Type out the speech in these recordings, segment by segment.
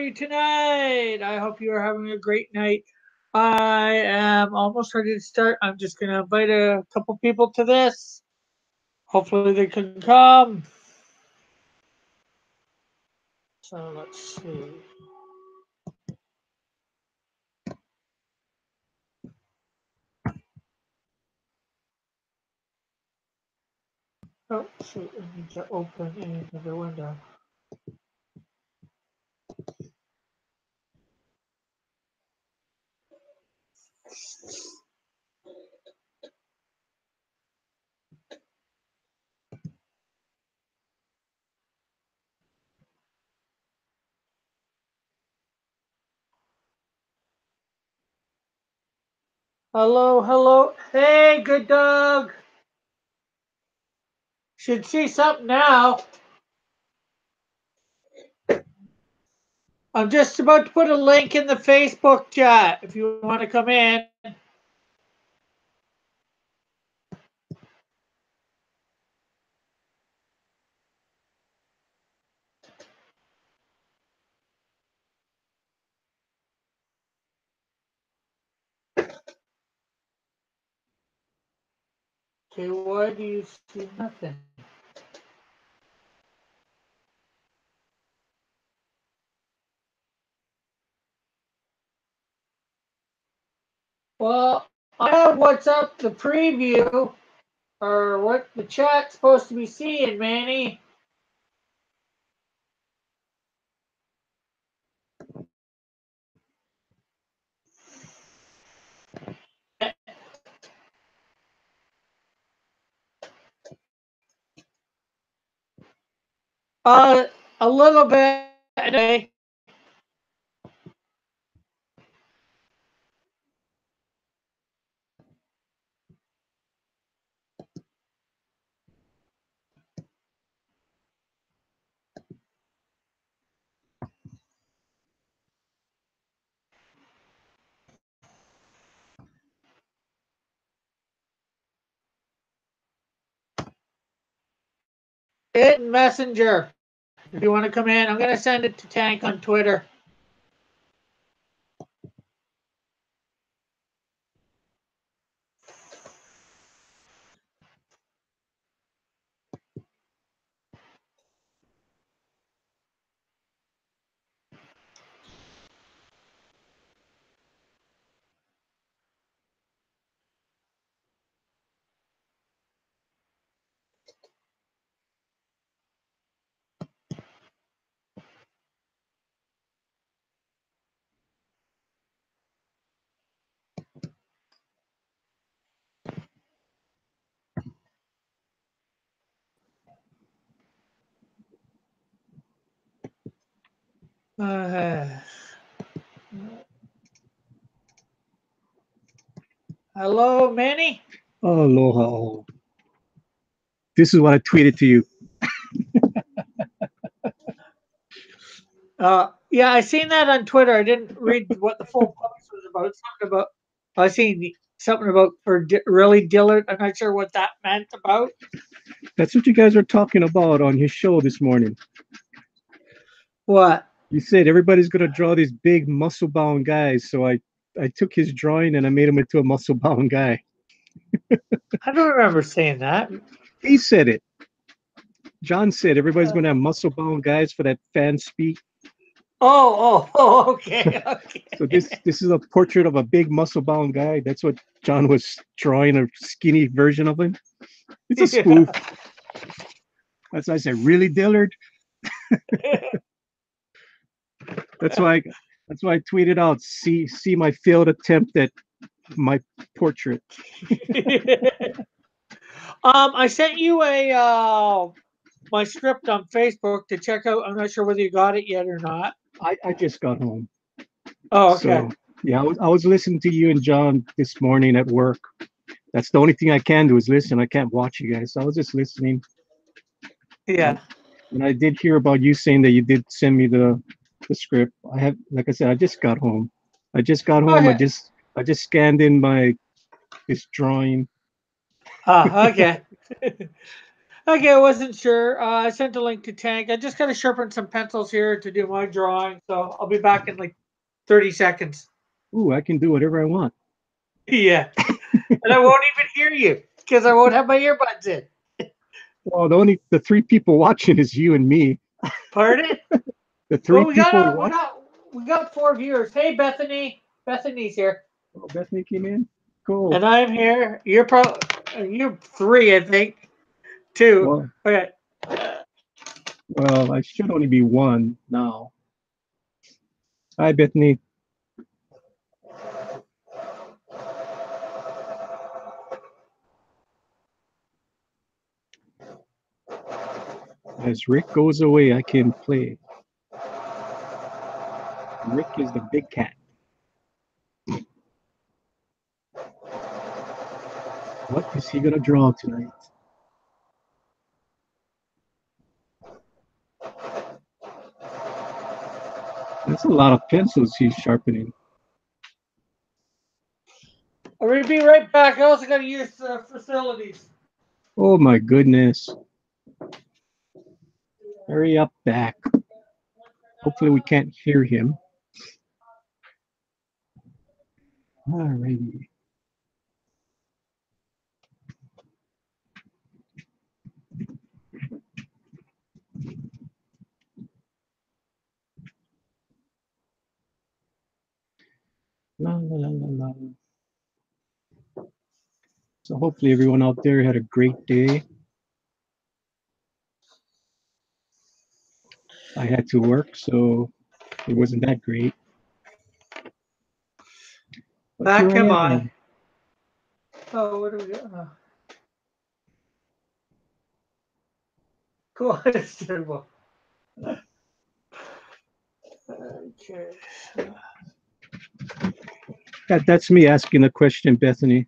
you tonight? I hope you are having a great night. I am almost ready to start. I'm just going to invite a couple people to this. Hopefully they can come. So let's see. Oh, shoot, I need to open another window. Hello, hello. Hey, good dog. Should see something now. I'm just about to put a link in the Facebook chat if you want to come in. Okay, why do you see nothing? Well, I have what's up the preview, or what the chat's supposed to be seeing, Manny. A little bit today. It Messenger. If you want to come in, I'm going to send it to Tank on Twitter. Hello, Manny. Oh, aloha. This is what I tweeted to you. Yeah, I seen that on Twitter. I didn't read what the full post was about. Something about I seen something about really Dillard. I'm not sure what that meant about. That's what you guys were talking about on his show this morning. What? You said everybody's gonna draw these big muscle bound guys, so I took his drawing and I made him into a muscle bound guy. I don't remember saying that. He said it. John said everybody's gonna have muscle bound guys for that fan speak. Okay, okay. So this is a portrait of a big muscle bound guy. That's what John was drawing, a skinny version of him. It's a spoof. Yeah. That's why I said, really, Dillard? That's why I tweeted out, see my failed attempt at my portrait. I sent you a my script on Facebook to check out. I'm not sure whether you got it yet or not. I just got home. Oh, okay. So yeah, I was listening to you and John this morning at work. That's the only thing I can do is listen. I can't watch you guys. So I was just listening. Yeah. And I did hear about you saying that you did send me the script. I have, like I said, I just got home. I just got home. Okay. I just scanned in this drawing. Okay. Okay, I wasn't sure. I sent a link to Tank. I just got to sharpen some pencils here to do my drawing, so I'll be back in like 30 seconds. Ooh, I can do whatever I want. Yeah, and I won't even hear you because I won't have my earbuds in. Well, the three people watching is you and me. Pardon? The three Well, we got people we watch. got we got 4 viewers. Hey, Bethany. Bethany's here, Oh, Bethany came in. Cool. and I'm here. You're three, I think. Two. Well, Okay. well, I should only be one now. Hi, Bethany. As Rick goes away, I can play. Rick is the big cat. What is he gonna draw tonight? That's a lot of pencils he's sharpening. I'm gonna be right back. I also got to use the facilities. Oh my goodness. Hurry up back. Hopefully we can't hear him. Alrighty. La, la, la, la, la. So hopefully everyone out there had a great day. I had to work, so it wasn't that great. But Back here I am I. am. Oh, what do we got? Cool. It's terrible. Okay. That's me asking a question, Bethany.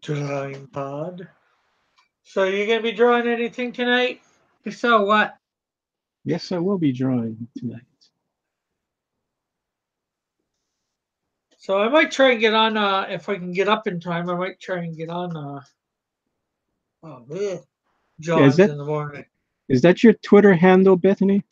Drawing pod. So you gonna be drawing anything tonight? If so, what? Yes, I will be drawing tonight. So I might try and get on. If I can get up in time, I might try and get on. Oh, yeah. Yeah, John's in the morning. is that your Twitter handle, Bethany?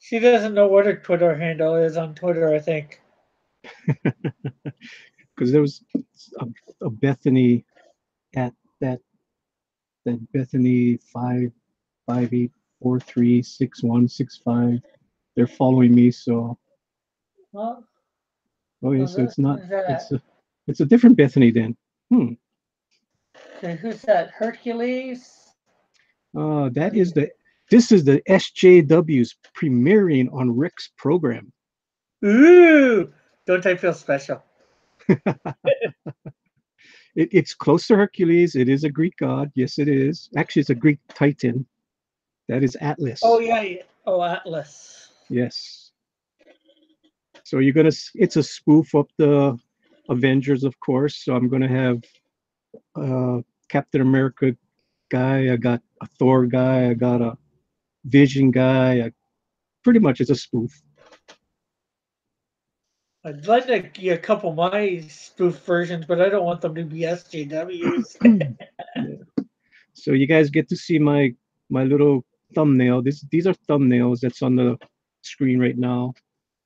She doesn't know what her Twitter handle is on Twitter, I think. Because there was a Bethany at that Bethany 558436165. They're following me, so Well, oh yeah, so it's not who's that? it's a different Bethany then. Okay, who's that? Hercules? That is this is the SJW's premiering on Rick's program. Ooh! Don't I feel special? It's close to Hercules. It is a Greek god. Yes, it is. Actually, it's a Greek titan. That is Oh Atlas. yeah, yeah. Oh, Atlas. Yes. So you're gonna. It's a spoof of the Avengers, of course. So I'm gonna have Captain America guy. I got a Thor guy. I got a Vision guy. Pretty much, it's a spoof. I'd like to get a couple of my spoof versions, but I don't want them to be SJWs. Yeah. So you guys get to see my little thumbnail. These are thumbnails that's on the screen right now.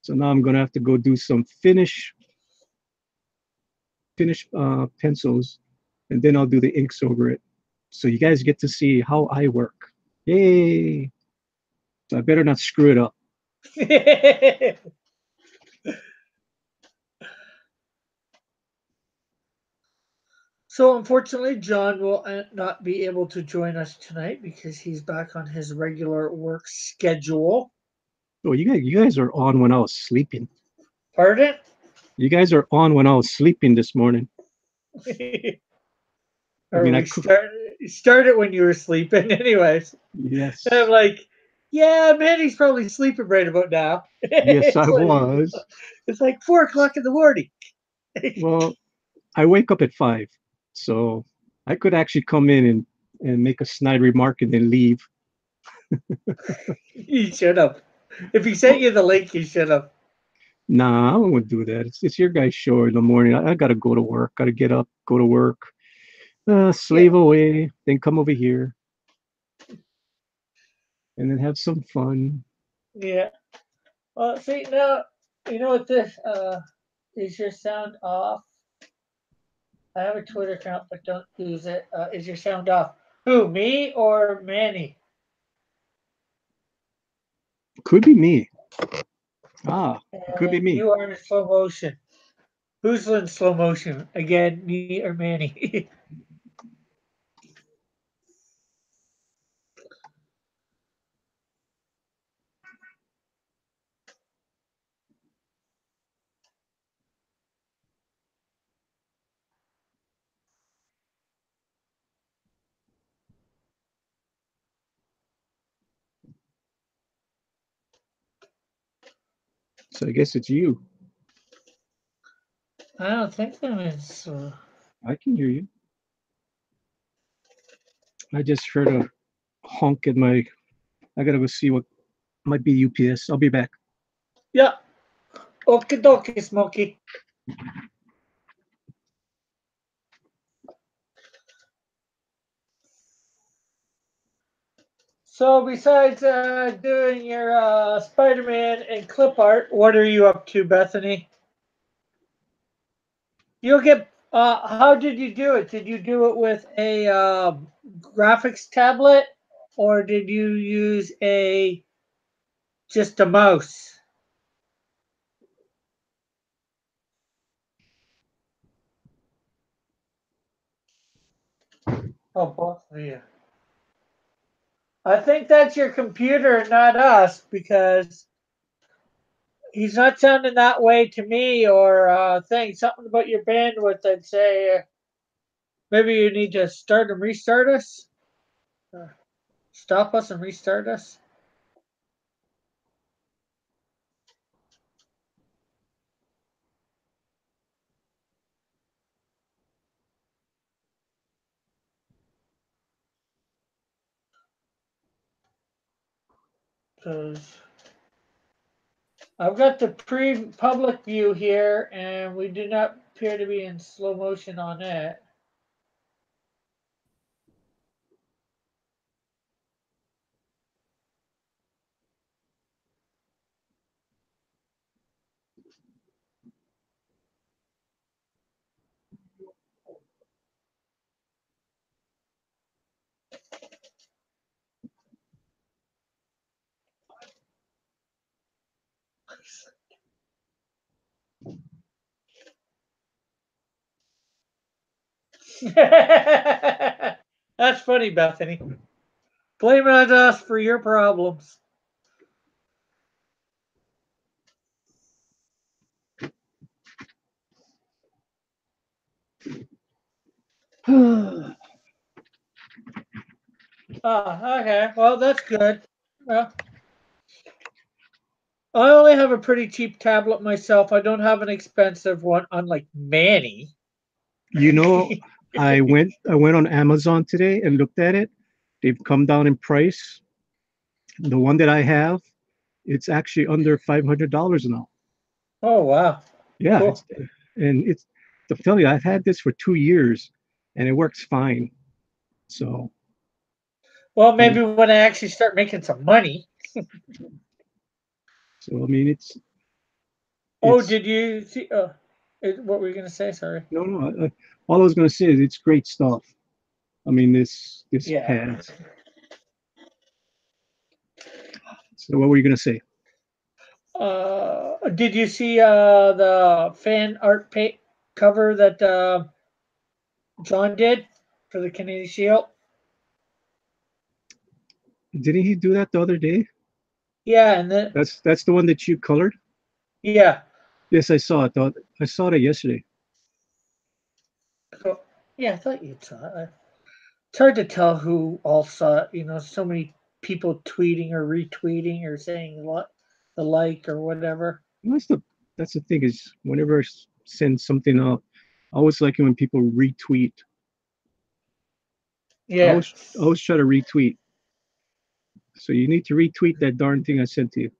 So now I'm gonna have to go do some finish pencils, and then I'll do the inks over it. So you guys get to see how I work. Yay! So I better not screw it up. So unfortunately, John will not be able to join us tonight because he's back on his regular work schedule. Oh, you guys are on when I was sleeping. Pardon? You guys are on when I was sleeping this morning. I Or mean, I we could. started when you were sleeping, anyways. And I'm Yes, like, yeah, man, he's probably sleeping right about now. yes, I was. It's like 4 o'clock in the morning. Well, I wake up at 5, so I could actually come in and make a snide remark and then leave. You should have. If he sent Well, you the link, you should have. nah, I won't do that. It's your guys' show in the morning. I gotta go to work. Gotta get up, go to work, Yeah, slave away, then come over here and then have some fun. yeah. Well, see now, you know what this is your sound off? I have a Twitter account, but don't use it. Is your sound off? Who, me or Manny? Could be me. Could be And me. you are in slow motion. Who's in slow motion? Again, me or Manny? So I guess it's you. I don't think I'm in slow. I can hear you. I just heard a honk at my. I gotta go see what might be UPS. I'll be back. Yeah. Okie dokie, Smokey. So besides doing your Spider-Man and clip art, what are you up to, Bethany? You'll get. How did you do it? Did you do it with a graphics tablet, or did you use a just a mouse? Oh, both of you. I think that's your computer, not us, because he's not sounding that way to me. Or thing something about your bandwidth. I'd say maybe you need to start and restart us. Uh, Stop us and restart us. Because I've got the pre-public view here, and we do not appear to be in slow motion on it. That's funny, Bethany. Blame it on us for your problems. Oh, okay. Well, that's good. Well, I only have a pretty cheap tablet myself. I don't have an expensive one, unlike Manny. You know, I went on Amazon today and looked at it. They've come down in price. The one that I have, it's actually under $500 now. Oh, wow. Yeah, Cool. it's to tell you, I've had this for 2 years and it works fine. So Well, I mean, maybe when I actually start making some money. so I mean, Oh, it's did you see? What were you going to say? Sorry. no, no. All I was gonna say is it's great stuff. I mean, this Yeah. pads. So what were you gonna say? Did you see the fan art cover that John did for the Canadian Shield. Didn't he do that the other day? Yeah, and then That's the one that you colored. yeah, Yes, I saw it. I saw it yesterday. so yeah, I thought you saw it. It's hard to tell who all saw it. So many people tweeting or retweeting or saying what the like or whatever. That's the thing is whenever send something out, I always like it when people retweet. Yeah. I always try to retweet. So you need to retweet that darn thing I sent to you.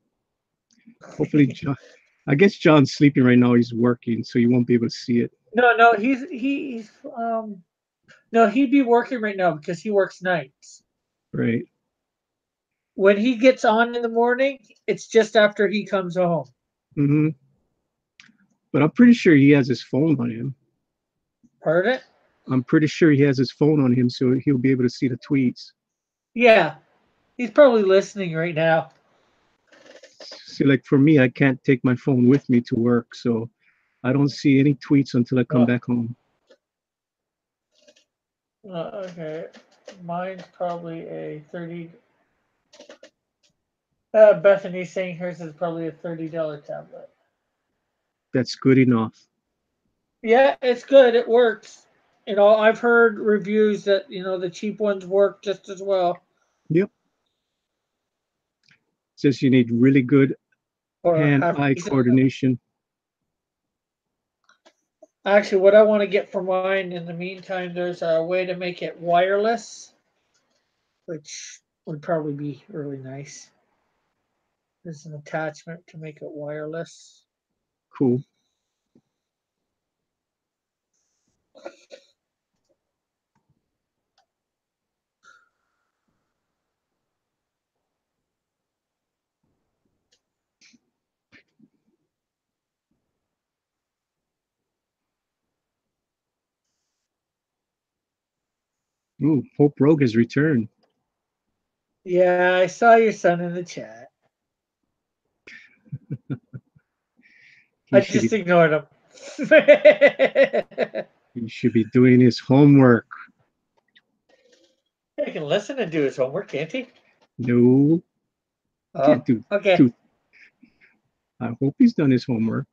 Hopefully, John. I guess John's sleeping right now. He's working, so you won't be able to see it. No, he's no, he'd be working right now because he works nights. Right. When he gets on in the morning, it's just after he comes home. Hmm. But I'm pretty sure he has his phone on him. Heard it? I'm pretty sure he has his phone on him, so he'll be able to see the tweets. Yeah, he's probably listening right now. See, like for me, I can't take my phone with me to work, so I don't see any tweets until I come Oh, back home. okay. Mine's probably a 30. Bethany's saying hers is probably a $30 tablet. That's good enough. Yeah, it's good. It works. I've heard reviews that the cheap ones work just as well. Yep. Says you need really good Or have hand-eye decent. coordination. Actually, what I want to get for mine in the meantime, there's a way to make it wireless, which would probably be really nice. There's an attachment to make it wireless. Cool. Ooh, Hope Rogue has returned. Yeah, I saw your son in the chat. He I should be just ignored him. he should be doing his homework. He can listen and do his homework, can't he? No, can't Oh, do okay. do. I hope he's done his homework.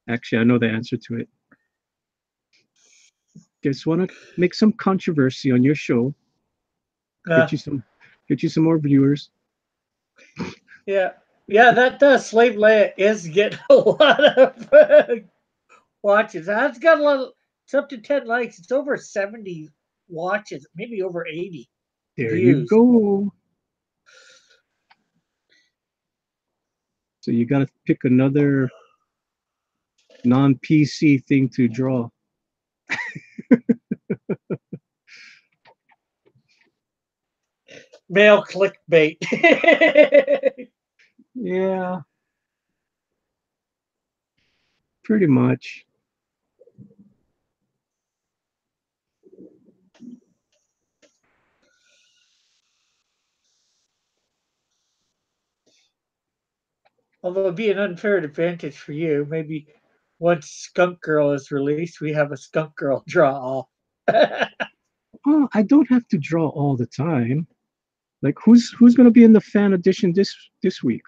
Actually, I know the answer to it. Just want to make some controversy on your show. Uh, Get you some, get you some more viewers. yeah. Yeah, that Slave Leia is getting a lot of watches. That's got a lot of, it's up to 10 likes. It's over 70 watches, maybe over 80 There you views. go. So you got to pick another non-PC thing to draw. Male clickbait. Yeah, pretty much. Although it'd be an unfair advantage for you. Maybe once Skunk Girl is released, we have a Skunk Girl draw off. Oh, I don't have to draw all the time. Like who's going to be in the fan edition this week?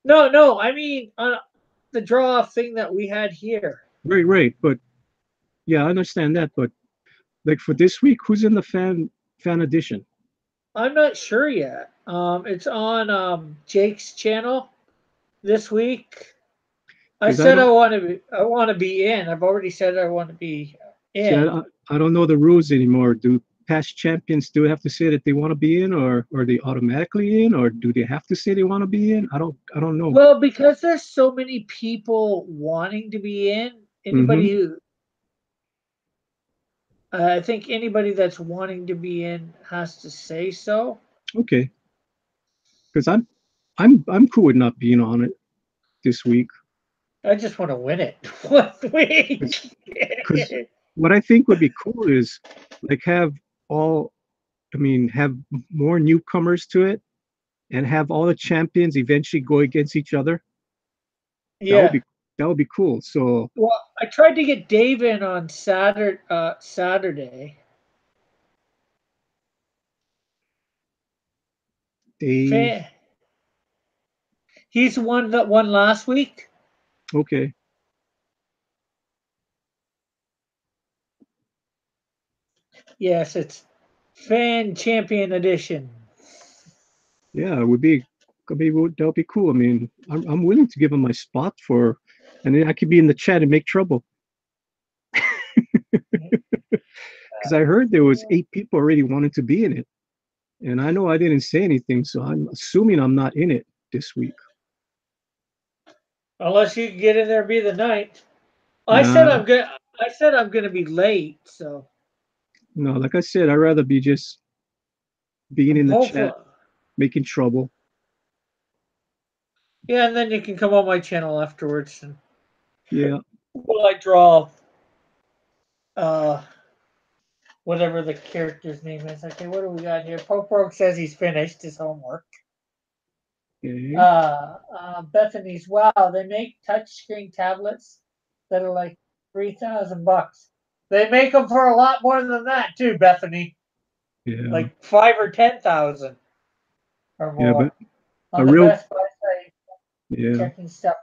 No, I mean the draw off thing that we had here. Right, right. But yeah, I understand that. But like for this week, who's in the fan edition? I'm not sure yet. It's on Jake's channel this week. I Because I said don't I want to be in. I've already said I want to be see. in. I don't know the rules anymore. Do past champions do have to say that they want to be in, or are they automatically in, or do they have to say they want to be in? I don't know. Well, because there's so many people wanting to be in, Mm-hmm. anybody who I think anybody that's wanting to be in has to say so. Okay. Because I'm cool with not being on it this week. I just want to win it one Because week. what I think would be cool is like have all I mean have more newcomers to it and have all the champions eventually go against each other. That would Yeah. be That would be cool. So Well, I tried to get Dave in on Saturday. Dave, He's the one that won last week. okay, Yes, it's Fan Champion Edition. yeah, it would be. I mean, that would be cool. I mean, I'm willing to give him my spot for, and then I could be in the chat and make trouble because I heard there was 8 people already wanting to be in it, and I know I didn't say anything, so I'm assuming I'm not in it this week. Unless you can get in there and be the ninth. Nah, I said I'm gonna be late, so no, like I said, I'd rather be just being I'm in the hopeful. chat, making trouble. Yeah, and then you can come on my channel afterwards and Yeah, while I draw uh whatever the character's name is. Okay, what do we got here? Pope Rogue says he's finished his homework. okay, Bethany's, wow, they make touchscreen tablets that are like $3,000. They make them for a lot more than that too, Bethany. yeah, Like 5 or 10,000 or yeah, but more on a the real, Best Buy site. yeah, Checking stuff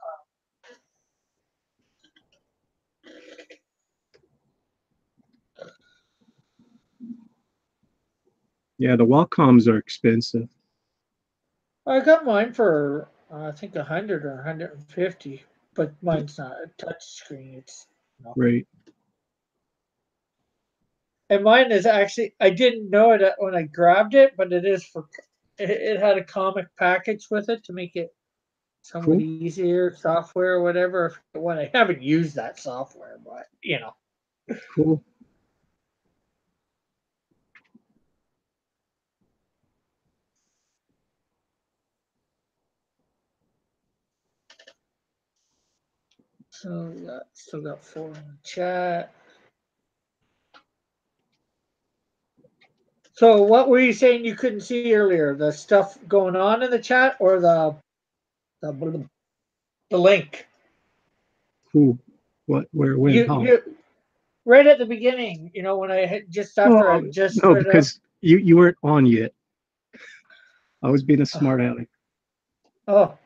yeah, the Wacom's are expensive, out. I got mine for I think 100 or 150, but mine's not a touch screen. It's no. right? And mine is actually I didn't know it when I grabbed it, but it is for it had a comic package with it to make it somewhat Cool, easier software or whatever. When I haven't used that software, but cool. So we got still got 4 in the chat. So what were you saying you couldn't see earlier? The stuff going on in the chat or the, the link? Cool. What, where, when, how? You right at the beginning, when I had just after I Oh, just no, read up. because you weren't on yet. I was being a Oh, smart aleck. oh,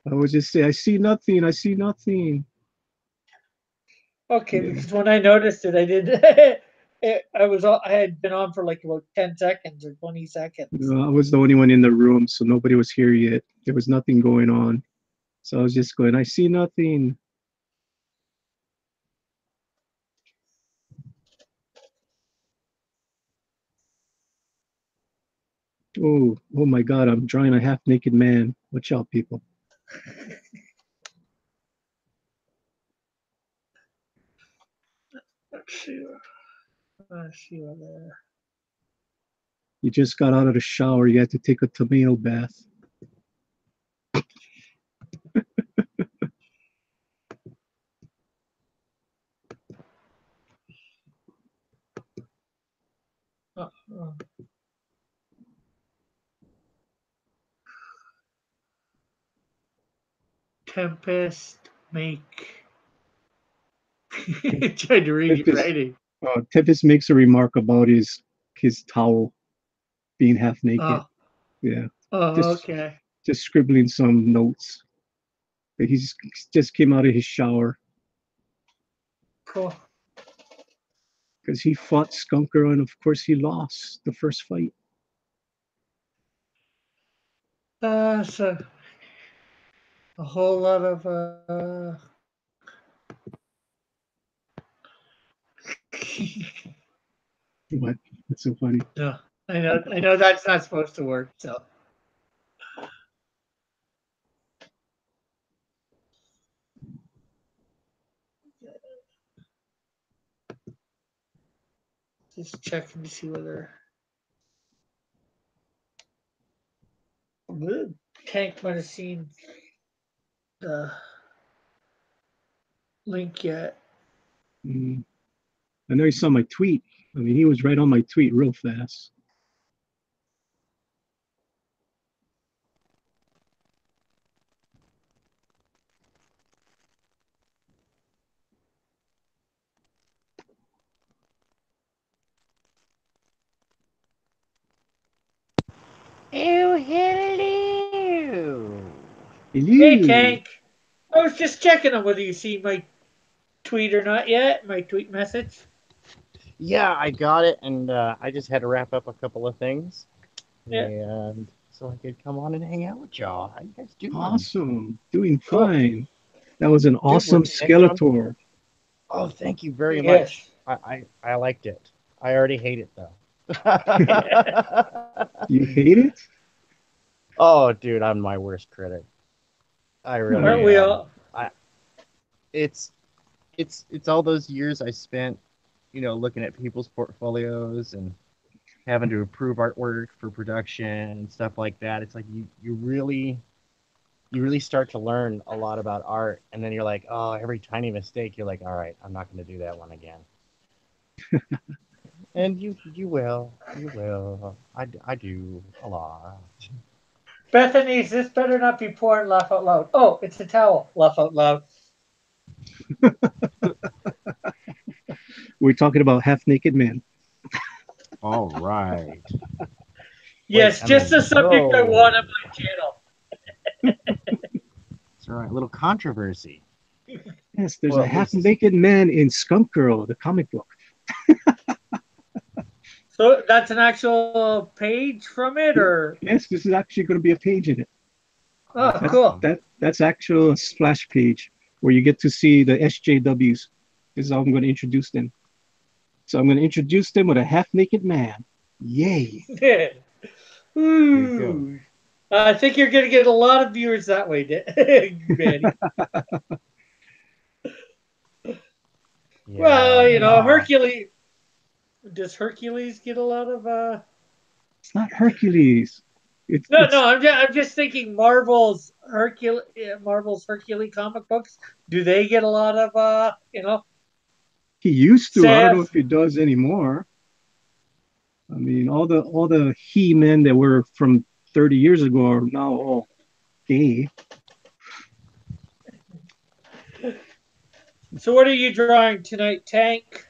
I was just saying, I see nothing. I see nothing. okay. Yeah. Because when I noticed it, I did. I had been on for like about 10 seconds or 20 seconds. I was the only one in the room, so nobody was here yet. There was nothing going on. So I was just going, I see nothing. Oh my God, I'm drawing a half naked man. Watch out, people. Let's see. Let's see what there. You just got out of the shower. You had to take a tomato bath. Uh, uh, Tempest make. Tried to read your Tempest, writing. Tempest makes a remark about his towel being half naked. Oh, Yeah, oh, just okay. just scribbling some notes. But he's just came out of his shower Cool. because he fought Skunker, and of course he lost the first fight. So a whole lot of What? That's so funny. no, I know that's not supposed to work. So just checking to see whether Tank might have seen the link yet. Mm. I know he saw my tweet. I mean, he was right on my tweet real fast. Hey, Hello. Tank. I was just checking on whether you see my tweet or not yet. My tweet message. Yeah, I got it, and I just had to wrap up a couple of things, Yeah. and so I could come on and hang out with y'all. How you guys doing? Awesome. Doing Cool. fine. That was an Dude, we're awesome connected on. Skeletor. Oh, thank you very much. Yes. I liked it. I already hate it though. You hate it? Oh, dude, I'm my worst critic. I Oh, really Aren't we am. all? I it's it's all those years I spent, looking at people's portfolios and having to approve artwork for production and stuff like that. It's like you really start to learn a lot about art, and then you're like, oh, every tiny mistake, you're like, all right, I'm not going to do that one again. And you will. I do a lot. Bethany's, this better not be porn, laugh out loud. Oh, it's a towel, laugh out loud. we're talking about half naked men. All right. Wait Yes, a just minute. the subject I want Whoa. on my channel. It's all right. A little controversy. Yes, there's Well, a at half least naked man in Skunk Girl, the comic book. So that's an actual page from it, or Yes, this is actually going to be a page in it. oh, That's cool. awesome. that's actual a splash page where you get to see the SJWs. This is how I'm going to introduce them. So I'm going to introduce them with a half naked man. Yay! There you go. Ooh. I think you're going to get a lot of viewers that way, Manny. Well, Yeah. you know, No. Hercules. Does Hercules get a lot of? It's not Hercules. It's No, it's no. I'm just thinking Marvel's Hercules comic books. Do they get a lot of? he used to. I don't know Seth. if he does anymore. I mean, all the he men that were from 30 years ago are now all gay. So what are you drawing tonight, Tank?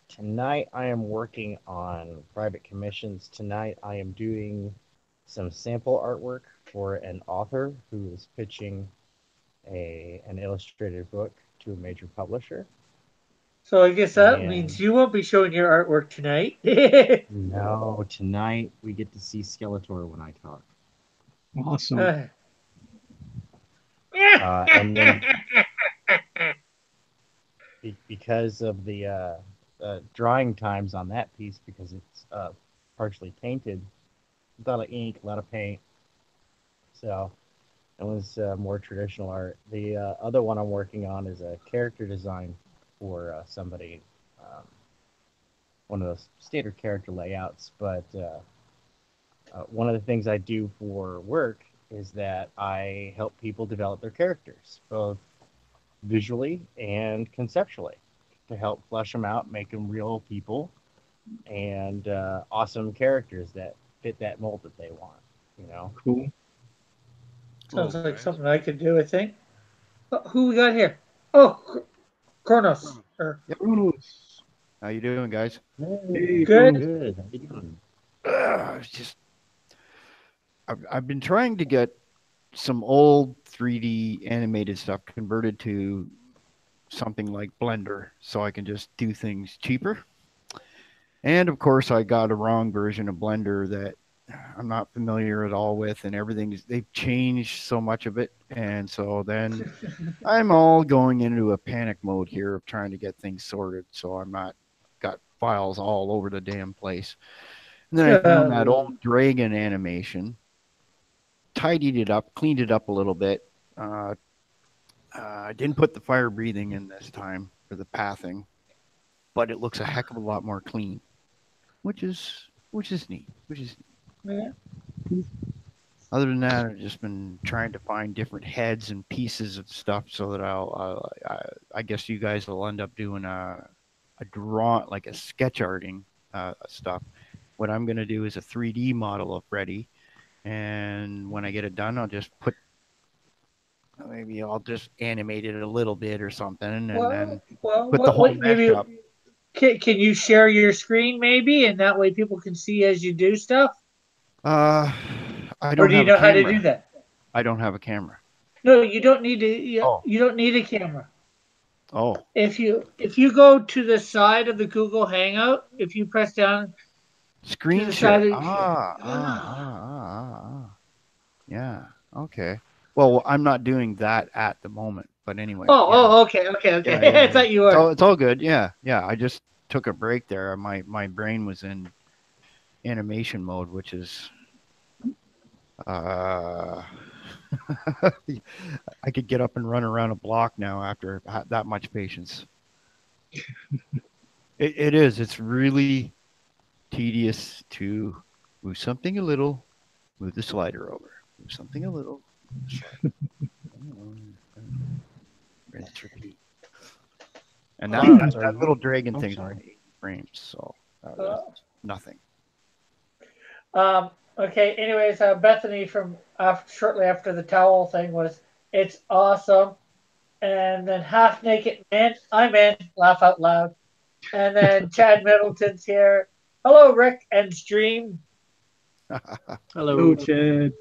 Tonight I am working on private commissions. Tonight I am doing some sample artwork for an author who is pitching an illustrated book to a major publisher. So I guess that means And you won't be showing your artwork tonight. no, tonight we get to see Skeletor when I talk. Awesome. And then because of the drying times on that piece, because it's partially painted, a lot of ink, a lot of paint. So it was more traditional art. The other one I'm working on is a character design for somebody, um, one of those standard character layouts. But one of the things I do for work is that I help people develop their characters, both visually and conceptually, to help flesh them out, make them real people and awesome characters that fit that mold that they want. You know. Cool. Sounds like Okay. something I could do, I think. Who we got here? Oh, Kronos. Or Yep. Kronos. How you doing, guys? Hey, Hey, good. Kronos. good. How you doing? It's just I've been trying to get some old 3D animated stuff converted to something like Blender, so I can just do things cheaper. And of course, I got a wrong version of Blender that I'm not familiar at all with, and they've changed so much of it, and so then I'm all going into a panic mode here of trying to get things sorted, so I'm not got files all over the damn place. And then I found that Uh, old dragon animation, tidied it up, cleaned it up a little bit. I didn't put the fire breathing in this time for the pathing, but it looks a heck of a lot more clean, which is neat. yeah. Other than that, I've just been trying to find different heads and pieces of stuff so that I guess you guys will end up doing a draw, like a sketch arting stuff. What I'm going to do is a 3D model of Freddy, and when I get it done, maybe I'll just animate it a little bit or something, and then put the whole Wait, mesh maybe up. can you share your screen maybe, and that way people can see as you do stuff? Uh, I Or don't do you have a know how to do camera. that? I don't have a camera. No, you don't need to. You, Oh. you don't need a camera. Oh, If you go to the side of the Google Hangout, if you press down to screen the share. side of Yeah. Okay. Well, I'm not doing that at the moment, but anyway. oh, Yeah. Yeah, okay. yeah, I yeah. thought you were. It's all good. Yeah, yeah. I just took a break there. My brain was in animation mode, which is uh I could get up and run around a block now after that much patience. It is. It's really tedious to move something a little, move the slider over. Move something a little, move the slider. Rinse, repeat. And that, Lars, that, are that you? little dragon Oh, thing's sorry. only 80 frames, so that was Uh, nothing. okay. Anyways, Bethany from shortly after the towel thing was, it's awesome. And then half naked man, I'm in. Laugh out loud. And then Chad Middleton's here. Hello, Rick and Stream. Hello, Chad.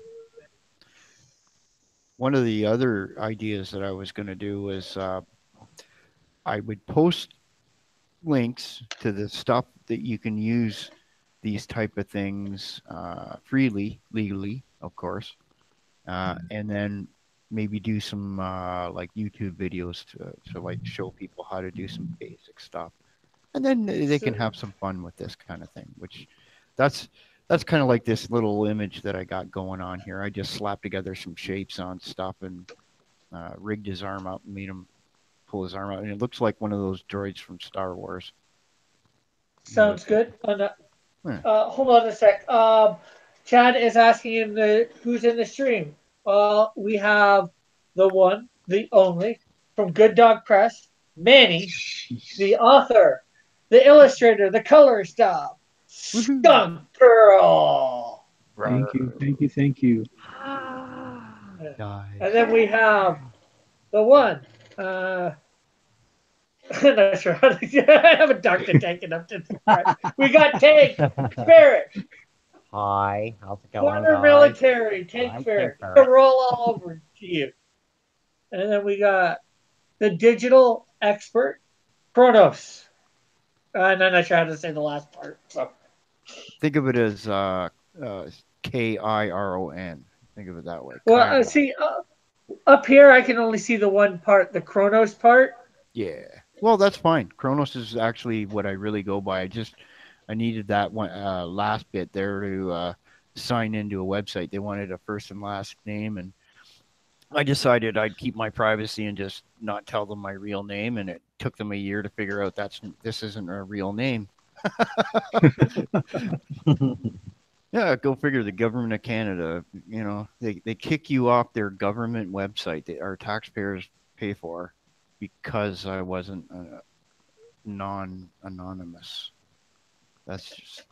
One of the other ideas that I was going to do was I would post links to the stuff that you can use these type of things freely, legally, of course, and then maybe do some like YouTube videos to like show people how to do some basic stuff, and then they can have some fun with this kind of thing. Which that's that's kind of like this little image that I got going on here. I just slapped together some shapes on stuff and rigged his arm up and made him pull his arm out, and it looks like one of those droids from Star Wars. Sounds good. Yeah. Hold on a sec. Chad is asking in the who's in the stream. We have the one, the only, from Good Dog Press, Manny, the author, the illustrator, the color stop, Woohoo. Skunk Girl. Thank you, thank you, thank you. And then we have the one. I'm not sure how to. I haven't talked to Tank enough to describe. We got Tank, Ferret, Hi, how's it going, former guys? military, Tank I'm Ferret. Tank To Ferret. roll all over to you. And then we got the digital expert, Kronos. And I'm not sure how to say the last part. So Think of it as Kiron. Think of it that way. well, Chiron. see, up here I can only see the one part, the Kronos part. Yeah. Well, that's fine. Kronos is actually what I really go by. I needed that one last bit there to sign into a website. They wanted a first and last name, and I decided I'd keep my privacy and just not tell them my real name. And it took them a year to figure out this isn't a real name. Yeah, go figure. The government of Canada, they kick you off their government website that our taxpayers pay for because I wasn't non-anonymous. That's just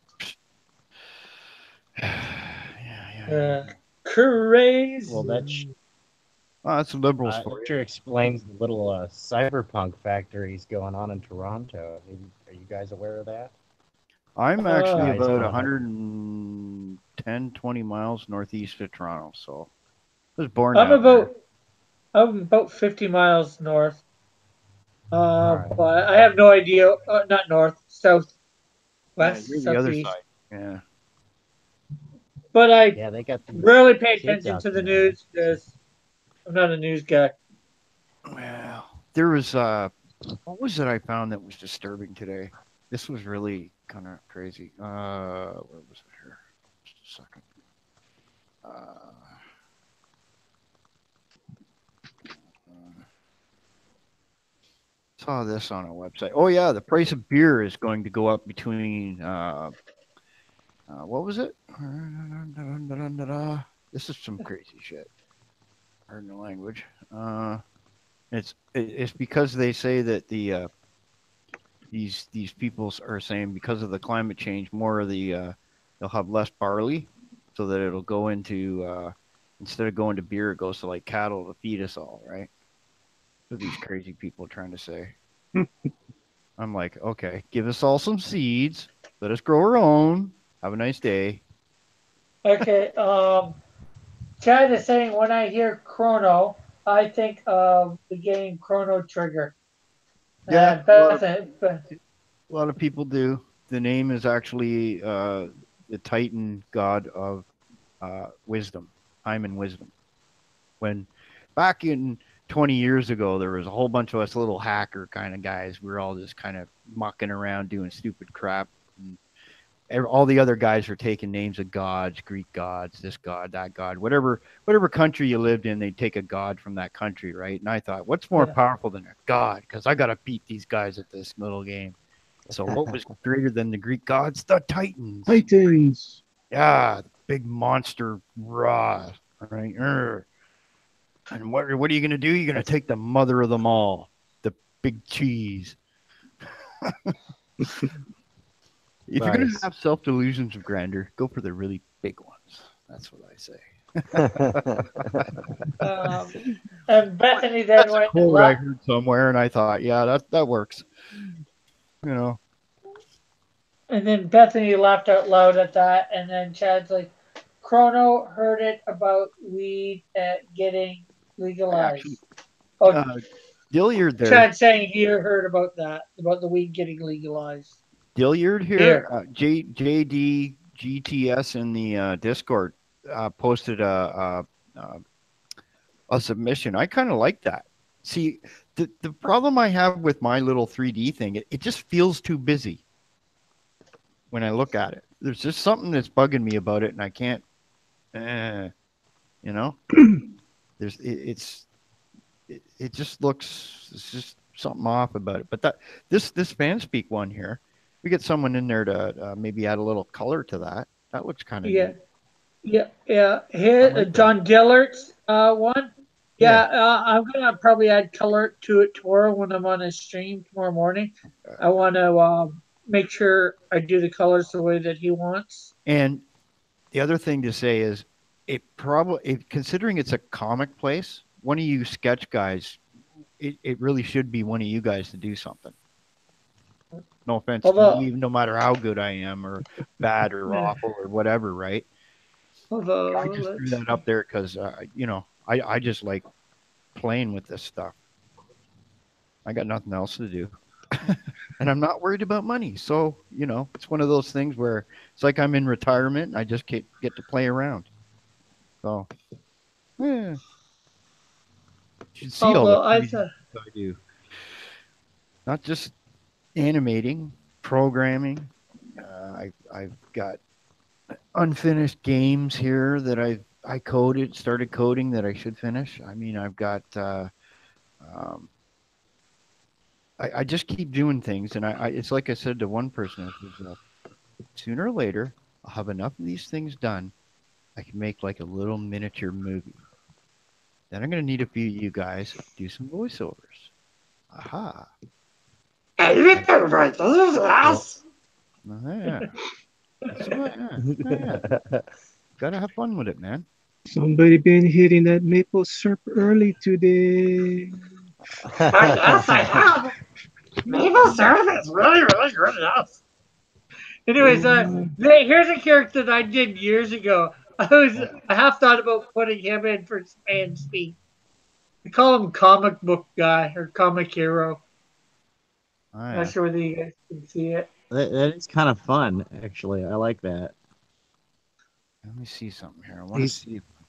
yeah. Crazy. Well, That's liberals for that you. sure explains the little cyberpunk factories going on in Toronto. Are you guys aware of that? I'm actually Guys about going up. 110, 20 miles northeast of Toronto, so I was born I'm down there. about 50 miles north. Alright. But I have no idea. Not north, south, Yeah, west, you're the other southeast. side. Yeah. But I Yeah, they got these rarely pay kids attention out to the there. news because I'm not a news guy. Well, there was what was it I found that was disturbing today? This was really kind of crazy. Where was it here? Just a second. Saw this on a website. Oh yeah, the price of beer is going to go up between what was it? This is some crazy shit. Pardon the language. It's because they say that these people are saying because of the climate change, more of the they'll have less barley, so that it'll go into instead of going to beer, it goes to like cattle to feed us all, right? What are these crazy people trying to say? I'm like, okay, give us all some seeds, let us grow our own. Have a nice day. Okay. Chad is saying when I hear Chrono, I think of the game Chrono Trigger. Yeah, And a lot of people do. The name is actually the Titan god of wisdom, time and wisdom. When back in 20 years ago, there was a whole bunch of us little hacker kind of guys. We were all just kind of mucking around doing stupid crap. And all the other guys were taking names of gods, Greek gods, this god, that god, whatever country you lived in, they'd take a god from that country, right? And I thought, what's more powerful than a god? Because I got to beat these guys at this little game. So what was greater than the Greek gods? The Titans. Titans. Yeah, the big monster Ra. Right. And what are you going to do? You're going to take the mother of them all, the big cheese. If you're going to have self-delusions of grandeur, go for the really big ones. That's what I say. And Bethany then That's a went quote I heard somewhere, and I thought, yeah, that works. You know. And then Bethany laughed out loud at that, and then Chad's like, Chrono heard it about weed getting legalized. Dilliard there. Chad saying he heard about that, about the weed getting legalized. Dilliard here, JDGTS in the Discord posted a submission. I kind of like that. See, the problem I have with my little 3D thing, it just feels too busy when I look at it. There's just something that's bugging me about it, and I can't, you know, it just looks, it's just something off about it. But this fan speak one here, we get someone in there to maybe add a little color to that. That looks kind of neat. Yeah. Here, like John Dillert's one. Yeah, I'm gonna probably add color to it tomorrow when I'm on a stream tomorrow morning. I want to make sure I do the colors the way that he wants. And the other thing to say is, considering it's a comic place, one of you sketch guys, it really should be one of you guys to do something. No offense to me, no matter how good I am or bad or awful or whatever, right? I just threw that up there because, I just like playing with this stuff. I got nothing else to do. And I'm not worried about money. So, it's one of those things where it's like I'm in retirement and I just get to play around. So, yeah. You should see all the things I do. Not just animating, programming. I've got unfinished games here that I started coding that I should finish. I mean, I've got I just keep doing things, and it's like I said to one person, sooner or later I'll have enough of these things done, I can make like a little miniature movie. Then I'm gonna need a few of you guys to do some voiceovers. Aha. Yeah. Gotta have fun with it, man. Somebody been hitting that maple syrup early today. Yes, I have. Maple syrup is really, really good. Yes. Anyways, here's a character that I did years ago. I half thought about putting him in for fan speak. I call him comic book guy or comic hero. Not sure whether you guys can see it. That is kind of fun, actually. I like that. Let me see something here. I want to see if I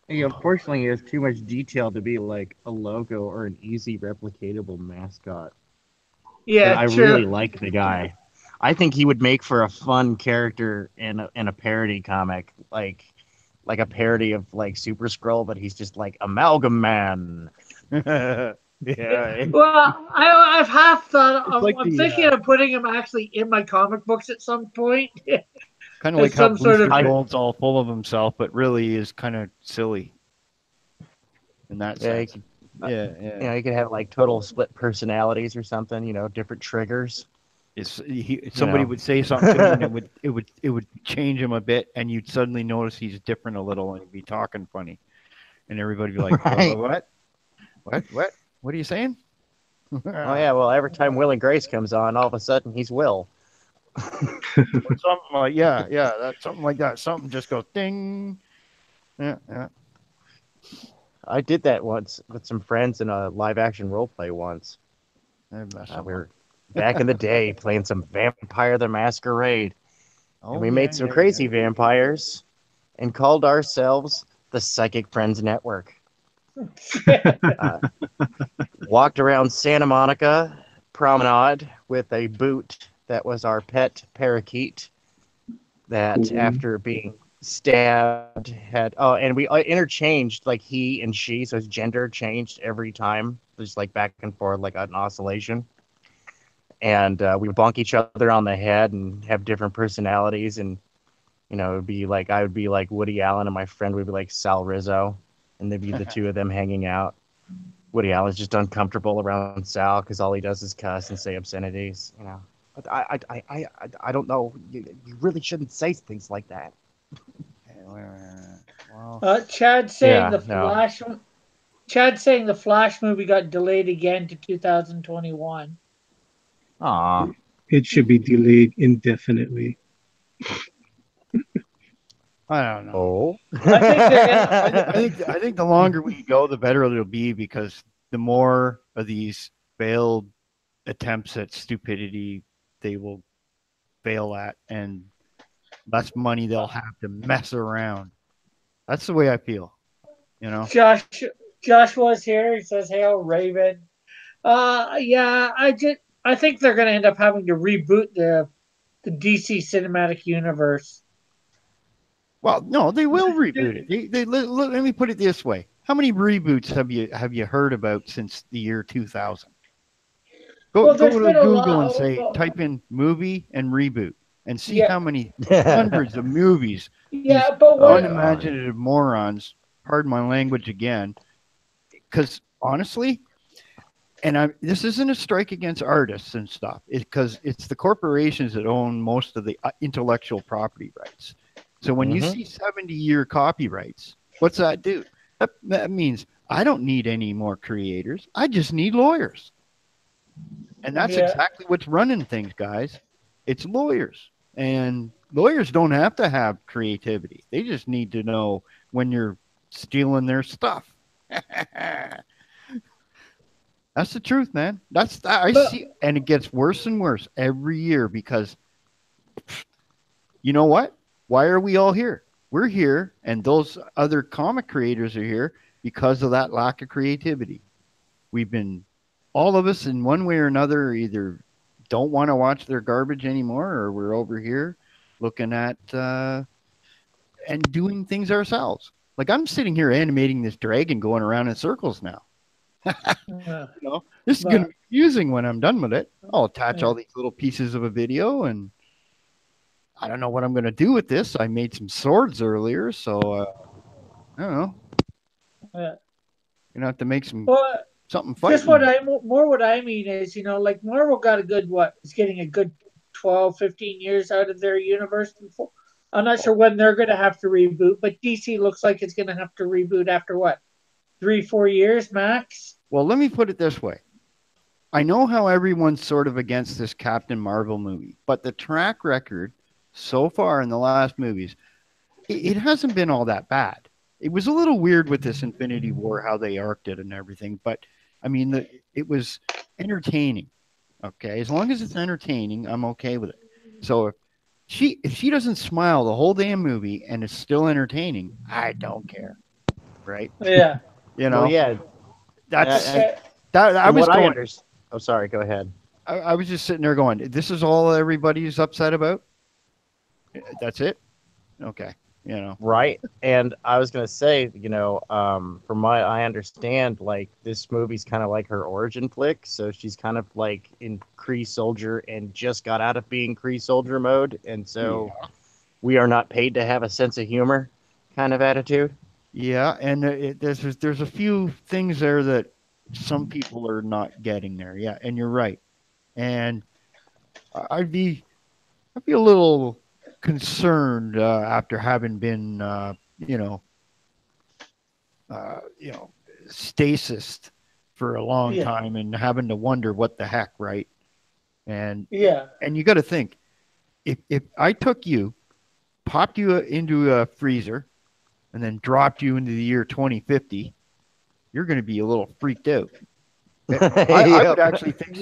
can. Unfortunately, he has too much detail to be like a logo or an easy replicatable mascot. Yeah, but I really like the guy. I think he would make for a fun character in a parody comic, like a parody of like Super Skrull, but he's just like Amalgam Man. Yeah. Well, I've half thought. I'm thinking of putting him actually in my comic books at some point. Kind of like how Booster Gold's all full of himself, but really is kind of silly. In that sense. You could have like total split personalities or something. Different triggers. Somebody would say something to him, and it would change him a bit, and you'd suddenly notice he's different a little, and he'd be talking funny, and everybody would be like, right. What are you saying? Oh yeah, well, every time Will and Grace comes on, all of a sudden he's Will. Or something like that's something like that. Something just goes ding. Yeah. I did that once with some friends in a live action role play once. We were back in the day playing some Vampire the Masquerade. And we made some crazy vampires and called ourselves the Psychic Friends Network. Uh, walked around Santa Monica Promenade with a boot that was our pet parakeet that Cool. after being stabbed had and we interchanged like he and she, so his gender changed every time, just like back and forth like an oscillation. And we would bonk each other on the head and have different personalities. And it would be like I would be like Woody Allen and my friend would be like Sal Rizzo, and there'd be the two of them hanging out. Woody Allen's just uncomfortable around Sal because all he does is cuss and say obscenities. But I don't know. You really shouldn't say things like that. Well, Chad saying Yeah, no. Chad saying the Flash movie got delayed again to 2021. Aw. It should be delayed indefinitely. I don't know. Oh. I think they're gonna. I think the longer we go, the better it'll be, because the more of these failed attempts at stupidity they will fail at, and less money they'll have to mess around. That's the way I feel. Josh was here. He says, "Hail Raven." Yeah, I think they're gonna end up having to reboot the DC cinematic universe. Well, no, they will reboot it. Let me put it this way: how many reboots have you heard about since the year 2000? Go Well, go there's to been a Google and lot. say, type in movie and reboot, and see Yeah, how many hundreds of movies these yeah, but Oh what? yeah. unimaginative morons, pardon my language again, because honestly, this isn't a strike against artists and stuff, because it's the corporations that own most of the intellectual property rights. So when you see 70-year copyrights, what's that do? That means I don't need any more creators. I just need lawyers. And that's Yeah, exactly what's running things, guys. It's lawyers. And lawyers don't have to have creativity. They just need to know when you're stealing their stuff. That's the truth, man. I but see, and it gets worse and worse every year, because you know what? Why are we all here? We're here, and those other comic creators are here because of that lack of creativity. We've been, all of us in one way or another, either don't want to watch their garbage anymore, or we're over here looking at and doing things ourselves. Like, I'm sitting here animating this dragon going around in circles now. This is going to but be confusing when I'm done with it. I'll attach yeah, all these little pieces of a video, and I don't know what I'm going to do with this. I made some swords earlier, so I don't know. yeah. Gonna have to make Well, something just fighting. what I mean is, like Marvel got a good is getting a good 12, 15 years out of their universe before. I'm not sure when they're going to have to reboot, but DC looks like it's going to have to reboot after what, 3, 4 years max. Well, let me put it this way. I know how everyone's sort of against this Captain Marvel movie, but the track record so far in the last movies, it hasn't been all that bad. It was a little weird with this Infinity War, how they arced it and everything, but I mean, it was entertaining. Okay, as long as it's entertaining, I'm okay with it. So if she doesn't smile the whole damn movie and it's still entertaining, I don't care, right? Yeah. You Well, know, yeah. that's And Okay. that. I from was what I going. understand. Oh, sorry. Go ahead. I was just sitting there going, "This is all everybody's upset about. That's it." Okay, you know. Right. And I was gonna say, from what I understand, like this movie's kind of like her origin flick. So she's kind of like in Kree Soldier and just got out of being Kree Soldier mode, and so Yeah. we are not paid to have a sense of humor, kind of attitude. Yeah, and there's a few things there that some people are not getting there. Yeah, and you're right. And I'd be I'd be a little concerned after having been you know stasis for a long Yeah. time and having to wonder what the heck, right? And Yeah. and you got to think, if I took you, popped you into a freezer, and then dropped you into the year 2050, you're going to be a little freaked out. I would actually think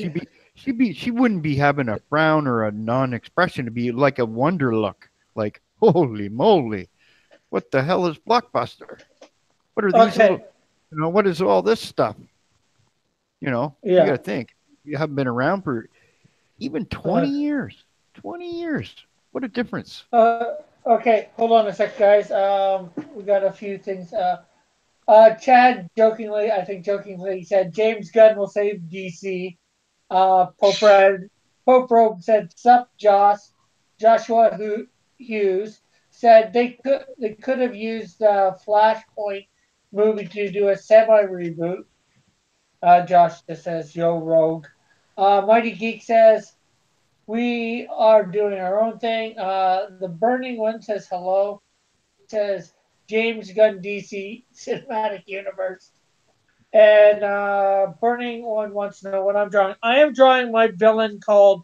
she wouldn't be having a frown or a non-expression. To be like a wonder look, like holy moly, what the hell is Blockbuster? What are these Okay. little, what is all this stuff? You got Yeah. to think. You haven't been around for even 20 years. 20 years. What a difference. Okay, hold on a sec, guys. We got a few things. Chad I think jokingly said James Gunn will save DC. Pope Robe said sup Joshua Hughes said they could have used Flashpoint movie to do a semi reboot. Josh just says yo Rogue. Mighty Geek says we are doing our own thing. The Burning One says hello. Says James Gunn DC Cinematic Universe. And Burning One wants to know what I'm drawing. I am drawing my villain called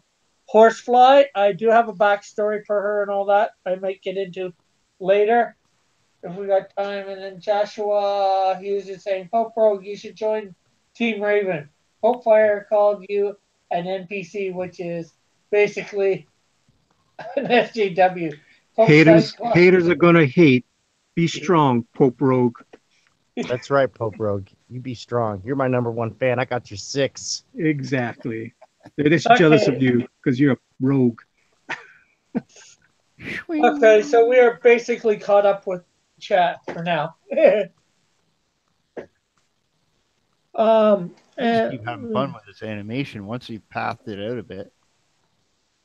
Horsefly. I do have a backstory for her and all that. I might get into later if we got time. And then Joshua Hughes is saying, Pope Rogue, you should join Team Raven. Pope Fire called you an NPC, which is basically an SJW. Haters are gonna hate. Be strong, Pope Rogue. That's right, Pope Rogue. You be strong. You're my number one fan. I got your 6. Exactly. They're just jealous of you because you're a rogue. Okay, so we are basically caught up with chat for now. Just keep having fun with this animation. Once you've pathed it out a bit,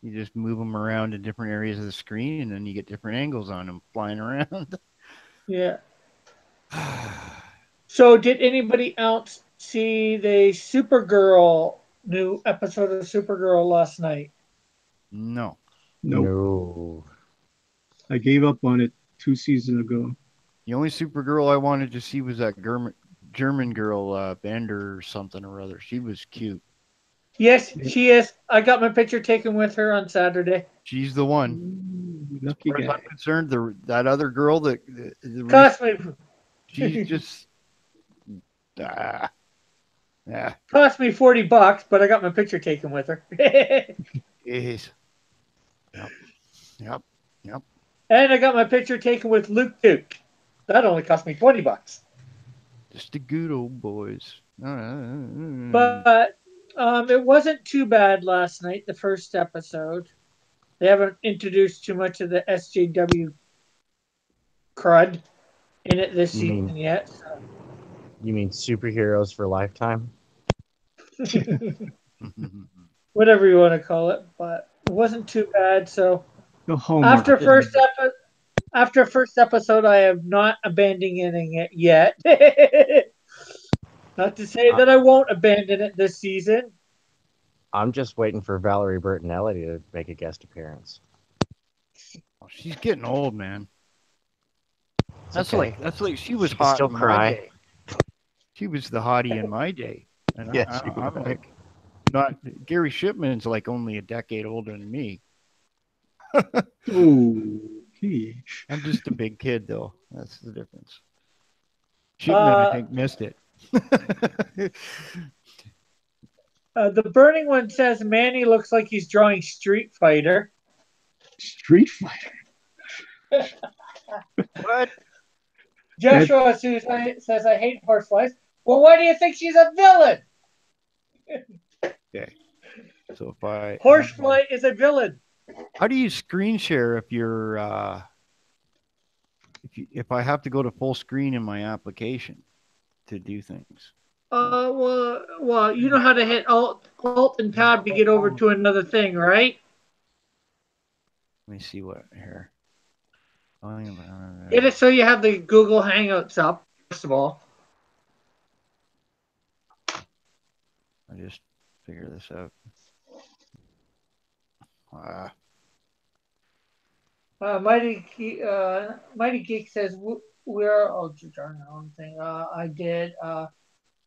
you just move them around in different areas of the screen, and then you get different angles on them flying around. Yeah. So, did anybody else see the Supergirl new episode of Supergirl last night? No. Nope. No. I gave up on it 2 seasons ago. The only Supergirl I wanted to see was that German girl, Bender or something or other. She was cute. Yes, she is. I got my picture taken with her on Saturday. She's the one. Ooh, lucky As far as guy. I'm concerned, that other girl, Cost me she's just yeah. cost me $40, but I got my picture taken with her. Jeez. Yep. And I got my picture taken with Luke Duke. That only cost me $20. Just the good old boys. But it wasn't too bad last night, the first episode. They haven't introduced too much of the SJW crud in it this season yet. So. You mean superheroes for Lifetime? Whatever you want to call it, but it wasn't too bad. So The Hallmark. after first episode, I am not abandoning it yet. Not to say that I won't abandon it this season. I'm just waiting for Valerie Bertinelli to make a guest appearance. Oh, she's getting old, man. That's okay. like she was She can hot still in cry. my day. She was the hottie in my day. And Yes, I'm like not Gary Shipman's like only a decade older than me. Ooh, gee. I'm just a big kid though. That's the difference. Shipman, I think, missed it. The Burning One says Manny looks like he's drawing Street Fighter. Street Fighter. What? Joshua says, I hate horseflies. Well, why do you think she's a villain? Okay. So if I Horsefly is a villain. how do you screen share if you're if I have to go to full screen in my application to do things? Well, you know how to hit Alt and Tab to get over to another thing, right? Let me see what here. It is so you have the Google Hangouts up, first of all. I just figure this out. Mighty Geek says we're darn the wrong thing. I did.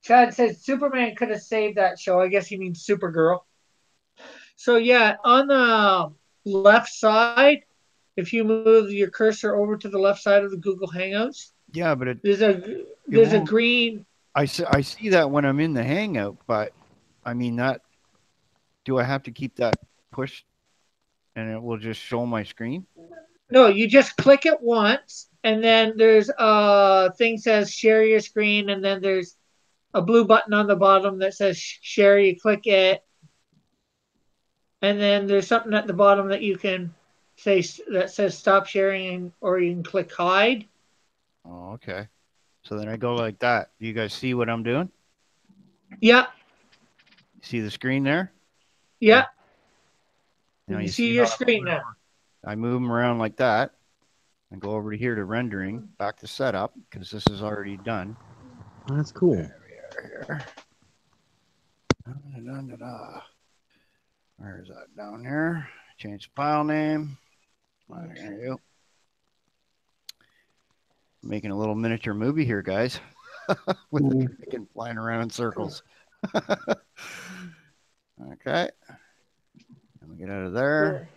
Chad says Superman could have saved that show. I guess he means Supergirl. So yeah, on the left side, if you move your cursor over to the left side of the Google Hangouts, Yeah, but it There's a won't. green. I see that when I'm in the Hangout, but I mean that. Do I have to keep that pushed, and it will just show my screen? No, you just click it once, and then there's a thing says share your screen, and then there's a blue button on the bottom that says share. You click it, and then there's something at the bottom that you can say that says stop sharing, or you can click hide. Oh, okay. So then I go like that. Do you guys see what I'm doing? Yeah, See the screen there? yeah. Now You can you see see your how screen now. I move them around like that and go over to here to rendering, back to setup because this is already done. That's cool. There we are here. Da-da-da-da-da. Where is that? Down here. Change the file name. There you go. Making a little miniature movie here, guys, with the dragon flying around in circles. Okay. Let me get out of there.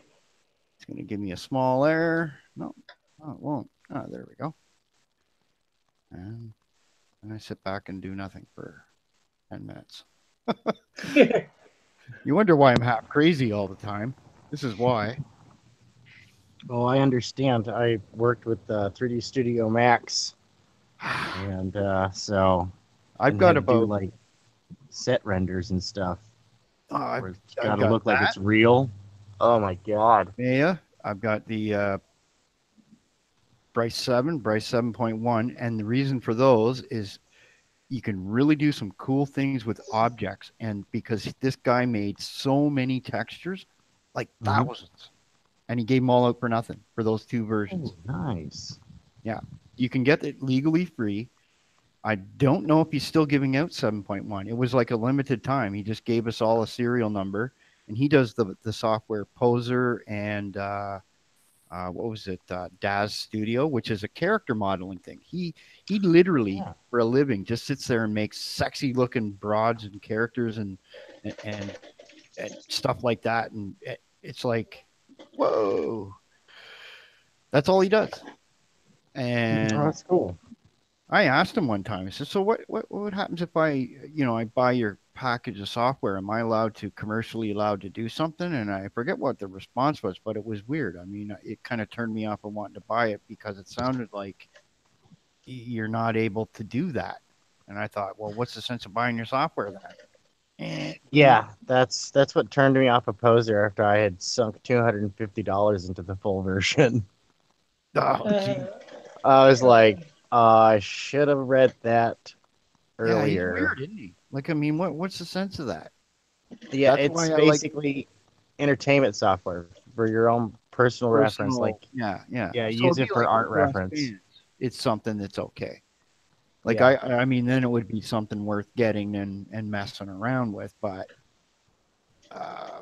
It's going to give me a small error. No, it won't. Oh, there we go. And I sit back and do nothing for 10 minutes. You wonder why I'm half crazy all the time. This is why. Oh, I understand. I worked with 3D Studio Max, and so I've and got had to do about, like set renders and stuff. I've, Where it's I've got to got look like that. it's real. Oh my god! Yeah, I've got the Bryce 7, Bryce 7.1, and the reason for those is you can really do some cool things with objects. And because this guy made so many textures, like thousands, and he gave them all out for nothing for those two versions. Oh, nice. Yeah, you can get it legally free. I don't know if he's still giving out 7.1. It was like a limited time. He just gave us all a serial number, and he does the software Poser and what was it, Daz Studio, which is a character modeling thing. He literally for a living just sits there and makes sexy looking broads and characters and and stuff like that, and it's like, whoa, that's all he does. Oh, And that's cool. I asked him one time. I said, "So what happens if I buy your package of software? Am I commercially allowed to do something?" And I forget what the response was, but it was weird. I mean, it kind of turned me off of wanting to buy it because it sounded like you're not able to do that. And I thought, well, what's the sense of buying your software then? Yeah, that's what turned me off of Poser after I had sunk $250 into the full version. Oh, gee. I was like, I should have read that Yeah, he's earlier. weird, isn't he? Like, I mean, what's the sense of that? Yeah, That's it's why I like basically entertainment software for your own personal reference. Like, yeah, yeah. yeah, So use it'd it be for like art for us reference. fans, it's something that's okay. Like Yeah. I mean, then it would be something worth getting and messing around with. But, uh,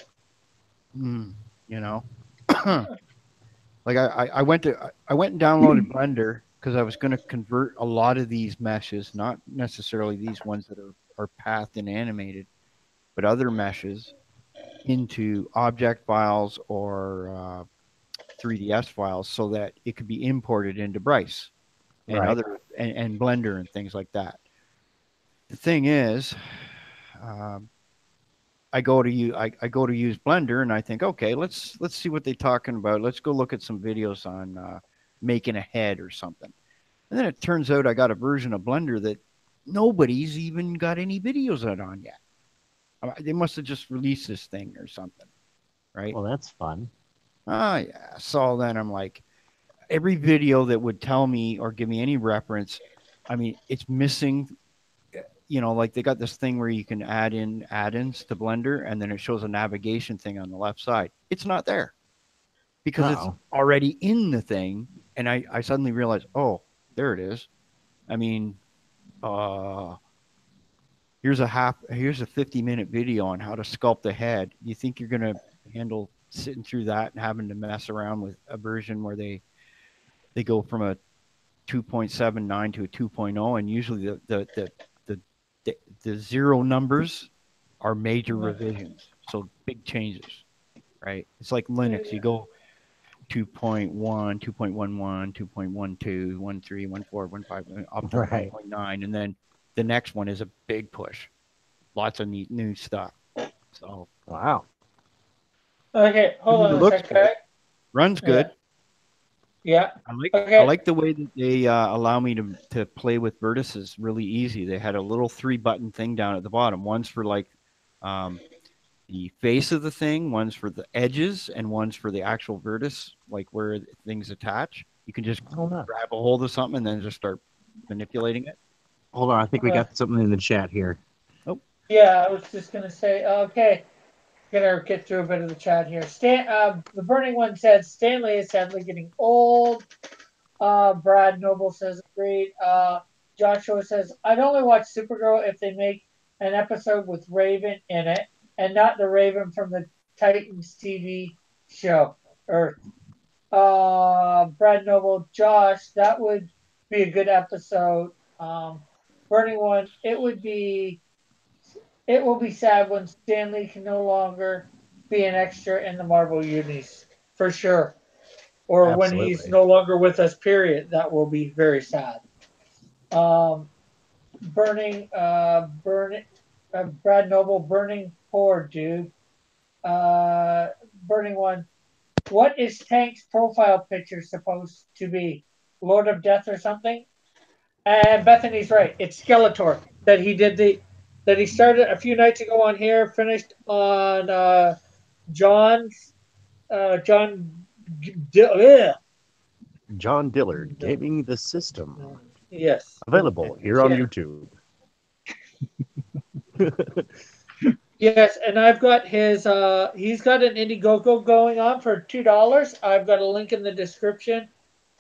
you know, like I went and downloaded Blender because I was going to convert a lot of these meshes, not necessarily these ones that are pathed and animated, but other meshes into object files or 3ds files so that it could be imported into Bryce and Right. and Blender and things like that. The thing is, um, I go to use Blender and I think, okay, let's see what they're talking about. Let's go look at some videos on making a head or something. And then it turns out I got a version of Blender that nobody's even got any videos out on yet. They must have just released this thing or something, right? Well, that's fun. Oh yeah. So then I'm like, every video that would tell me or give me any reference, I mean, it's missing. Like they got this thing where you can add in add-ins to Blender and then it shows a navigation thing on the left side. It's not there because it's Uh-oh. already in the thing. And I suddenly realized, oh, there it is. I mean, uh, here's a 50-minute video on how to sculpt a head. You think you're going to handle sitting through that and having to mess around with a version where they go from a 2.79 to a 2.0, and usually the zero numbers are major revisions, so big changes, right? It's like Linux. 2.1, 2.11, 2.12, 13, 14, 15, up to Right. 1.9, and then the next one is a big push. Lots of neat new stuff. So Wow. Okay, hold on It a looks sec. good. Runs good. Yeah. I Okay. like the way that they allow me to play with vertices really easy. They had a little 3-button thing down at the bottom. One's for like the face of the thing, one's for the edges, and one's for the actual vertex, like where things attach. You can just Oh, no. grab a hold of something and then just start manipulating it. Hold on. I think we got something in the chat here. Yeah, I was just gonna say. Okay, gonna get through a bit of the chat here. The burning one said Stanley is sadly getting old. Brad Noble says agreed. Joshua says I'd only watch Supergirl if they make an episode with Raven in it, and not the Raven from the Titans TV show. Or Brad Noble, Josh, that would be a good episode. Burning one, it will be sad when Stanley can no longer be an extra in the Marvel unis, for sure. Or when he's Absolutely. no longer with us, period. That will be very sad. Brad Noble, burning poor dude. Burning one. What is Tank's profile picture supposed to be? Lord of Death or something? And Bethany's right. It's Skeletor that he started a few nights ago on here, finished on John's John John Dillard, Gaming the System. Yes. Available here on Yeah. YouTube. Yes, and I've got his he's got an Indiegogo going on for $2. I've got a link in the description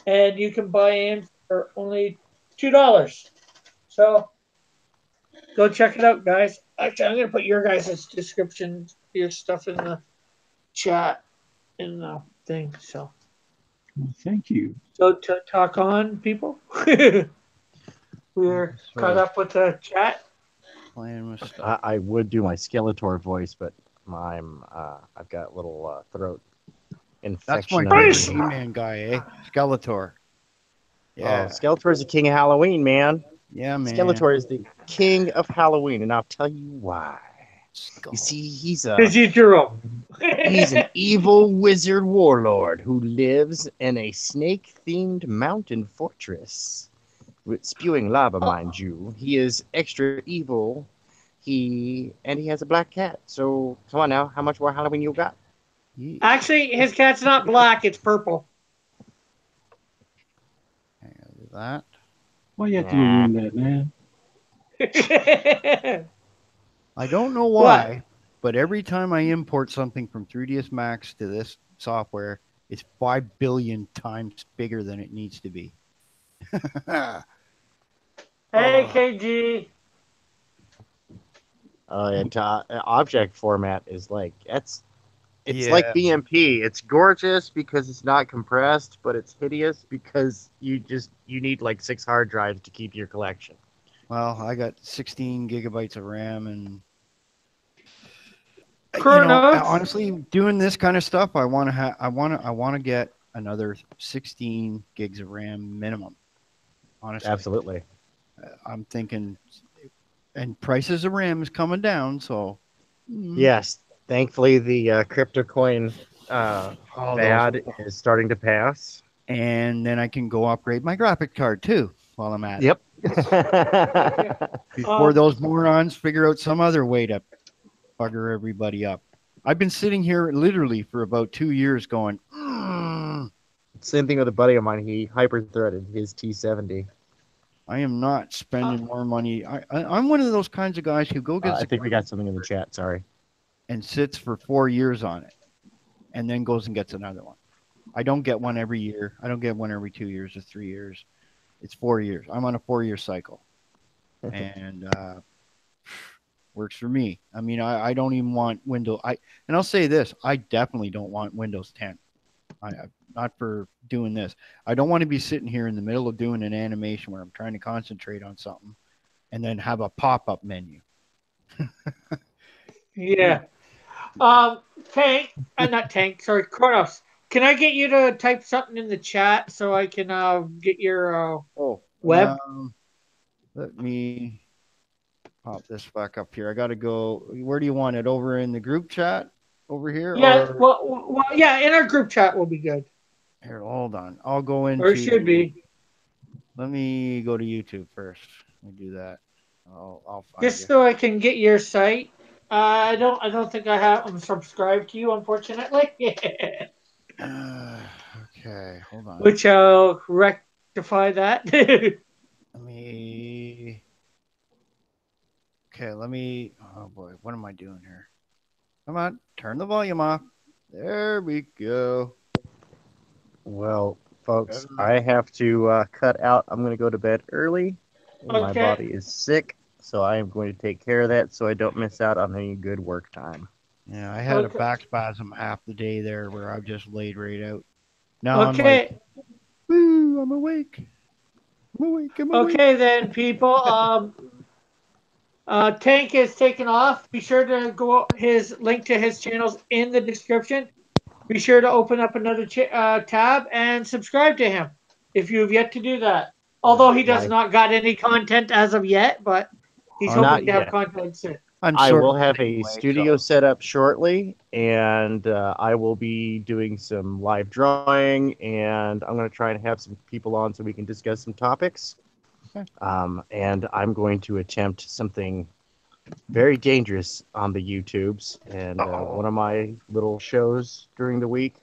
and you can buy in for only $2. So go check it out, guys. Actually, I'm gonna put your guys' description, your stuff in the chat in the thing. So Well, thank you. so to talk on, people. We're caught up with the chat. Playing with stuff. I would do my Skeletor voice, but I've got a little throat That's my infection. favorite underneath. He-Man guy, eh? Skeletor. Yeah. Oh, Skeletor is the king of Halloween, man. Yeah, man. Skeletor is the king of Halloween, and I'll tell you why. Skull. You see, he's Jerome. an evil wizard warlord who lives in a snake-themed mountain fortress with spewing lava, mind you. He is extra evil. He has a black cat. So come on now, how much more Halloween you got? Actually, his cat's not black; it's purple. That. Why you have to ruin that, man? I don't know why, but every time I import something from 3ds Max to this software, it's 5 billion times bigger than it needs to be. Hey, KG. And object format is like it's Yeah. like BMP. It's gorgeous because it's not compressed, but it's hideous because you need like 6 hard drives to keep your collection. Well, I got 16 gigabytes of RAM, and honestly, doing this kind of stuff, I want to get another 16 gigs of RAM minimum. Honestly, Absolutely. I'm thinking, and prices of RAM is coming down, so yes. Thankfully, the crypto coin fad is starting to pass, and then I can go upgrade my graphic card too while I'm at it. Before those morons figure out some other way to bugger everybody up. I've been sitting here literally for about 2 years going, Same thing with a buddy of mine. He hyper-threaded his T70. I am not spending more money. I'm one of those kinds of guys who go I think we got something in the chat. Sorry. And sits for 4 years on it and then goes and gets another one. I don't get one every year. I don't get one every 2 years or 3 years. It's 4 years. I'm on a 4-year cycle. And works for me. I mean, I don't even want Windows. And I'll say this: I definitely don't want Windows 10. Not for doing this. I don't want to be sitting here in the middle of doing an animation where I'm trying to concentrate on something, and then have a pop-up menu. Yeah. Tank, not Tank. Sorry, Kronos. can I get you to type something in the chat so I can get your Oh, web? let me pop this back up here. I got to go. Where do you want it? Over in the group chat over here, Yeah, or well, yeah, in our group chat will be good, here? Hold on. I'll go or it should into. be. Let me go to YouTube first. Let me do that. I'll find Just you. so I can get your site. I don't think I'm subscribed to you, unfortunately. Uh, okay, hold on. Which I'll rectify that. Let me. Okay, let me. Oh boy, what am I doing here? Come on, turn the volume off. There we go. Well, folks, Uh, I have to cut out. I'm going to go to bed early. My Okay. body is sick, so I am going to take care of that so I don't miss out on any good work time. Yeah, I had a Okay. back spasm half the day there where I just laid right out. Now I'm like, Okay. woo, I'm awake. I'm awake. I'm awake. Okay then, people. Tank is taken off. Be sure to go his link to his channels in the description. Be sure to open up another tab and subscribe to him if you have yet to do that. Although he does Like, not got any content as of yet, but he's I'm, not hoping to have yet. content soon. I'm I sort will of the have same a way, studio so set up shortly, and I will be doing some live drawing, and I'm going to try and have some people on so we can discuss some topics. okay. And I'm going to attempt something very dangerous on the YouTubes, and one of my little shows during the week.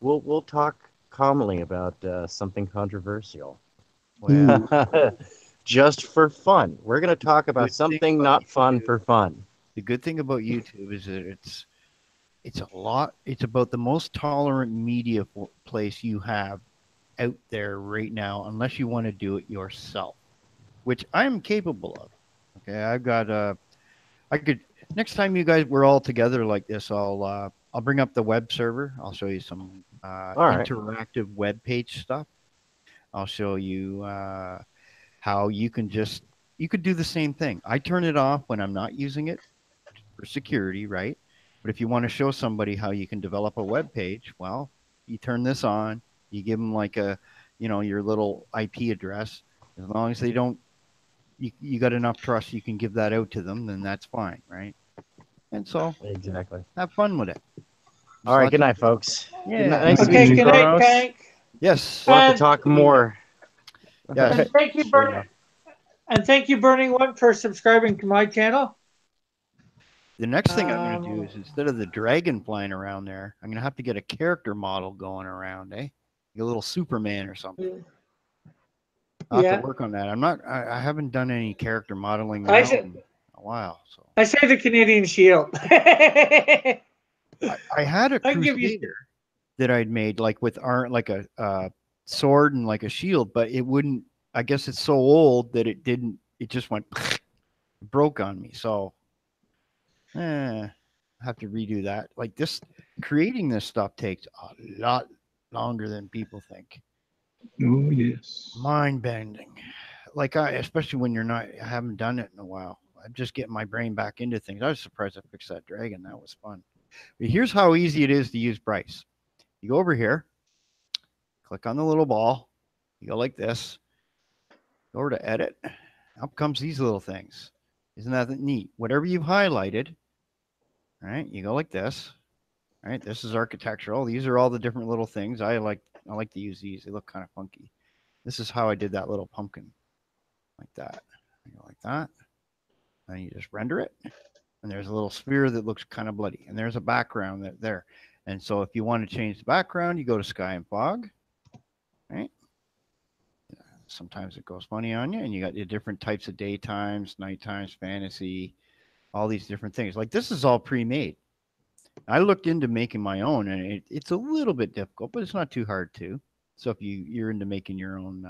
We'll talk calmly about something controversial, Well, just for fun. We're going to talk about good thing something about not fun YouTube, for fun. the good thing about YouTube is that it's a lot. It's about the most tolerant media place you have out there right now, unless you want to do it yourself, which I am capable of. Okay, I've got I could next time you guys we're all together like this, I'll bring up the web server. I'll show you some All right. interactive web page stuff. I'll show you how you could do the same thing. I turn it off when I'm not using it for security, right? But if you want to show somebody how you can develop a web page, well, you turn this on, you give them like your little IP address. As long as they don't, you got enough trust, you can give that out to them, then that's fine, right? And so Exactly. have fun with it. All Just right. let Good you, night, folks. Good night. yeah. Nice to meet Okay, you, good night, Kronos. Tank. Yes. We'll have to And talk more. Yes. thank you, See ya. Thank you, Burning One, for subscribing to my channel. The next thing I'm going to do Um, is instead of the dragon flying around there, I'm going to have to get a character model going around, eh? A little Superman or something. I'll have to yeah, work on that. I haven't done any character modeling I now say in a while. So I say the Canadian Shield. I I had a can give you. crusader that I'd made like with like a sword and like a shield, but it wouldn't. I guess it's so old that it didn't. It just went broke on me. So I have to redo that. Like this, creating this stuff takes a lot longer than people think. Oh, yes. Mind bending. Like especially when I haven't done it in a while. I'm just getting my brain back into things. I was surprised I fixed that dragon. That was fun. But here's how easy it is to use Bryce. You go over here, click on the little ball. You go like this. Go over to edit. Up comes these little things. Isn't that neat? Whatever you've highlighted, all right, you go like this. All right, this is architectural. These are all the different little things. I like to use these. They look kind of funky. This is how I did that little pumpkin. Like that. You go like that. And you just render it. And there's a little sphere that looks kind of bloody. And there's a background there. And so if you want to change the background, you go to sky and fog. Right? Sometimes it goes funny on you, and you got your different types of daytimes, nighttimes, fantasy, all these different things. Like this is all pre-made. I looked into making my own, and it's a little bit difficult, but it's not too hard to. So if you're into making your own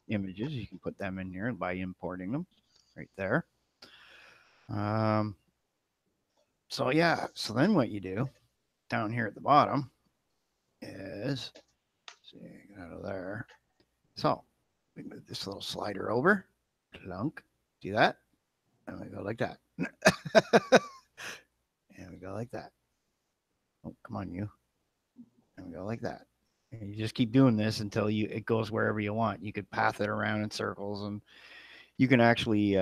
images, you can put them in here by importing them right there. So yeah, so then what you do down here at the bottom is see, get out of there. So we move this little slider over, plunk. See that? And we go like that. And we go like that. Oh, come on, you. And we go like that. And you just keep doing this until it goes wherever you want. You could path it around in circles, and you can actually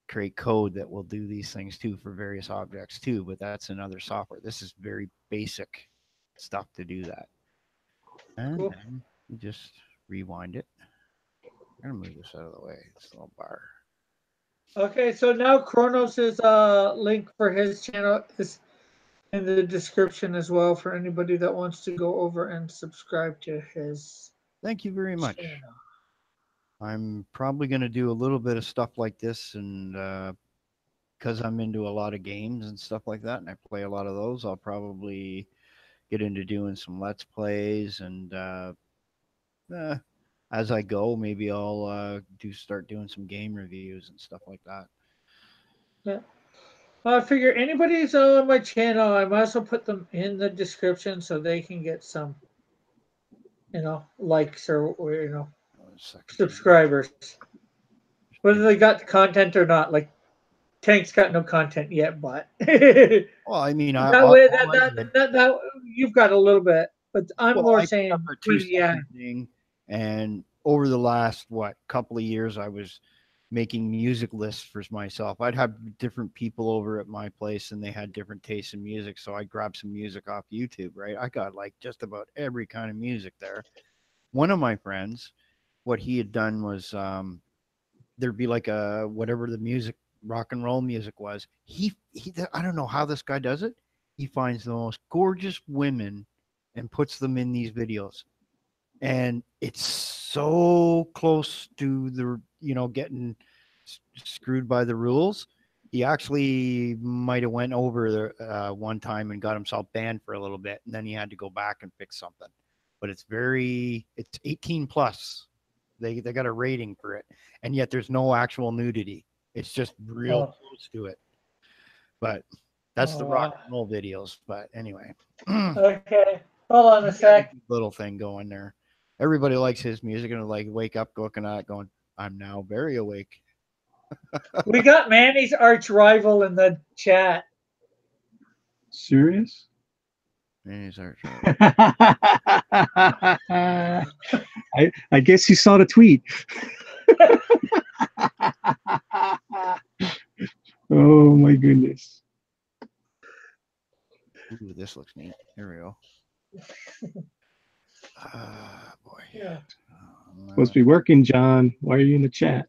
create code that will do these things too for various objects too. But that's another software. This is very basic stuff to do that. And Cool. then you just rewind it. I'm gonna move this out of the way. This little bar. Okay, so now Kronos' link for his channel is in the description as well for anybody that wants to go over and subscribe to his Thank you very much. channel. I'm probably gonna do a little bit of stuff like this, and because I'm into a lot of games and stuff like that, and I play a lot of those, I'll probably get into doing some Let's Plays, and as I go, maybe I'll start doing some game reviews and stuff like that. Yeah. Well, I figure anybody's on my channel, I might as well put them in the description so they can get some, likes or One second. subscribers. Whether they got the content or not. Like Tank's got no content yet, but Well, I mean, that way that you've got a little bit. But I'm more I saying, up a 2 yeah, second thing, and over the last couple of years, I was making music lists for myself. I'd have different people over at my place, and they had different tastes in music, so I grabbed some music off YouTube. Right, I got like just about every kind of music there. One of my friends, what he had done was there'd be like a whatever the music, rock and roll music was. He I don't know how this guy does it. He finds the most gorgeous women and puts them in these videos, and it's so close to the getting screwed by the rules. He actually might have went over there one time and got himself banned for a little bit, and then he had to go back and fix something. But it's 18 plus. They got a rating for it, and yet there's no actual nudity. It's just real close to it. But that's the rock and roll videos. But anyway. Okay, hold on a sec. Little thing going there. Everybody likes his music and like wake up looking at it going, I'm now very awake. We got Manny's arch rival in the chat. Serious? Manny's arch I guess you saw the tweet. Oh my goodness. Ooh, this looks neat. Here we go. Boy. Yeah. Supposed to be working, John. Why are you in the chat?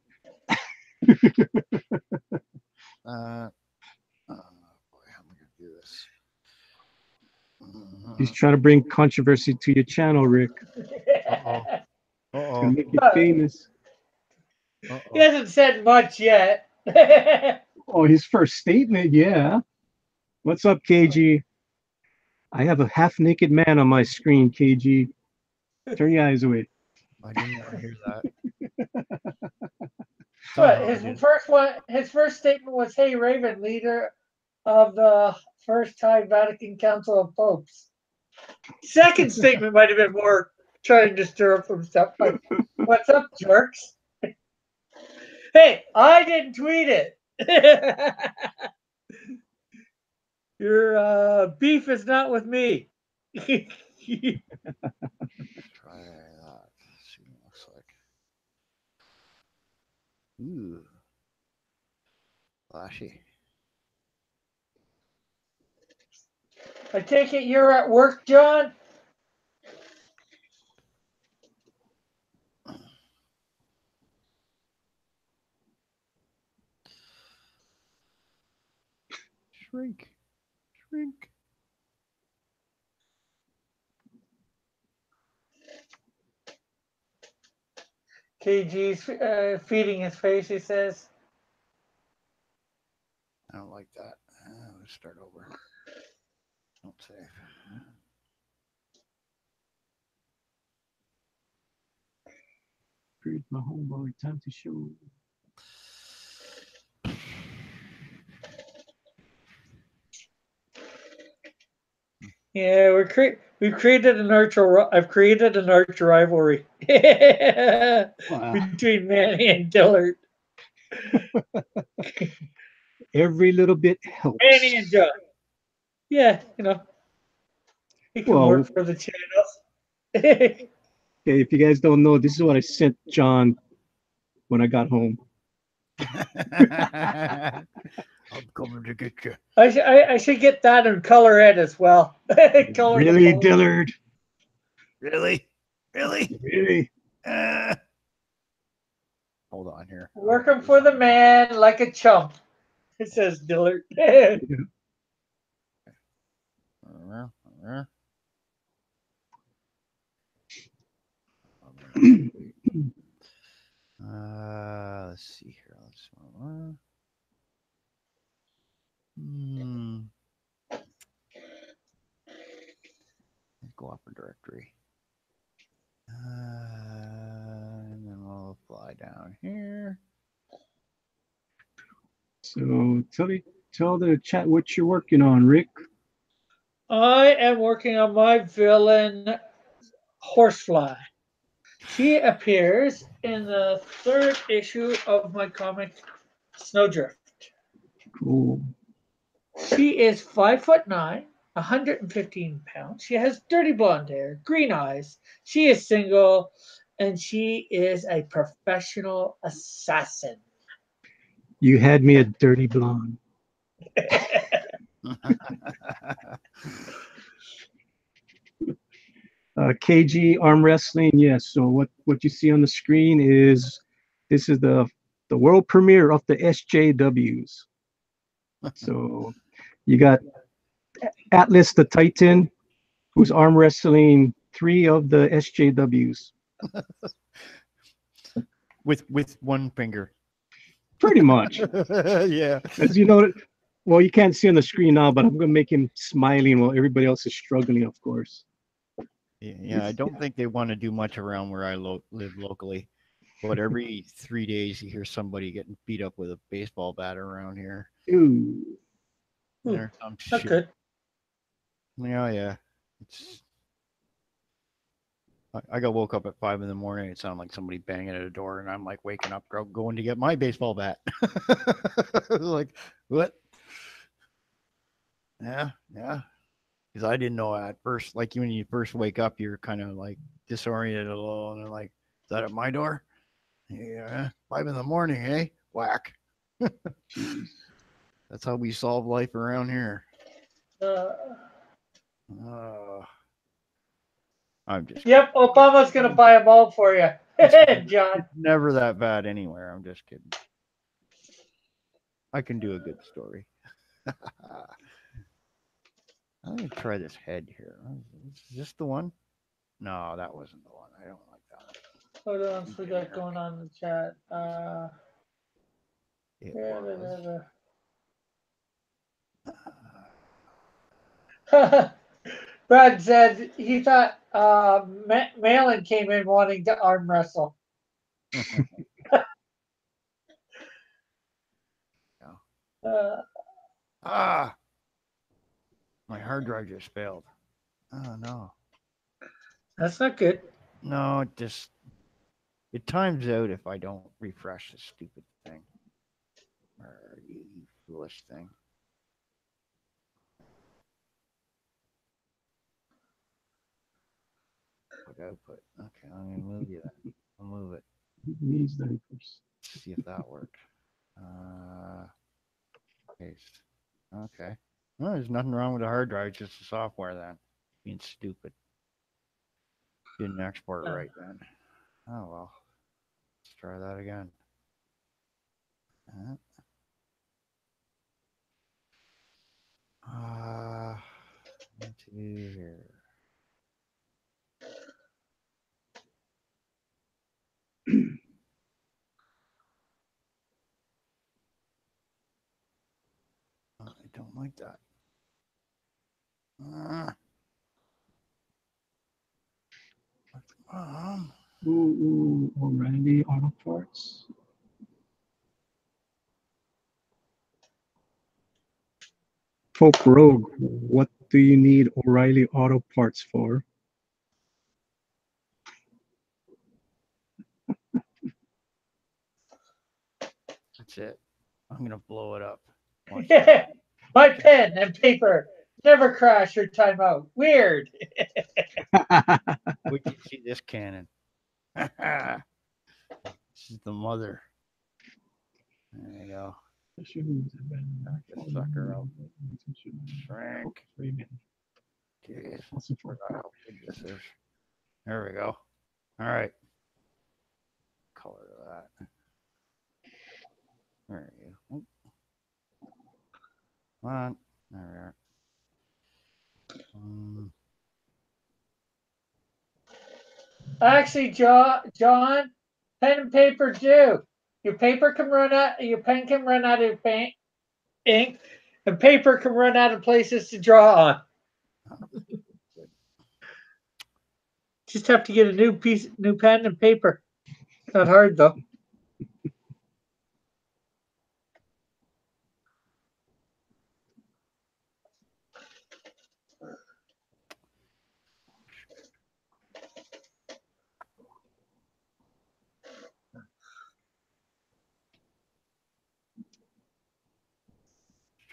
Boy, how am I gonna do this? He's trying to bring controversy to your channel, Rick. Uh-oh. To make it famous. He hasn't said much yet. Oh, his first statement, yeah. What's up, KG? I have a half-naked man on my screen, KG. Turn your eyes away. I didn't want to hear that. But his first statement was, "Hey, Raven, leader of the First High Vatican Council of Popes." Second statement might have been more trying to stir up some stuff. Like, what's up, jerks? Hey, I didn't tweet it. Your beef is not with me. Try that. See what it looks like. Ooh. Flashy. I take it you're at work, John? Shrink. Shrink. KG's feeding his face, he says. I don't like that. Let's start over. Don't save. Here's my homeboy. Time to show. Yeah, we've created an I've created an arch rivalry between Manny and Dillard. Every little bit helps. Manny and John. Yeah, he can Well, work for the channel. Okay, if you guys don't know, this is what I sent John when I got home. I'm coming to get you. I should get that and color it as well. Color the Really, post. Dillard? Really? Really? Really? Hold on here. Working for the man like a chump. It says Dillard. Let's see here. Let's go up a directory. And then we'll fly down here. So tell the chat what you're working on, Rick. I am working on my villain, Horsefly. She appears in the 3rd issue of my comic, Snowdrift. Cool. She is 5'9", 115 pounds. She has dirty blonde hair, green eyes. She is single, and she is a professional assassin. You had me at dirty blonde. KG arm wrestling, yes. So what you see on the screen is this is the world premiere of the SJWs. So you got Atlas the Titan, who's arm wrestling 3 of the SJWs. with one finger. Pretty much. Yeah. As you know, well, you can't see on the screen now, but I'm gonna make him smiling while everybody else is struggling, of course. Yeah, I don't think they want to do much around where I live locally. But every 3 days, you hear somebody getting beat up with a baseball bat around here. Ooh. Or some Not shit. good. Yeah. It's. I got woke up at 5 in the morning. It sounded like somebody banging at a door, and I'm like waking up, going to get my baseball bat. Like, what? Yeah. Because I didn't know at first. Like when you first wake up, you're kind of like disoriented a little, and they're like, "Is that at my door?" Yeah, 5 in the morning, eh? Whack. That's how we solve life around here. I'm just Yep, Obama's going to buy them all for you. John. never that bad anywhere. I'm just kidding. I can do a good story. I'm going to try this head here. Is this the one? No, that wasn't the one. I don't like that. What else we got going on in the chat? It was. Brad said he thought Malin came in wanting to arm wrestle. My hard drive just failed. Oh no. That's not good. No, it times out if I don't refresh this stupid thing. You foolish thing. Output. Okay, I'm gonna move you that. I'll move it. Needs diapers. See if that worked. Paste. Okay. Well, there's nothing wrong with the hard drive, just the software then. Being stupid. Didn't export right then. Oh well. Let's try that again. Into here. I don't like that. Ooh, O'Reilly Auto Parts. Folk Rogue, what do you need O'Reilly Auto Parts for? That's it. I'm gonna blow it up. My pen and paper never crash or time out. Weird. You see this cannon? This is the mother. There you go. Knock this sucker out. Shrink. Jeez. How big this is. There we go. All right. Color that. There you go. Come on. There we are. Actually, John, pen and paper do. Your paper can run out. Your pen can run out of ink, and paper can run out of places to draw on. Just have to get a new pen and paper. Not hard though.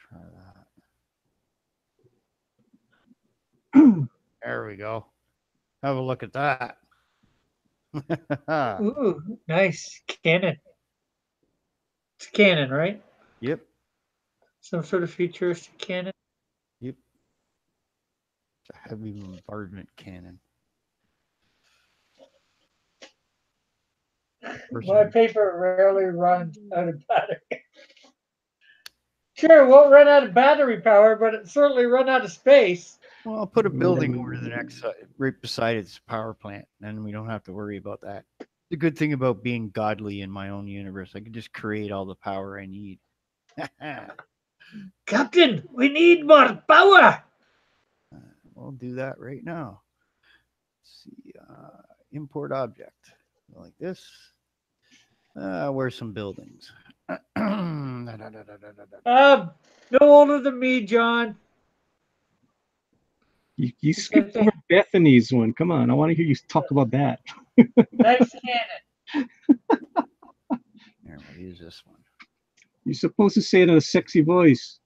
Try that. There we go. Have a look at that. Ooh, nice cannon. It's a cannon, right? Yep. Some sort of futuristic cannon. Yep. It's a heavy bombardment cannon. My paper rarely runs out of battery. Sure, it won't run out of battery power, but it certainly run out of space. Well, I'll put a building over to the next side, right beside its power plant, and we don't have to worry about that. The good thing about being godly in my own universe, I can just create all the power I need. Captain, we need more power. We'll do that right now. Let's see, import object like this. Where's some buildings? No older than me, John. You skipped over Bethany's one. Come on, I want to hear you talk about that. Nice cannon. Here, we'll use this one. You're supposed to say it in a sexy voice.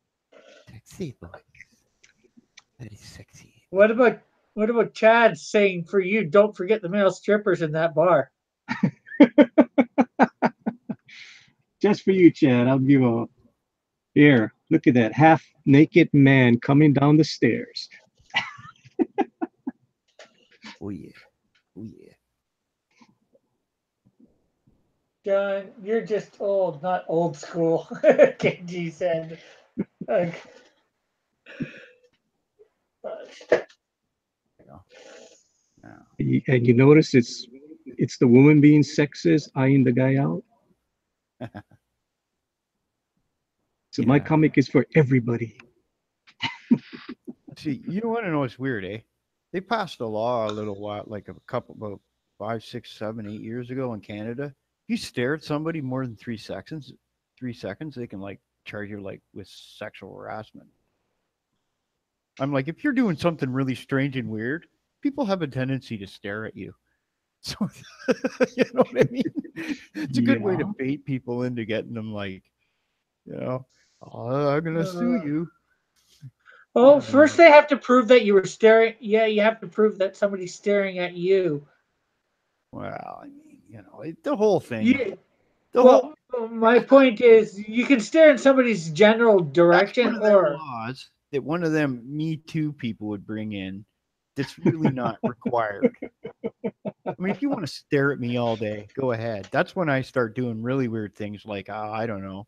Sexy voice. Very sexy. What about Chad saying for you, don't forget the male strippers in that bar? Just for you, Chad. I'll give a here. Look at that half-naked man coming down the stairs. Oh yeah. Oh yeah. John, you're just old, not old school. KG said. And you notice it's the woman being sexist, eyeing the guy out. So my comic is for everybody. See, you want to know what's weird, eh? They passed a law a little while, like about 5, 6, 7, 8 years ago in Canada. If you stare at somebody more than 3 seconds, they can like charge you like with sexual harassment. I'm like, if you're doing something really strange and weird, people have a tendency to stare at you. So you know what I mean? It's a good way to bait people into getting them like, oh, I'm gonna sue you. Well, first they have to prove that you were staring. Yeah, you have to prove that somebody's staring at you. Well, I mean, the whole thing. Yeah. My point is, you can stare in somebody's general direction, that's one of the laws that one of them Me Too people would bring in. That's really not required. I mean, if you want to stare at me all day, go ahead. That's when I start doing really weird things, like I don't know,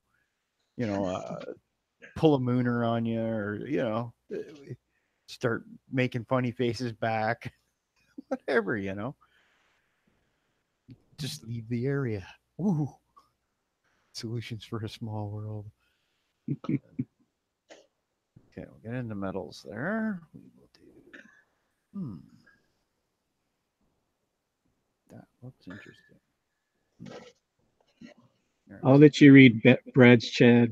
pull a mooner on you, or start making funny faces back, whatever. Just leave the area. Ooh, solutions for a small world. Okay, we'll get into metals there. We will do. That looks interesting. I'll let you read Brad's chat.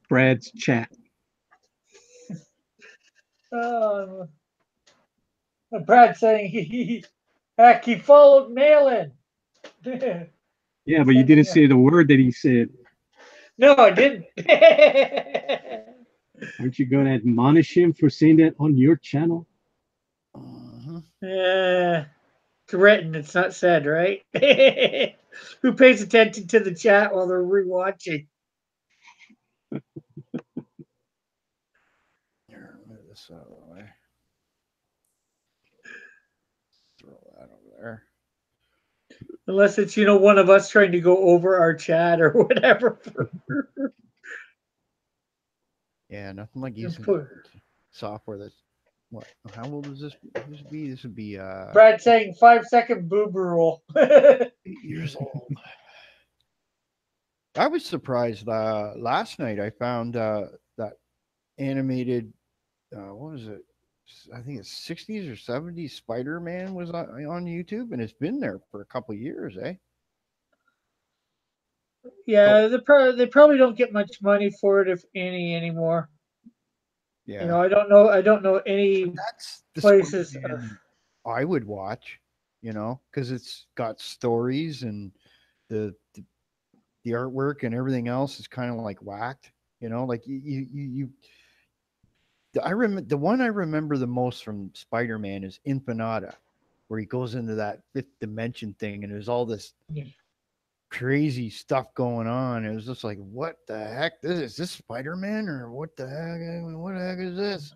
Brad saying heck, he followed Malin. Yeah, but you didn't say the word that he said. No, I didn't. Aren't you going to admonish him for saying that on your channel? Yeah. It's written, it's not said, right? Who pays attention to the chat while they're rewatching? Here, move this out of the way. Throw that over there. Unless it's, one of us trying to go over our chat or whatever. Yeah, nothing like using software that's what? How old is this? This would be. This would be Brad saying 5-second boob rule. 8 years old. I was surprised last night. I found that animated. What was it? I think it's 60s or 70s Spider-Man was on YouTube, and it's been there for a couple of years, eh? Yeah, they probably don't get much money for it, if any, anymore. Yeah, I don't know. I don't know any that's the places. Spider-Man I would watch, because it's got stories and the artwork and everything else is kind of like whacked, like you I remember the one I remember the most from Spider-Man is Infinita, where he goes into that fifth dimension thing and there's all this crazy stuff going on. It was just like, what the heck? Is this Spider-Man or what the heck? What the heck is this?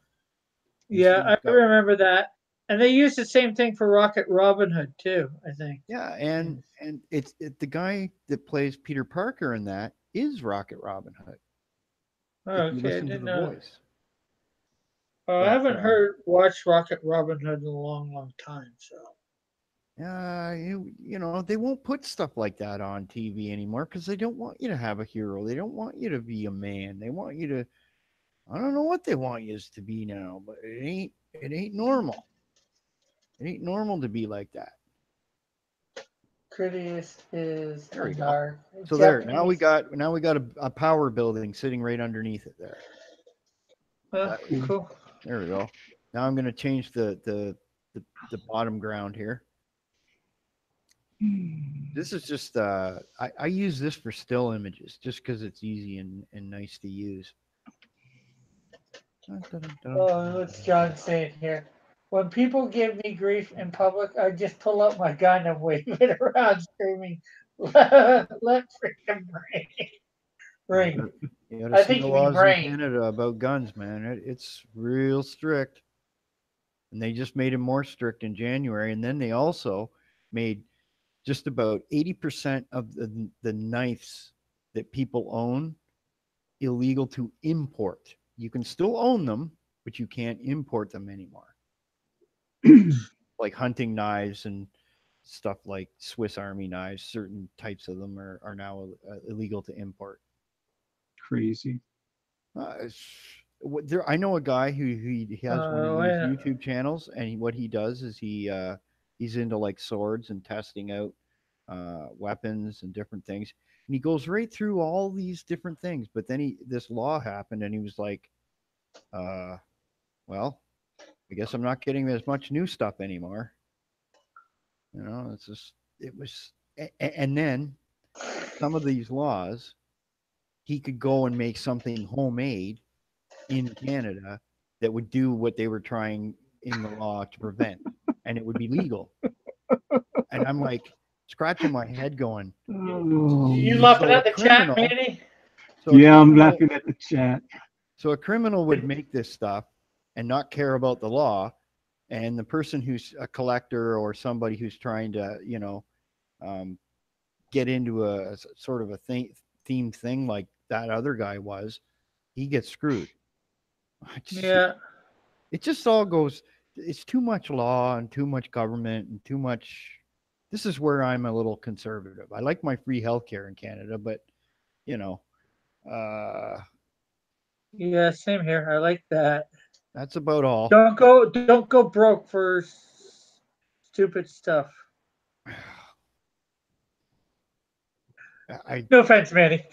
Yeah, I remember that. And they used the same thing for Rocket Robin Hood too, I think. Yeah, and it's the guy that plays Peter Parker in that is Rocket Robin Hood. Oh, If you okay, I listen to didn't the know. voice. I haven't watched Rocket Robin Hood in a long, long time. So. They won't put stuff like that on TV anymore because they don't want you to have a hero. They don't want you to be a man. They want you to. I don't know what they want you to be now, but it ain't normal. It ain't normal to be like that. Critias is there we dark. Go. So Japanese. Now we got a power building sitting right underneath it there. Cool. There we go. Now I'm going to change the bottom ground here. This is just I use this for still images just because it's easy and nice to use. Oh, what's John saying here? When people give me grief in public, I just pull out my gun and wave it around, screaming, "Let freedom ring!" You gotta see the laws in Canada about guns, man. It's real strict, and they just made it more strict in January. And then they also made just about 80% of the knives that people own illegal to import. You can still own them, but you can't import them anymore. Like hunting knives and stuff like Swiss Army knives, certain types of them are now illegal to import. Crazy. I know a guy who he has one of these YouTube channels, and what he does is he's into like swords and testing out weapons and different things, and he goes right through all these different things. But then this law happened, and he was like, well, I guess I'm not getting as much new stuff anymore. It's just it was, and then some of these laws, he could go and make something homemade in Canada that would do what they were trying in the law to prevent, and it would be legal. And I'm like scratching my head going, you laughing at the chat, Manny? Yeah, I'm laughing at the chat. So a criminal would make this stuff and not care about the law, and the person who's a collector or somebody who's trying to, get into a sort of a themed thing like that other guy was, he gets screwed. Yeah. It just all goes, it's too much law and too much government and too much. This is where I'm a little conservative. I like my free healthcare in Canada, but yeah, same here. I like that. That's about all. Don't go broke for stupid stuff. No offense, Manny.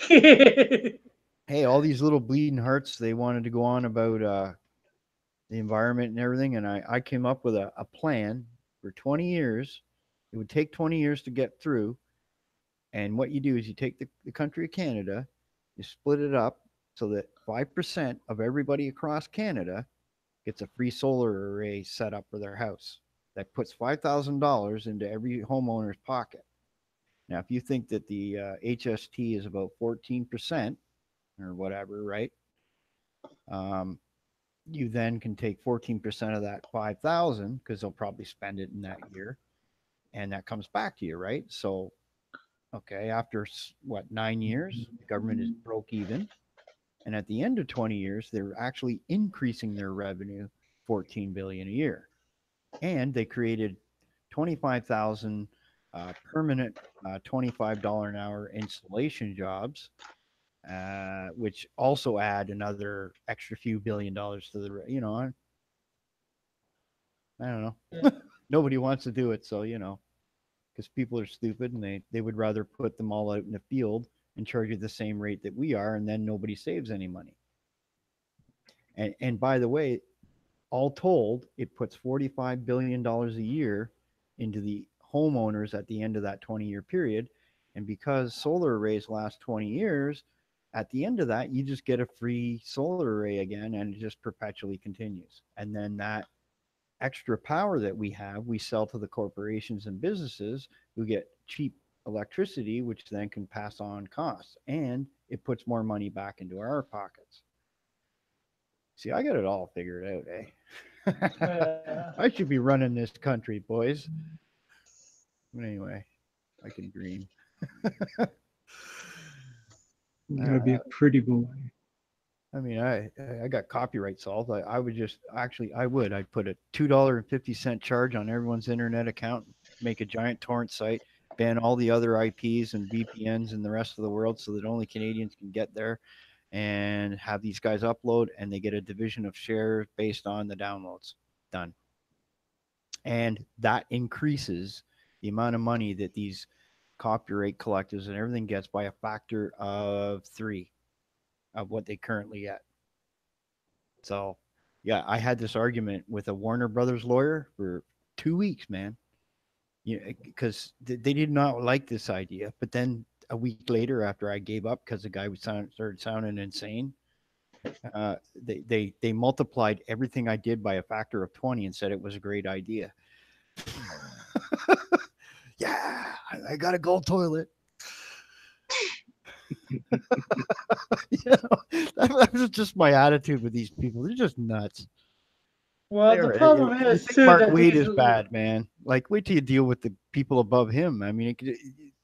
Hey, all these little bleeding hearts, they wanted to go on about the environment and everything, and I came up with a plan for 20 years. It would take 20 years to get through, and what you do is you take the country of Canada, you split it up so that 5% of everybody across Canada gets a free solar array set up for their house. that puts $5,000 into every homeowner's pocket. Now, if you think that the HST is about 14% or whatever, right? You then can take 14% of that 5,000 because they'll probably spend it in that year, and that comes back to you, right? So, okay, after what, 9 years, the government is broke even, and at the end of 20 years, they're actually increasing their revenue 14 billion a year, and they created 25,000 permanent $25 an hour installation jobs, which also add another extra few $1 billion to the, you know, I don't know. Yeah. Nobody wants to do it, so, you know, because people are stupid and they would rather put them all out in the field and charge you the same rate that we are, and then nobody saves any money. And by the way, all told, it puts $45 billion a year into the homeowners at the end of that 20-year period. And because solar arrays last 20 years, at the end of that, you just get a free solar array again, and it just perpetually continues. And then that extra power that we have, we sell to the corporations and businesses who get cheap electricity, which then can pass on costs, and it puts more money back into our pockets. See, I got it all figured out, eh? I should be running this country, boys. But anyway, I can dream. That'd be a pretty boy. I mean, I got copyright solved. I would just actually I'd put a $2.50 charge on everyone's internet account, make a giant torrent site, ban all the other IPs and VPNs in the rest of the world so that only Canadians can get there, and have these guys upload, and they get a division of share based on the downloads. Done. And that increases the amount of money that these copyright collectors and everything gets by a factor of 3 of what they currently get. So, yeah, I had this argument with a Warner Brothers lawyer for 2 weeks, man. Yeah, because they did not like this idea. But then a week later, after I gave up because the guy started sounding insane, they multiplied everything I did by a factor of 20 and said it was a great idea. Yeah, I got a gold toilet. You know, that was just my attitude with these people. They're just nuts. Well, the problem is too Mark that Wade these is bad, man. Like, wait till you deal with the people above him. I mean,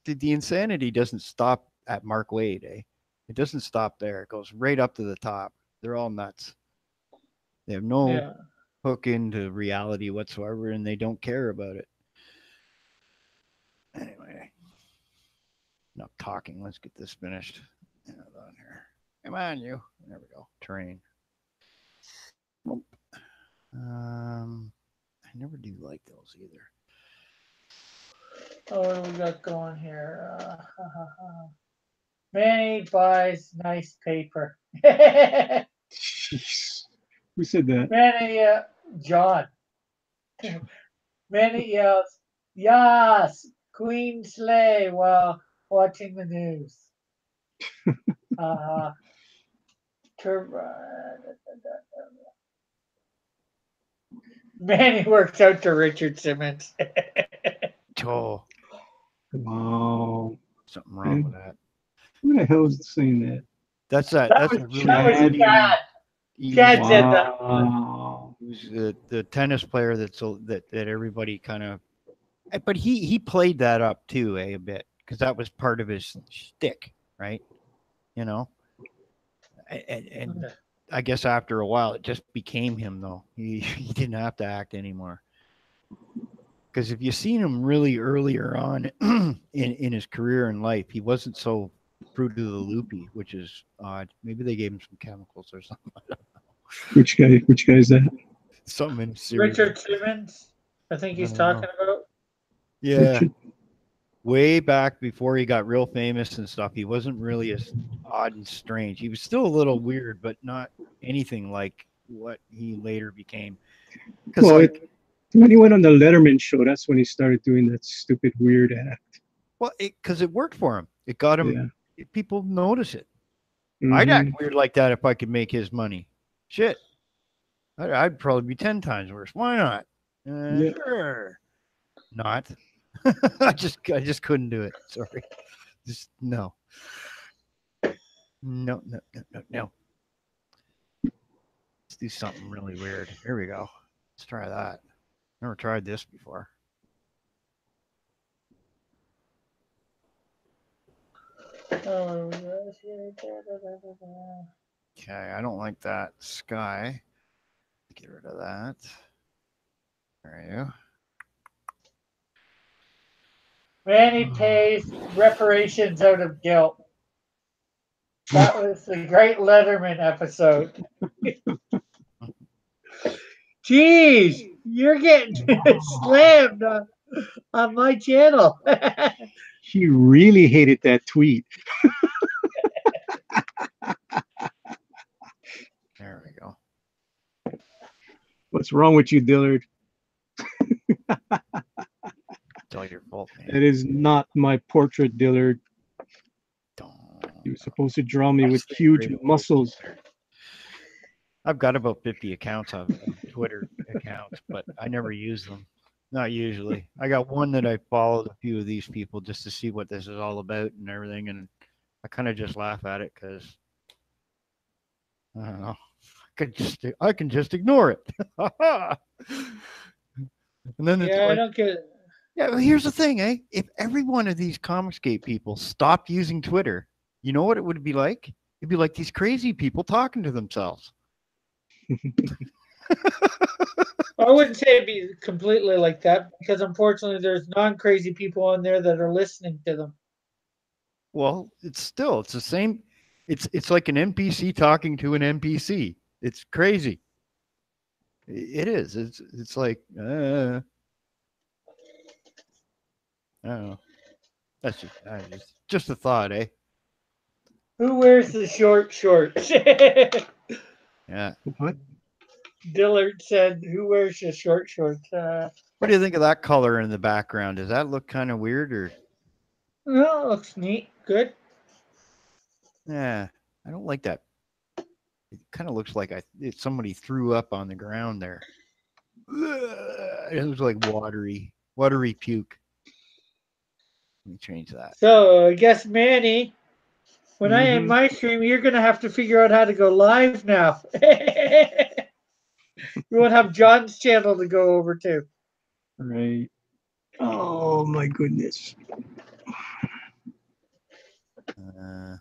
the insanity doesn't stop at Mark Wade, eh? It doesn't stop there. It goes right up to the top. They're all nuts. They have no hook into reality whatsoever, and they don't care about it. Anyway, enough talking. Let's get this finished. On here. Come on, you. There we go. Train. I never do like those either. Oh, what do we got going here? Manny buys nice paper. Jeez. Who said that? Manny, John. Manny yells, "Yes, Queen Slay," while watching the news. Manny works out to Richard Simmons. Oh, Wow. something wrong with that. Who the hell is saying that? That's that a was really Chad. Chad said that. Wow. He was the tennis player that everybody kind of, but he played that up too, a bit, because that was part of his shtick, right? You know, and I guess after a while it just became him, though. He didn't have to act anymore. Because if you've seen him really earlier on in his career and life, he wasn't so fruit of the loopy, which is odd. Maybe they gave him some chemicals or something. I don't know. Which guy? Which guy is that? Something in serious. Richard Simmons, I think he's talking about. Yeah. Richard? Way back before he got real famous and stuff, he wasn't really as odd and strange. He was still a little weird, but not anything like what he later became. Because Well, when he went on the Letterman show, that's when he started doing that stupid weird act. well, because it worked for him. It got him. People notice it. I'd act weird like that if I could make his money. Shit, I'd probably be 10 times worse. Why not? Yeah. Sure. Not. I just couldn't do it. Sorry. Just no. No, no, no, no, no. Let's do something really weird. Here we go. Let's try that. Never tried this before. Oh, Okay, I don't like that sky. Get rid of that. There you go. Manny pays reparations out of guilt. That was the great Letterman episode. Jeez, you're getting slammed on my channel. He really hated that tweet. There we go. What's wrong with you, Dillard? It's all your fault, That man. is not my portrait, Dillard. You were supposed to draw me with huge muscles. I've got about 50 accounts of Twitter accounts, but I never use them. Not usually. I got one that I followed a few of these people just to see what this is all about and everything, and I kind of just laugh at it because I don't know. I can just ignore it. And then it's Yeah, I like, don't get it. yeah. Well, here's the thing, eh? If every one of these Comicsgate people stopped using Twitter, you know what it would be like? It'd be like these crazy people talking to themselves. I wouldn't say it'd be completely like that because unfortunately there's non-crazy people on there that are listening to them. Well, it's the same. It's like an NPC talking to an NPC. It's crazy. It is. It's like I don't know. That's just a thought, eh? Who wears the short shorts? Yeah. What? Dillard said, "Who wears the short shorts?" What do you think of that color in the background? Does that look kind of weird or? Well, looks neat. Good. Yeah, I don't like that. It kind of looks like somebody threw up on the ground there. It looks like watery puke. Let me change that. So I guess Manny, when I end Mhm. my stream, you're gonna have to figure out how to go live now. You won't have John's channel to go over to. Right. Oh my goodness. I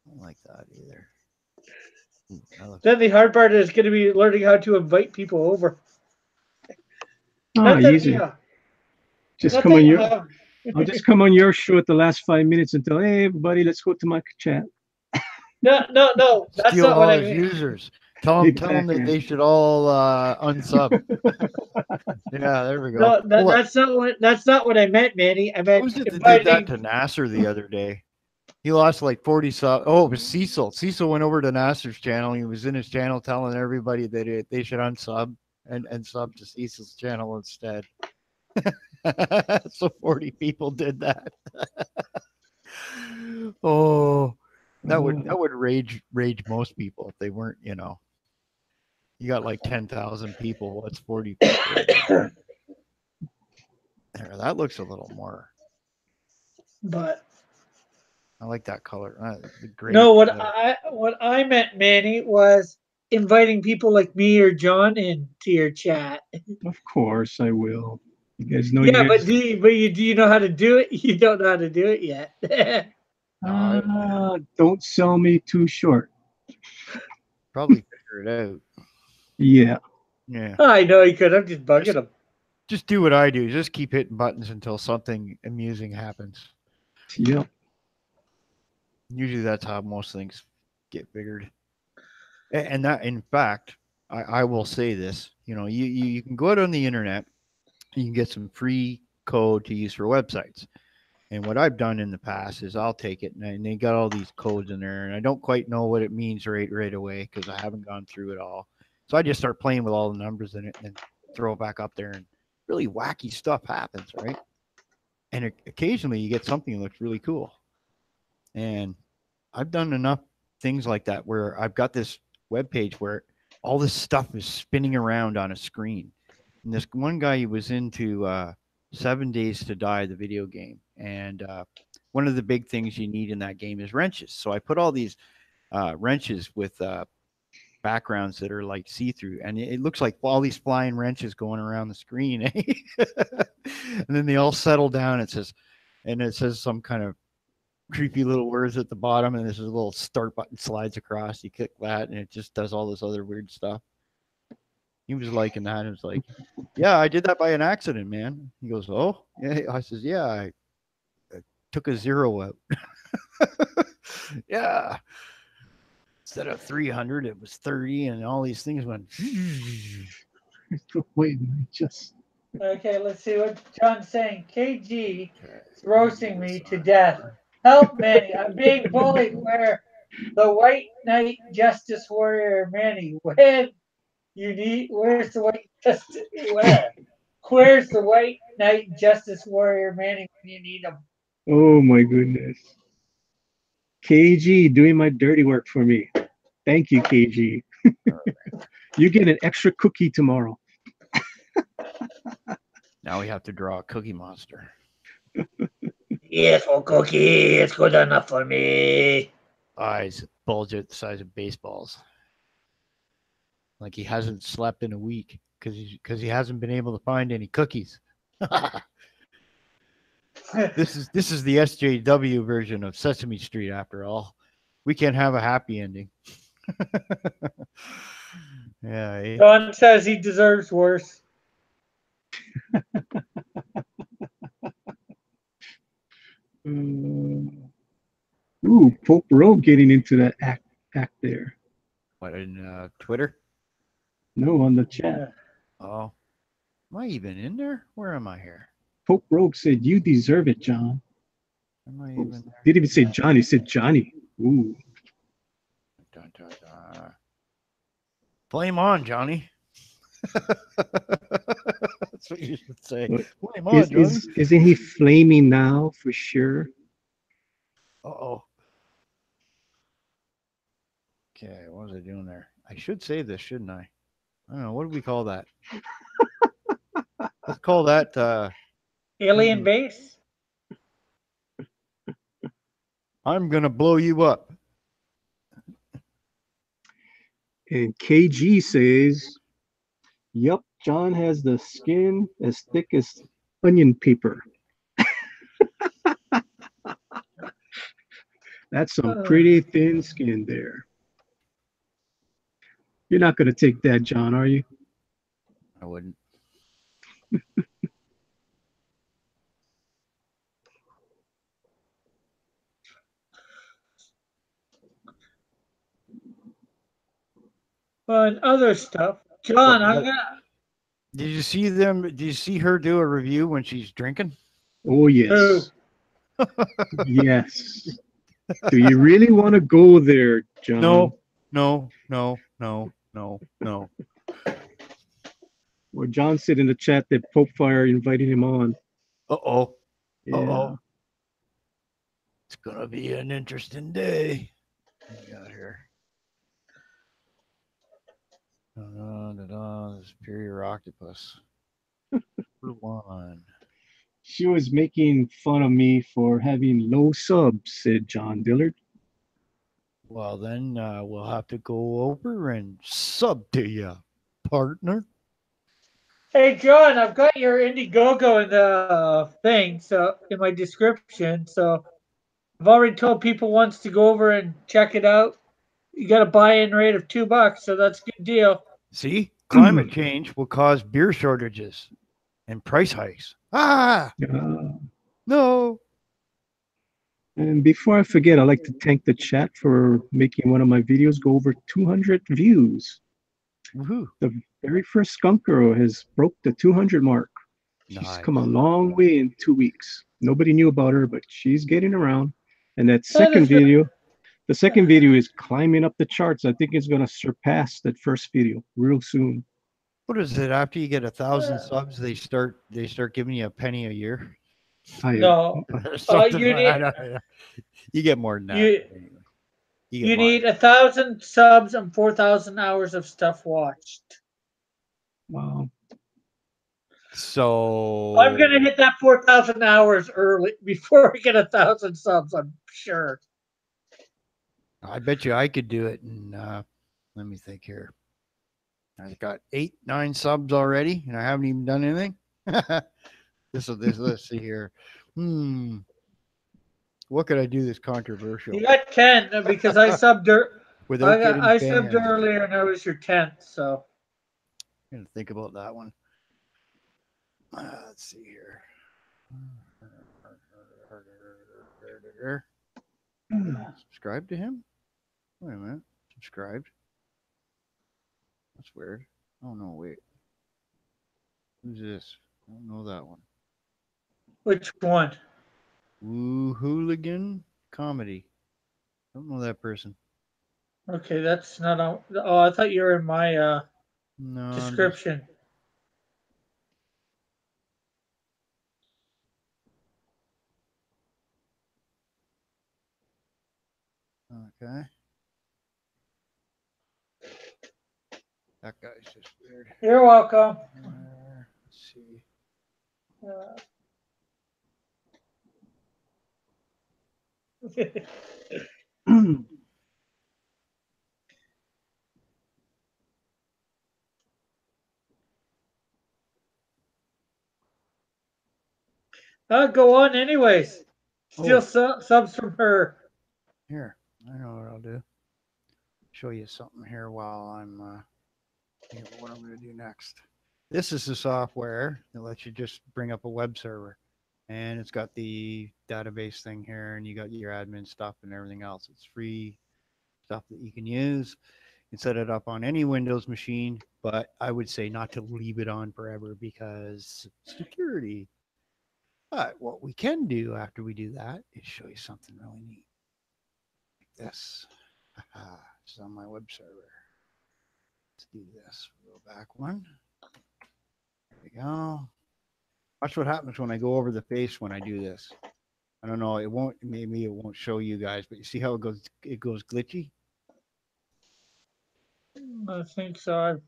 don't like that either. Ooh, that looks Then the hard part is going to be learning how to invite people over. Ah, Not that easy. Just not come that on you your. have. I'll just come on your show at the last 5 minutes and tell, hey everybody, let's go to my chat. No. That's steal not what all I his mean. users. Tell them that they should all unsub. Yeah, there we go. No, Well, that's not what I meant, Manny. I who meant was it that did that inviting. to Nasser the other day? He lost like 40 subs. Oh, it was Cecil. Cecil went over to Nasser's channel. He was in his channel telling everybody that they should unsub and sub to Cecil's channel instead. So 40 people did that. Oh, that would rage most people if they weren't, you got like 10,000 people. What's 40 people? There, that looks a little more. But I like that color. The gray. no, what I meant, Manny, was inviting people like me or John into your chat. Of course I will. You guys know Yeah, you but guys. do you know how to do it? You don't know how to do it yet. Don't sell me too short. Probably figure it out. Yeah. Yeah. I know you could. I'm just bugging him. Just do what I do. Just keep hitting buttons until something amusing happens. Yep. Usually that's how most things get figured. And that, in fact, I will say this. You can go out on the internet. You can get some free code to use for websites. And what I've done in the past is I'll take it and they got all these codes in there, and I don't quite know what it means right away because I haven't gone through it all. So I just start playing with all the numbers in it and then throw it back up there, and really wacky stuff happens, right? And occasionally you get something that looks really cool. And I've done enough things like that where I've got this web page where all this stuff is spinning around on a screen. And this one guy, he was into 7 Days to Die, the video game, and one of the big things you need in that game is wrenches. So I put all these wrenches with backgrounds that are like see-through, and it looks like all these flying wrenches going around the screen. And then they all settle down. It says some kind of creepy little words at the bottom, and there's a little start button slides across. You click that, and it just does all this other weird stuff. He was liking that. It was like, yeah, I did that by an accident, man. He goes, oh, yeah. I says, yeah, I took a 0 out. Yeah. Instead of 300, it was 30, and all these things went. Wait, just Okay, let's see what John's saying. KG is roasting me to death. Help, Manny. I'm being bullied. Where the White Knight Justice Warrior Manny? Where's the White Justice? Where's the White Knight Justice Warrior Manny when you need him? oh my goodness. KG doing my dirty work for me. Thank you, KG. You get an extra cookie tomorrow. Now we have to draw a Cookie Monster. Yes, for cookie. It's good enough for me. Eyes bulge out the size of baseballs. Like he hasn't slept in a week because he hasn't been able to find any cookies. This is the SJW version of Sesame Street. After all, we can't have a happy ending. Yeah. John says he deserves worse. Pope Rogue getting into that act there. What, in Twitter? No, on the chat. Oh, am I even in there? Where am I here? Pope Rogue said, "You deserve it, John." Am I even there? Didn't even say John. He said Johnny. Ooh. Dun, dun, dun. Flame on, Johnny. That's what you should say. Flame on, Johnny. Isn't he flaming now for sure? Uh-oh. Okay, what was I doing there? I should save this, shouldn't I? I don't know. What do we call that? Let's call that Alien base? I'm gonna blow you up. And KG says, "Yup, John has the skin as thick as onion paper." That's some pretty thin skin there. You're not going to take that, John, are you? I wouldn't. And other stuff. John, I'm gonna. Did you see them? Did you see her do a review when she's drinking? Oh, yes. Yes. Do you really want to go there, John? No. Or John said in the chat that Pope Fire invited him on. Uh-oh. Yeah. Uh-oh. It's gonna be an interesting day. What we got here? Superior octopus. One. She was making fun of me for having low subs, said John Dillard. Well, then we'll have to go over and sub to you, partner. Hey, John, I've got your Indiegogo in the thing, so in my description. So I've already told people once to go over and check it out. You got a buy-in rate of $2, so that's a good deal. See, climate change will cause beer shortages and price hikes. No. And before I forget, I'd like to thank the chat for making one of my videos go over 200 views. Woohoo. The very first skunk girl has broke the 200 mark. She's come a long way in 2 weeks. Nobody knew about her, but she's getting around. And that second video, the second video is climbing up the charts. I think it's going to surpass that first video real soon. What is it? After you get 1,000 subs, they start giving you a penny a year. No, You get more than that. You You get mine. need 1,000 subs and 4,000 hours of stuff watched. Wow. So I'm gonna hit that 4,000 hours early before I get 1,000 subs. I'm sure. I bet you I could do it. And let me think here. I've got 9 subs already, and I haven't even done anything. this. Let's see here. What could I do that's controversial You got 10 because I subbed. without getting I subbed banned? earlier, and I was your 10th. So I'm gonna think about that one. Let's see here. Subscribe to him? Wait a minute. Subscribed? That's weird. Oh no, wait. Who's this? I don't know that one. which one? Woo Hooligan Comedy. Don't know that person. Okay, that's not on. Oh, I thought you were in my No, I'm just description. okay. That guy's just weird. You're welcome. Let's see. Go on, anyways. Steal Oh, subs from her. here. I know what I'll do. Show you something here while I'm thinking about what I'm going to do next. This is the software that lets you just bring up a web server. And it's got the database thing here, and you got your admin stuff and everything else. It's free stuff that you can use. You can set it up on any Windows machine, but I would say not to leave it on forever because security. But what we can do after we do that is show you something really neat. Like this. It's on my web server. Let's do this. We'll go back one. There we go. Watch what happens when I go over the face when I do this. I don't know. It won't. Maybe it won't show you guys, but you see how it goes. It goes glitchy. I think so.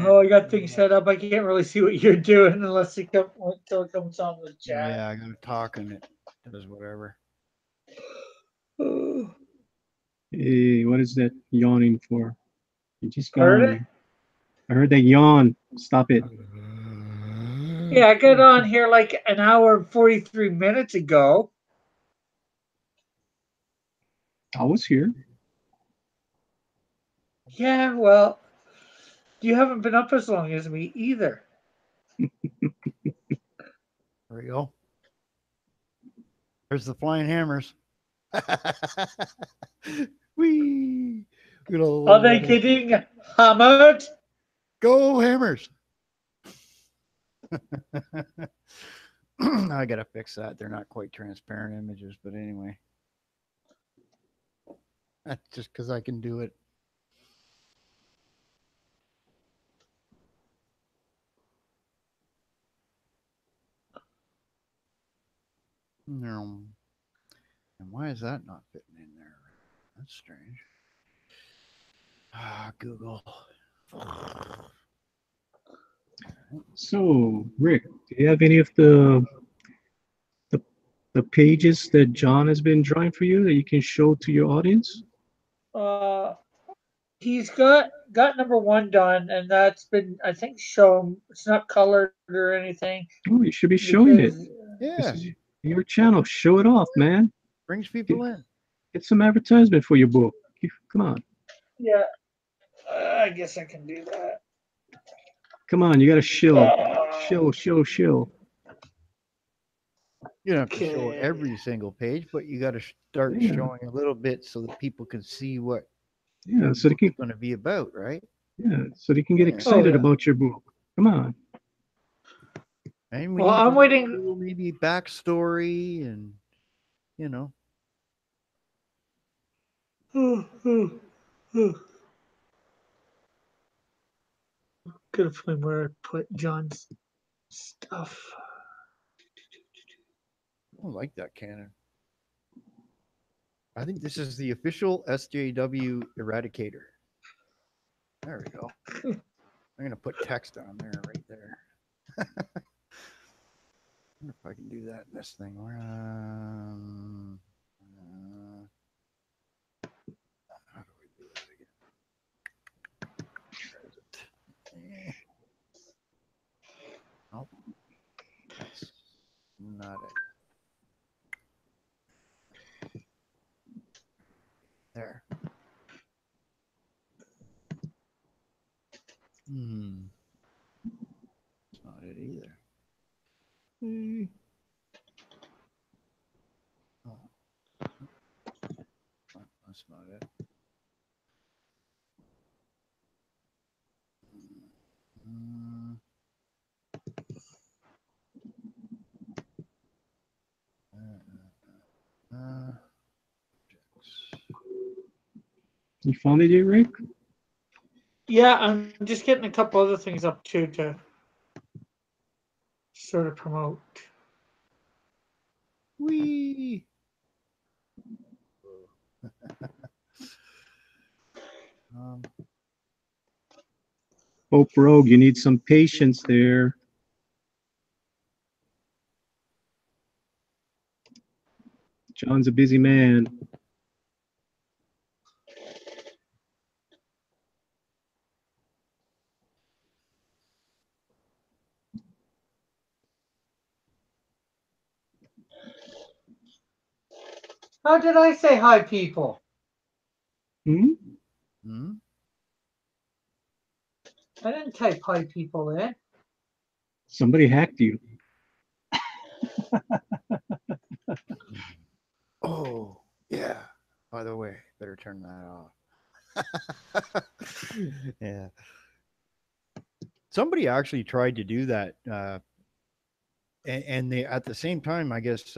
Oh, I got things set up. I can't really see what you're doing unless it come until it comes on the chat. Yeah, I got to talk and it does whatever. Hey, what is that yawning for? You just Heard it? gone. I heard that yawn. Stop it. Yeah, I got on here like an hour and 43 minutes ago. I was here. Yeah, well, you haven't been up as long as me either. There we go. There's the flying hammers. Whee! Are they getting hammered? Go hammers! I gotta fix that. They're not quite transparent images, but anyway. That's just because I can do it. No. And why is that not fitting in there? That's strange. Google. So, Rick, do you have any of the the pages that John has been drawing for you that you can show to your audience? He's got number one done, and that's been, I think, shown. It's not colored or anything Oh, you should be showing it. because This Yeah, is your channel. Show it off, man. brings people in. Get some advertisement for your book. Come on. yeah, I guess I can do that. Come on, you got to shill. Shill. You don't have to show Okay. every single page, but you got to start Yeah. showing a little bit so that people can see what Yeah, so they it's can going to be about, right? get Yeah. excited yeah. about your book. Come on. And we Well, need I'm a waiting. little maybe backstory and you know. Gotta find where I put John's stuff. I like that cannon. I think this is the official SJW Eradicator. There we go. I'm gonna put text on there, right there. I wonder if I can do that in this thing. How do we do that again? Where is it? Nope, that's not it. There. It's not it either. Oh, that's not it. Mm. Objects. You found it, yet, Rick? Yeah, I'm just getting a couple other things up too to sort of promote. Whee! um, Hope Rogue, you need some patience there. John's a busy man. How did I say hi, people? Hmm? hmm? I didn't type hi, people in. Somebody hacked you. Oh, yeah. By the way, better turn that off. Yeah. Somebody actually tried to do that. And they, at the same time, I guess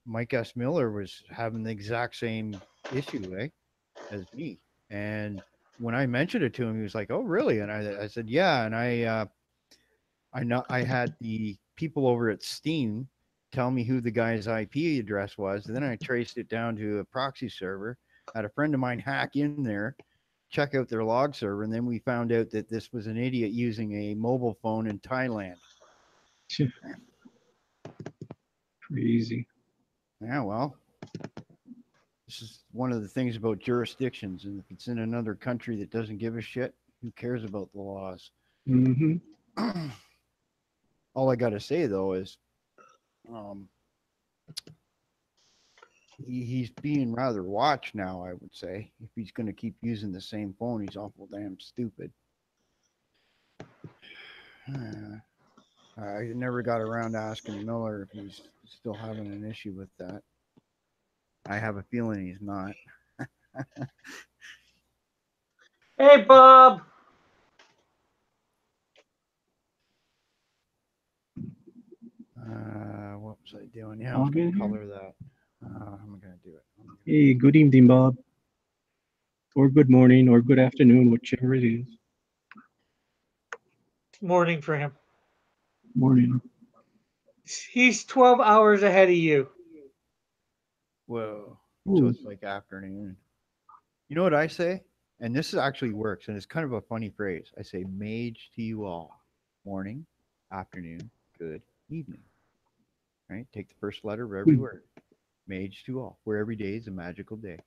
Mike S. Miller was having the exact same issue, as me. And when I mentioned it to him, he was like, "Oh, really?" And I said, "Yeah." And I know I had the people over at Steam tell me who the guy's IP address was. And then I traced it down to a proxy server. Had a friend of mine hack in there, check out their log server, and then we found out that this was an idiot using a mobile phone in Thailand. Crazy. Yeah, well, this is one of the things about jurisdictions, and if it's in another country that doesn't give a shit, who cares about the laws? Mm-hmm. All I got to say though is, he's being rather watched now. I would say if he's going to keep using the same phone, he's awful damn stupid. I never got around to asking Miller if he's still having an issue with that. I have a feeling he's not. Hey, Bob. What was I doing? Yeah, I was going to color that. How am I going to do it? Hey, good evening, Bob. Or good morning, or good afternoon, whichever it is. Morning for him. Morning. He's 12 hours ahead of you. Whoa. Ooh. So it's like afternoon. You know what I say? And this actually works, and it's kind of a funny phrase. I say, mage to you all. Morning, afternoon, good evening. Right? Take the first letter of every word. Mage to all, where every day is a magical day.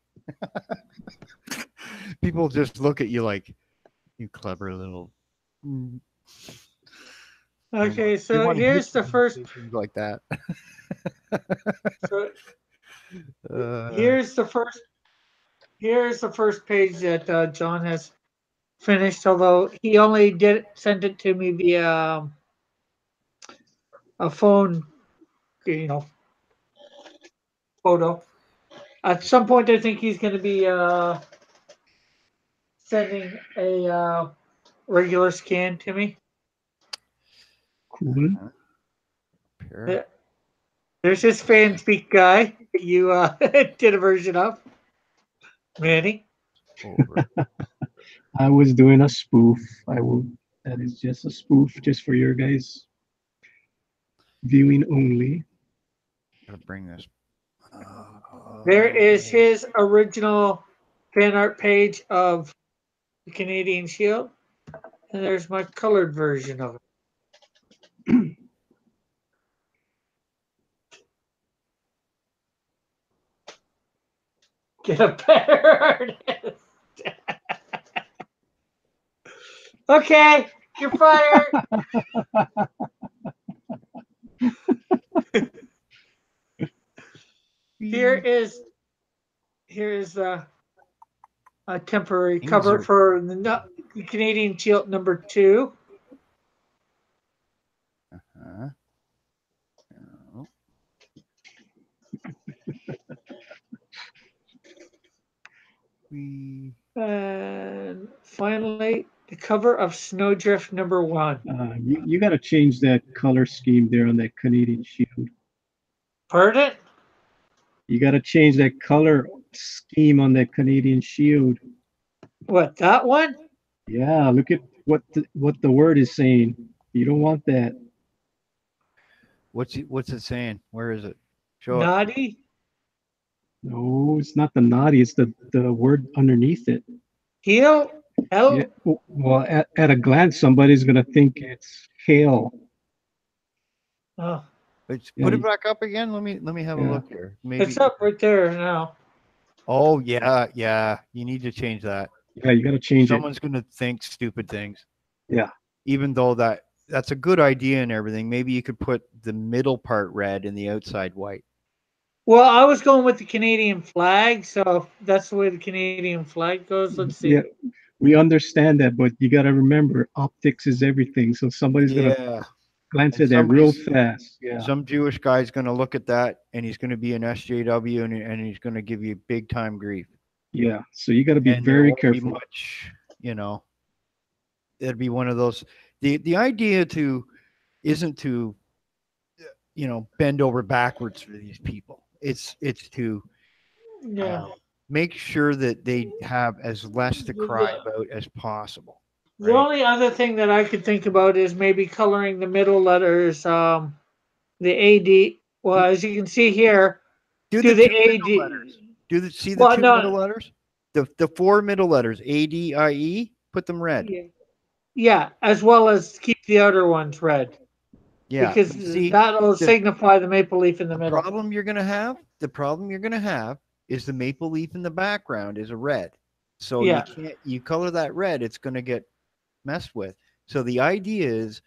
People just look at you like, you clever little. Okay, They so want to hear here's the first. things like that. So here's the first. Here's the first page that John has finished. Although he only did send it to me via a phone, photo. At some point, I think he's going to be sending a regular scan to me. Cool. There's this fan speak guy that you did a version of, Manny. I was doing a spoof. That is just a spoof, just for your guys viewing only. Gotta bring this. There is his original fan art page of the Canadian Shield, and there's my colored version of it. Get a better artist. Okay, you're fired. Here is a temporary cover Insert. for the Canadian Shield #2. Uh-huh. Oh. We And finally, the cover of Snowdrift #1. You got to change that color scheme there on that Canadian Shield. Pardon? You got to change that color scheme on that Canadian Shield. What, that one? Yeah, look at what the word is saying. You don't want that. what's it saying? Where is it? Show it. Naughty? No, it's not the naughty. It's the word underneath it. Heel? Hell? Yeah. Well, at a glance, somebody's gonna think it's hail. Oh, Let's Yeah, put it back up again. Let me have a Yeah. look here. Maybe. it's up right there now. Oh yeah. You need to change that. yeah, you got to change it. Someone's gonna think stupid things. Yeah. Even though that's a good idea and everything, maybe you could put the middle part red and the outside white. Well, I was going with the Canadian flag, so if that's the way the Canadian flag goes. Let's see. Yeah, we understand that, but you got to remember, optics is everything. So somebody's gonna Yeah. glance And at that real somebody's- fast. Yeah. Some Jewish guy's gonna look at that and he's gonna be an SJW and he's gonna give you big time grief. Yeah. So you got to be And there very won't be careful. much, it'd be one of those. The idea isn't to bend over backwards for these people. It's to Yeah. make sure that they have as less to cry about as possible. The only other thing that I could think about is maybe coloring the middle letters, the AD. Well, as you can see here, Do do the the two middle AD. letters. See the Well, two no. middle letters? The four middle letters, ADIE, put them red. Yeah, as well as keep the other ones red. Yeah. Because See, that'll signify the maple leaf in the the middle. problem you're gonna have is the maple leaf in the background is a red. So Yeah. you color that red, it's gonna get messed with. So the idea is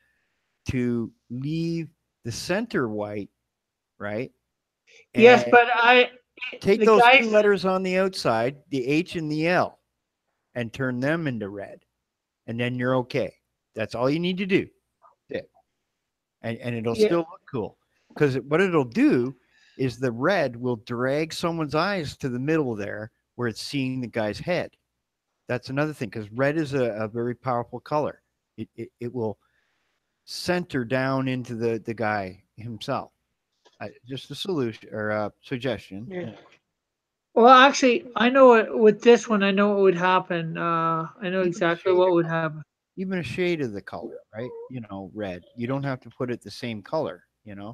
to leave the center white, right? Yes, And but take the those guys- two letters on the outside, the H and the L, and turn them into red. And then you're okay. That's all you need to do. That's it. And it'll Yeah. still look cool. Because what it'll do is the red will drag someone's eyes to the middle there where it's seeing the guy's head. That's another thing, because red is a very powerful color. It will center down into the guy himself. Just a solution or a suggestion. Yeah. Well, actually, I know with this one. I know what would happen. I know Even exactly shade what of would color. happen. Even a shade of the color, right? Red. You don't have to put it the same color, Yeah.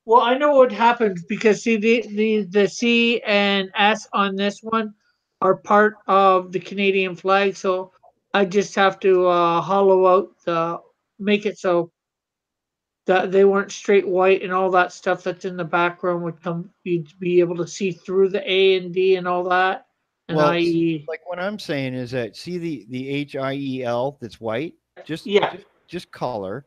Well, I know what happens because see the C and S on this one are part of the Canadian flag, so I just have to hollow out make it so that they weren't straight white and all that stuff that's in the background would come. You'd be able to see through the A and D and all that. And Well, IE. like what I'm saying is that see the HIEL that's white, just color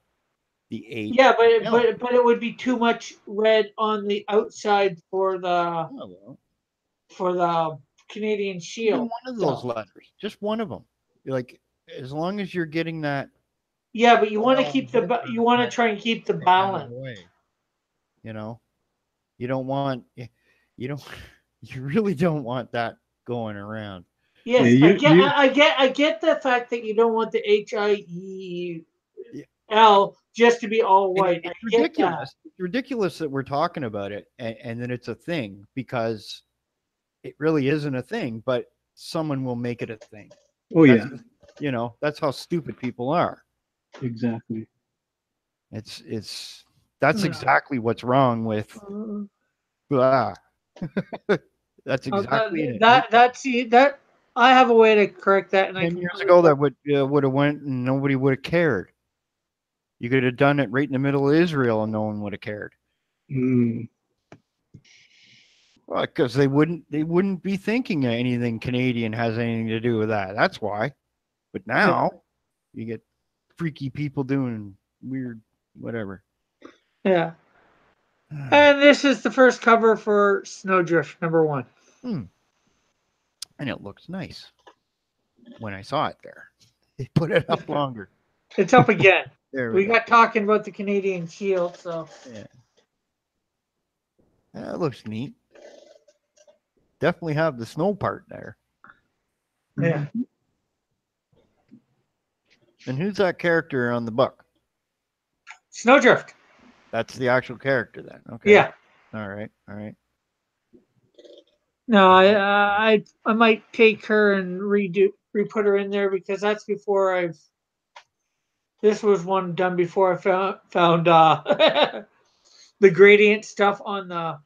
the H. Yeah, L. but it would be too much red on the outside for the Oh, Canadian even Shield. one of those So- letters, just one of them. Like as long as you're getting that. Yeah, but you want to Oh, keep you want to try and keep the balance. Away. You don't want you really don't want that going around. Yes, Yeah, I get the fact that you don't want the HIEL just to be all white. It's I get ridiculous. It's ridiculous that we're talking about it and then it's a thing because it really isn't a thing, but someone will make it a thing. Oh yeah, That's how stupid people are. exactly. That's exactly what's wrong with that. blah. That's Oh, exactly it. that I have a way to correct that, and I 10 can years ago, that would have went and nobody would have cared. You could have done it right in the middle of Israel and no one would have cared. Mm. Well, because they wouldn't be thinking anything Canadian has anything to do with that. That's why. But now you get freaky people doing weird whatever. Yeah. And this is the first cover for Snowdrift #1. And it looks nice. When I saw it there, they put it up longer. It's up again. There We we go. got talking about the Canadian Shield, so Yeah, that looks neat. Definitely have the snow part there. yeah. And who's that character on the book? Snowdrift. That's the actual character then. Okay. Yeah. All right. All right. No, I might take her and re-put her in there because that's before I've. This was one done before I found the gradient stuff on the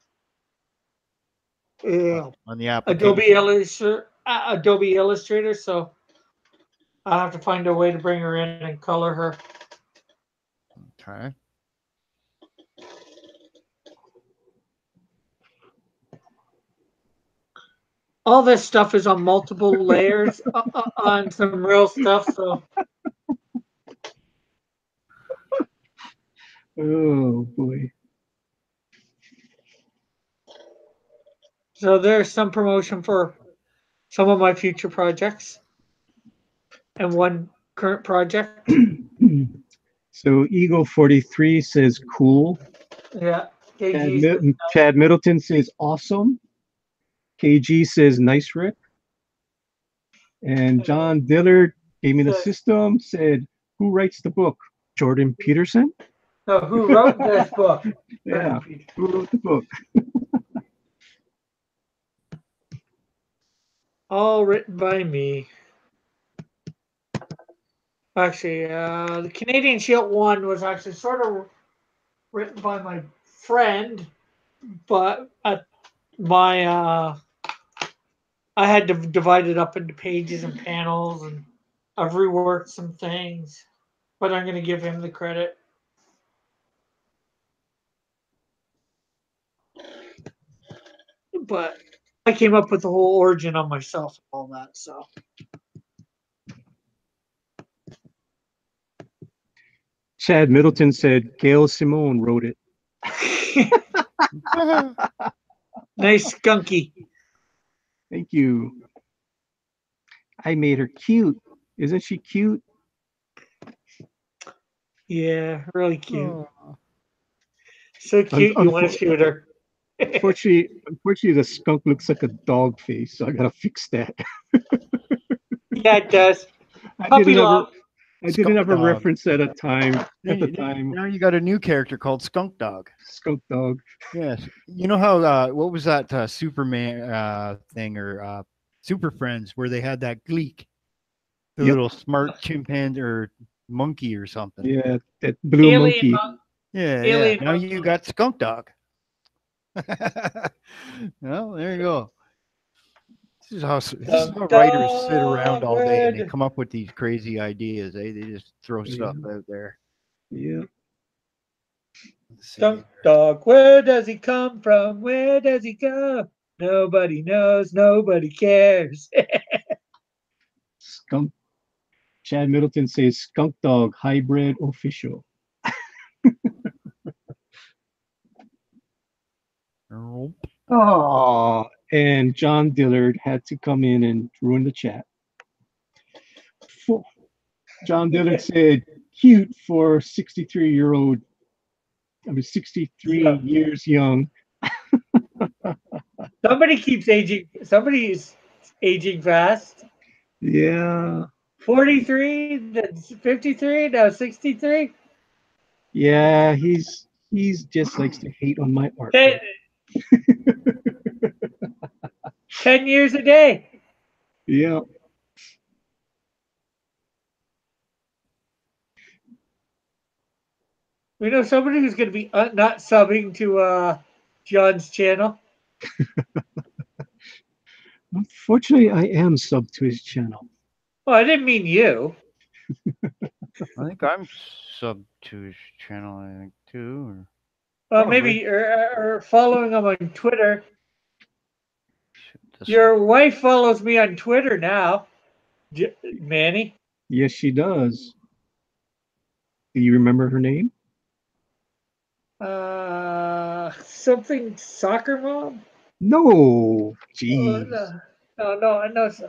On the application. Adobe Illustrator. So I'll have to find a way to bring her in and color her. Okay. All this stuff is on multiple layers on some real stuff. So Oh boy. there's some promotion for some of my future projects and one current project. So Eagle 43 says cool. Yeah. Chad, KG's Chad Middleton says awesome. KG says nice Rick. And John Dillard gave me the system, said, who writes the book? Jordan Peterson? No, who wrote this book? Yeah, who wrote the book? All written by me. Actually, the Canadian Shield one was actually sort of written by my friend, but I had to divide it up into pages and panels, and I've reworked some things, but I'm going to give him the credit. But I came up with the whole origin on myself and all that, so. Chad Middleton said Gail Simone wrote it. Nice skunky. Thank you. I made her cute. Isn't she cute? Yeah, really cute. Oh. So cute, you want to shoot her. Unfortunately, the skunk looks like a dog face, so I gotta fix that. Yeah, it does. I Puppy love. didn't have a Dog. reference at a time. At the time, Now you got a new character called Skunk Dog. skunk dog. Yes. You know how what was that Superman thing or Super Friends where they had that Gleek, the Yep. little smart chimpanzee or monkey or something. Yeah, that blue Alien monkey. Yeah. Alien Now monkey. you got Skunk Dog. Well, there you go. This is how writers sit around all day and they come up with these crazy ideas. They just throw stuff out there. Yeah. Skunk dog, where does he come from? Where does he go? Nobody knows, nobody cares. Skunk. Chad Middleton says skunk dog hybrid official. Oh, and John Dillard had to come in and ruin the chat. John Dillard said, cute for 63-year-old. I mean, 63 years young. Somebody keeps aging. Somebody's aging fast. Yeah. 43, then 53, now 63. Yeah, he's just likes to hate on my art. 10 years a day. Yeah. We know somebody who's going to be not subbing to John's channel. Unfortunately, I am sub to his channel. Well, I didn't mean you. I think I'm sub to his channel, I think, too. Or Well, probably. maybe or following him on Twitter. This Your wife follows me on Twitter now, Manny. Yes, she does. Do you remember her name? Something soccer mom. No. Oh, Jeez. no, I know it's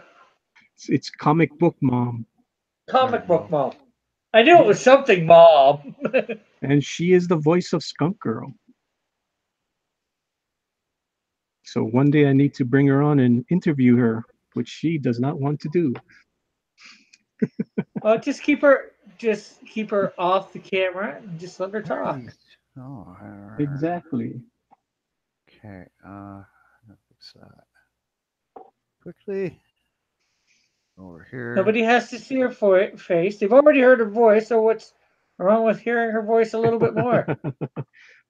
It's comic book mom. There comic you book go. mom. I knew it was something mom. And she is the voice of Skunk Girl. So one day I need to bring her on and interview her, which she does not want to do. Well, just keep her off the camera and just let her talk. Nice. Oh, Exactly. okay. Fix that quickly. Over here. Nobody has to see her face. They've already heard her voice, so what's wrong with hearing her voice a little bit more?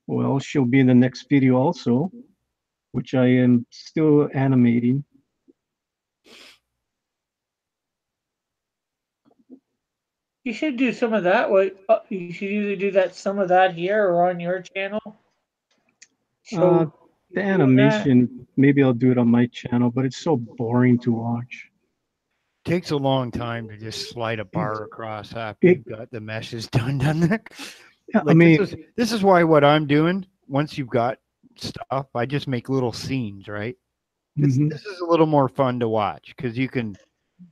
Well, she'll be in the next video also, which I am still animating. You should do some of that. You should either do some of that here or on your channel. Uh, Show the you doing that. animation, maybe I'll do it on my channel, but it's so boring to watch. Takes a long time to just slide a bar across after it- you've got the meshes done there. Yeah, Like I mean, this is why what I'm doing, once you've got stuff, I just make little scenes, right? mhm. This is a little more fun to watch because you can,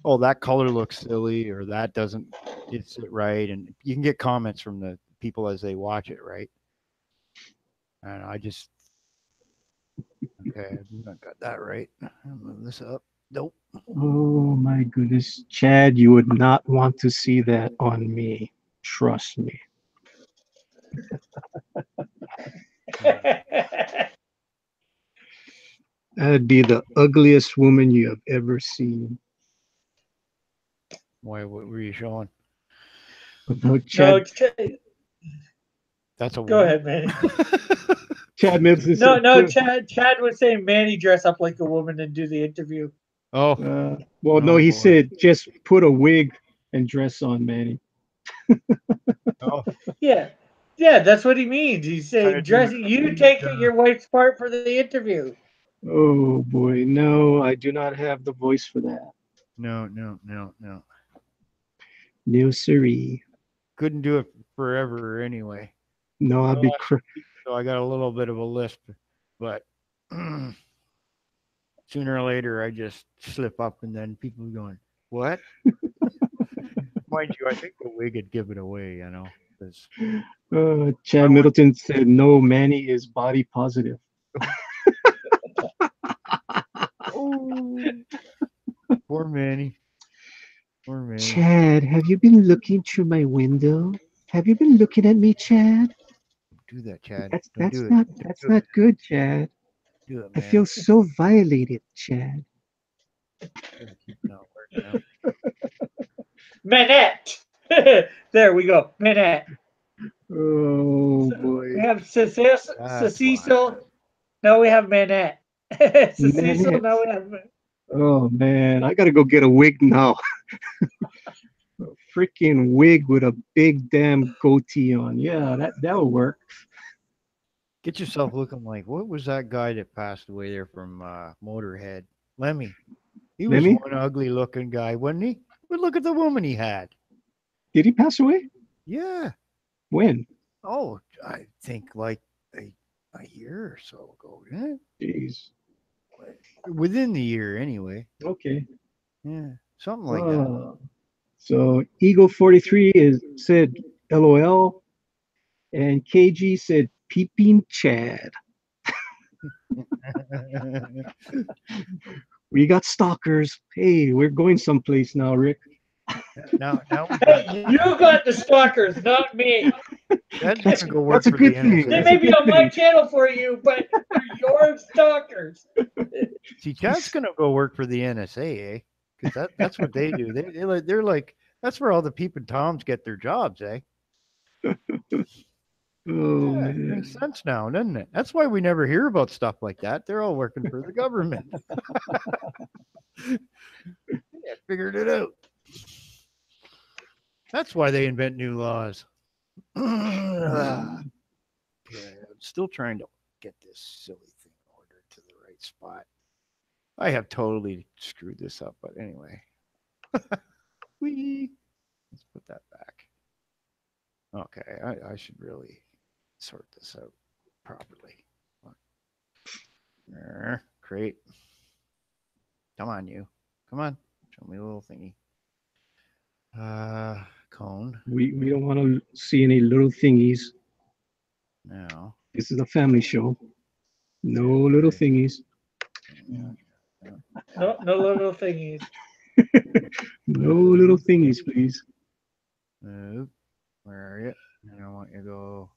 oh, that color looks silly or that doesn't it's it right, and you can get comments from the people as they watch it, right? And I just okay, I got that right. I'll move this up. Nope. Oh my goodness, Chad, you would not want to see that on me. Trust me. That'd be the ugliest woman you have ever seen. Why? What were you showing? No, Chad, That's a Go woman. ahead, Manny. Chad Middleton No, said, no, Chad was saying Manny dress up like a woman and do the interview. Oh, well, no, Oh, he boy. said just put a wig and dress on, Manny. oh, Yeah, yeah, that's what he means. He's Kinda saying dressing. You take your wife's part for the interview. Oh boy, no, I do not have the voice for that. no. No, siree. Couldn't do it forever anyway. No, I'd be So I got a little bit of a lisp, but sooner or later I just slip up, and then people are going, "What?" Mind you, I think the wig would give it away, 'cause Chad Middleton said, no, Manny is body positive. oh, poor Manny. Poor Manny. Chad, have you been looking through my window? Have you been looking at me, Chad? Do that, Chad. That's Don't that's do it. not Don't that's do it. not good, Chad. Do it, I man. feel so violated, Chad. Keep not working out. Manette. There we go. Manette. Oh We boy. have That's why. Cecil. Now we have Manette. Cecil. Manette. Now we have. Oh man, I gotta go get a wig now. A freaking wig with a big damn goatee on. Yeah, that'll work. Get yourself looking like what was that guy that passed away there from Motorhead? Lemmy. He was Lemmy? one ugly looking guy, wasn't he? But look at the woman he had. Did he pass away? Yeah. When? Oh, I think like a year or so ago. Yeah. Jeez. Within the year, anyway. Okay. Yeah. Something like that. So Eagle 43 said LOL, and KG said peeping Chad. We got stalkers. Hey, we're going someplace now, Rick. now we Hey, you got the stalkers, not me. Chad's That's gonna go work a for good the thing. They NSA. That's a may be good on my thing. channel for you, but they're your stalkers. See, Chad's gonna go work for the NSA, eh? Because that's what they do. They're like that's where all the peeping toms get their jobs, eh? Oh Yeah, it man. makes sense now, doesn't it? That's why we never hear about stuff like that. They're all working for the government. Yeah, figured it out. That's why they invent new laws. Okay, I'm still trying to get this silly thing ordered to the right spot. I have totally screwed this up, but anyway. Whee! Let's put that back. Okay, I should really sort this out properly. Great. Come on, you. Come on. Show me a little thingy. Cone. We don't want to see any little thingies. Now. This is a family show. No little thingies. Yeah. No little thingies. No little thingies, please. Nope. Where are you? And I want you to go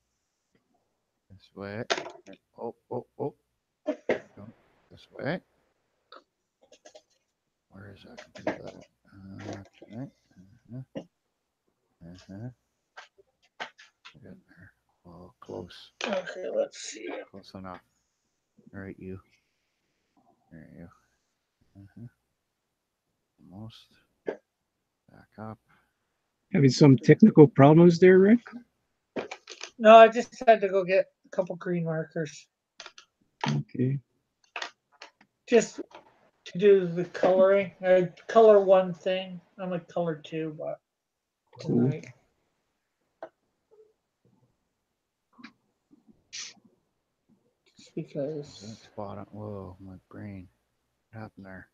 this way. Oh. Go this way. Where is that computer? Okay. Get there. Oh, close. Okay, let's see. Close enough. All right, you. There you go. Almost. Back up. Having some technical problems there, Rick? No, I just had to go get a couple green markers Okay. just to do the coloring. I color one thing. I'm a color two, but Cool. tonight. Just That because. spot on. Whoa, my brain. What happened there?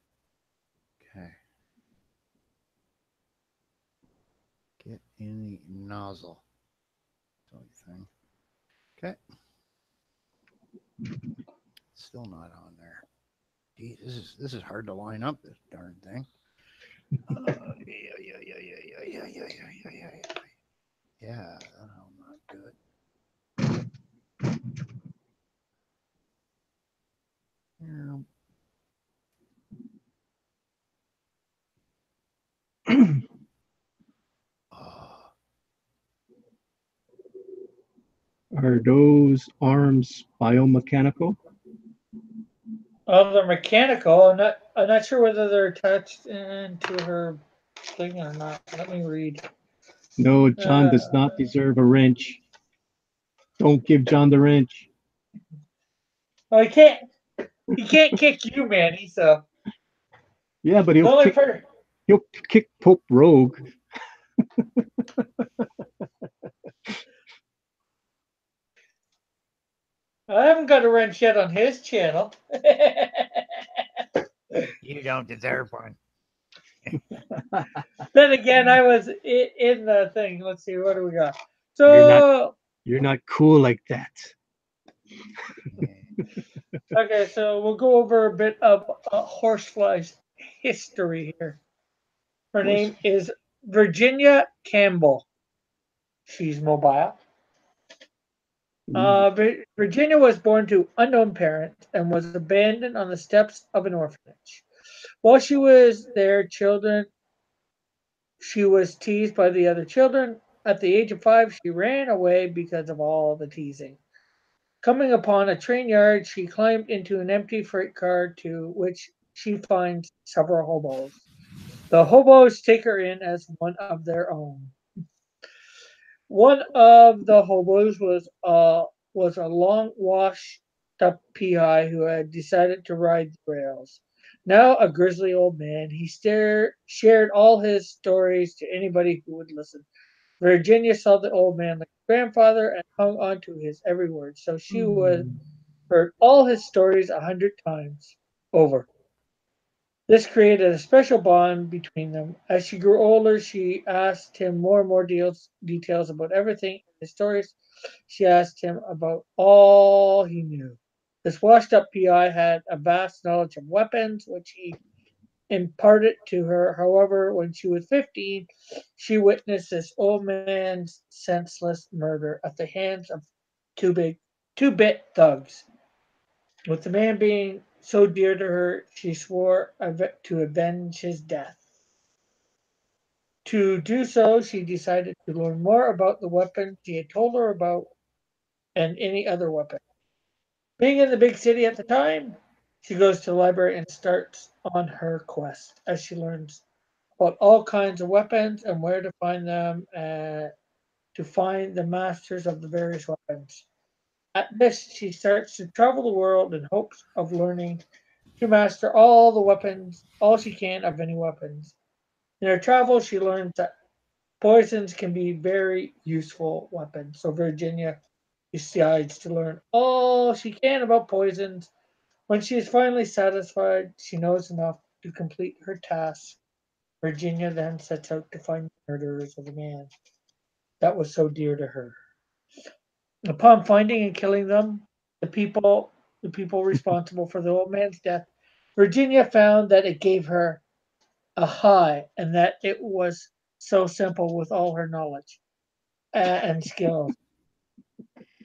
Okay. Get in the nozzle. Thing. Okay. Still not on there. Gee, this is hard to line up, this darn thing. Yeah, not good. Are those arms biomechanical? They're mechanical. I'm not sure whether they're attached into her thing or not. Let me read. No, John does not deserve a wrench. Don't give John the wrench. Well, he can't kick you, Manny. So Yeah, but he'll kick Pope Rogue. I haven't got a wrench yet on his channel. You don't deserve one. Then again, I was in the thing. Let's see, what do we got? So You're not cool like that. okay, so we'll go over a bit of Horsefly's history here. Her name is Virginia Campbell. She's mobile. Virginia was born to unknown parents and was abandoned on the steps of an orphanage. While she was there, she was teased by the other children. At the age of 5, she ran away because of all the teasing. Coming upon a train yard, she climbed into an empty freight car to which she finds several hobos. The hobos take her in as one of their own. One of the hobos was a long washed up PI who had decided to ride the rails. Now a grizzly old man, he shared all his stories to anybody who would listen. Virginia saw the old man like a grandfather and hung on to his every word, so she would heard all his stories 100 times over. This created a special bond between them. As she grew older, she asked him more and more details about everything in his stories. She asked him about all he knew. This washed up PI had a vast knowledge of weapons, which he imparted to her. However, when she was 15, she witnessed this old man's senseless murder at the hands of two-bit thugs. With the man being so dear to her, she swore to avenge his death. To do so, she decided to learn more about the weapons he had told her about. and any other weapon. Being in the big city at the time, she goes to the library and starts on her quest as she learns about all kinds of weapons and where to find them and to find the masters of the various weapons. At this, she starts to travel the world in hopes of learning to master all the weapons, all she can of any weapons. In her travels, she learns that poisons can be very useful weapons. So Virginia decides to learn all she can about poisons. When she is finally satisfied, she knows enough to complete her task. Virginia then sets out to find the murderers of the man that was so dear to her. Upon finding and killing them, the people the people responsible for the old man's death, Virginia found that it gave her a high and that it was so simple with all her knowledge and skills.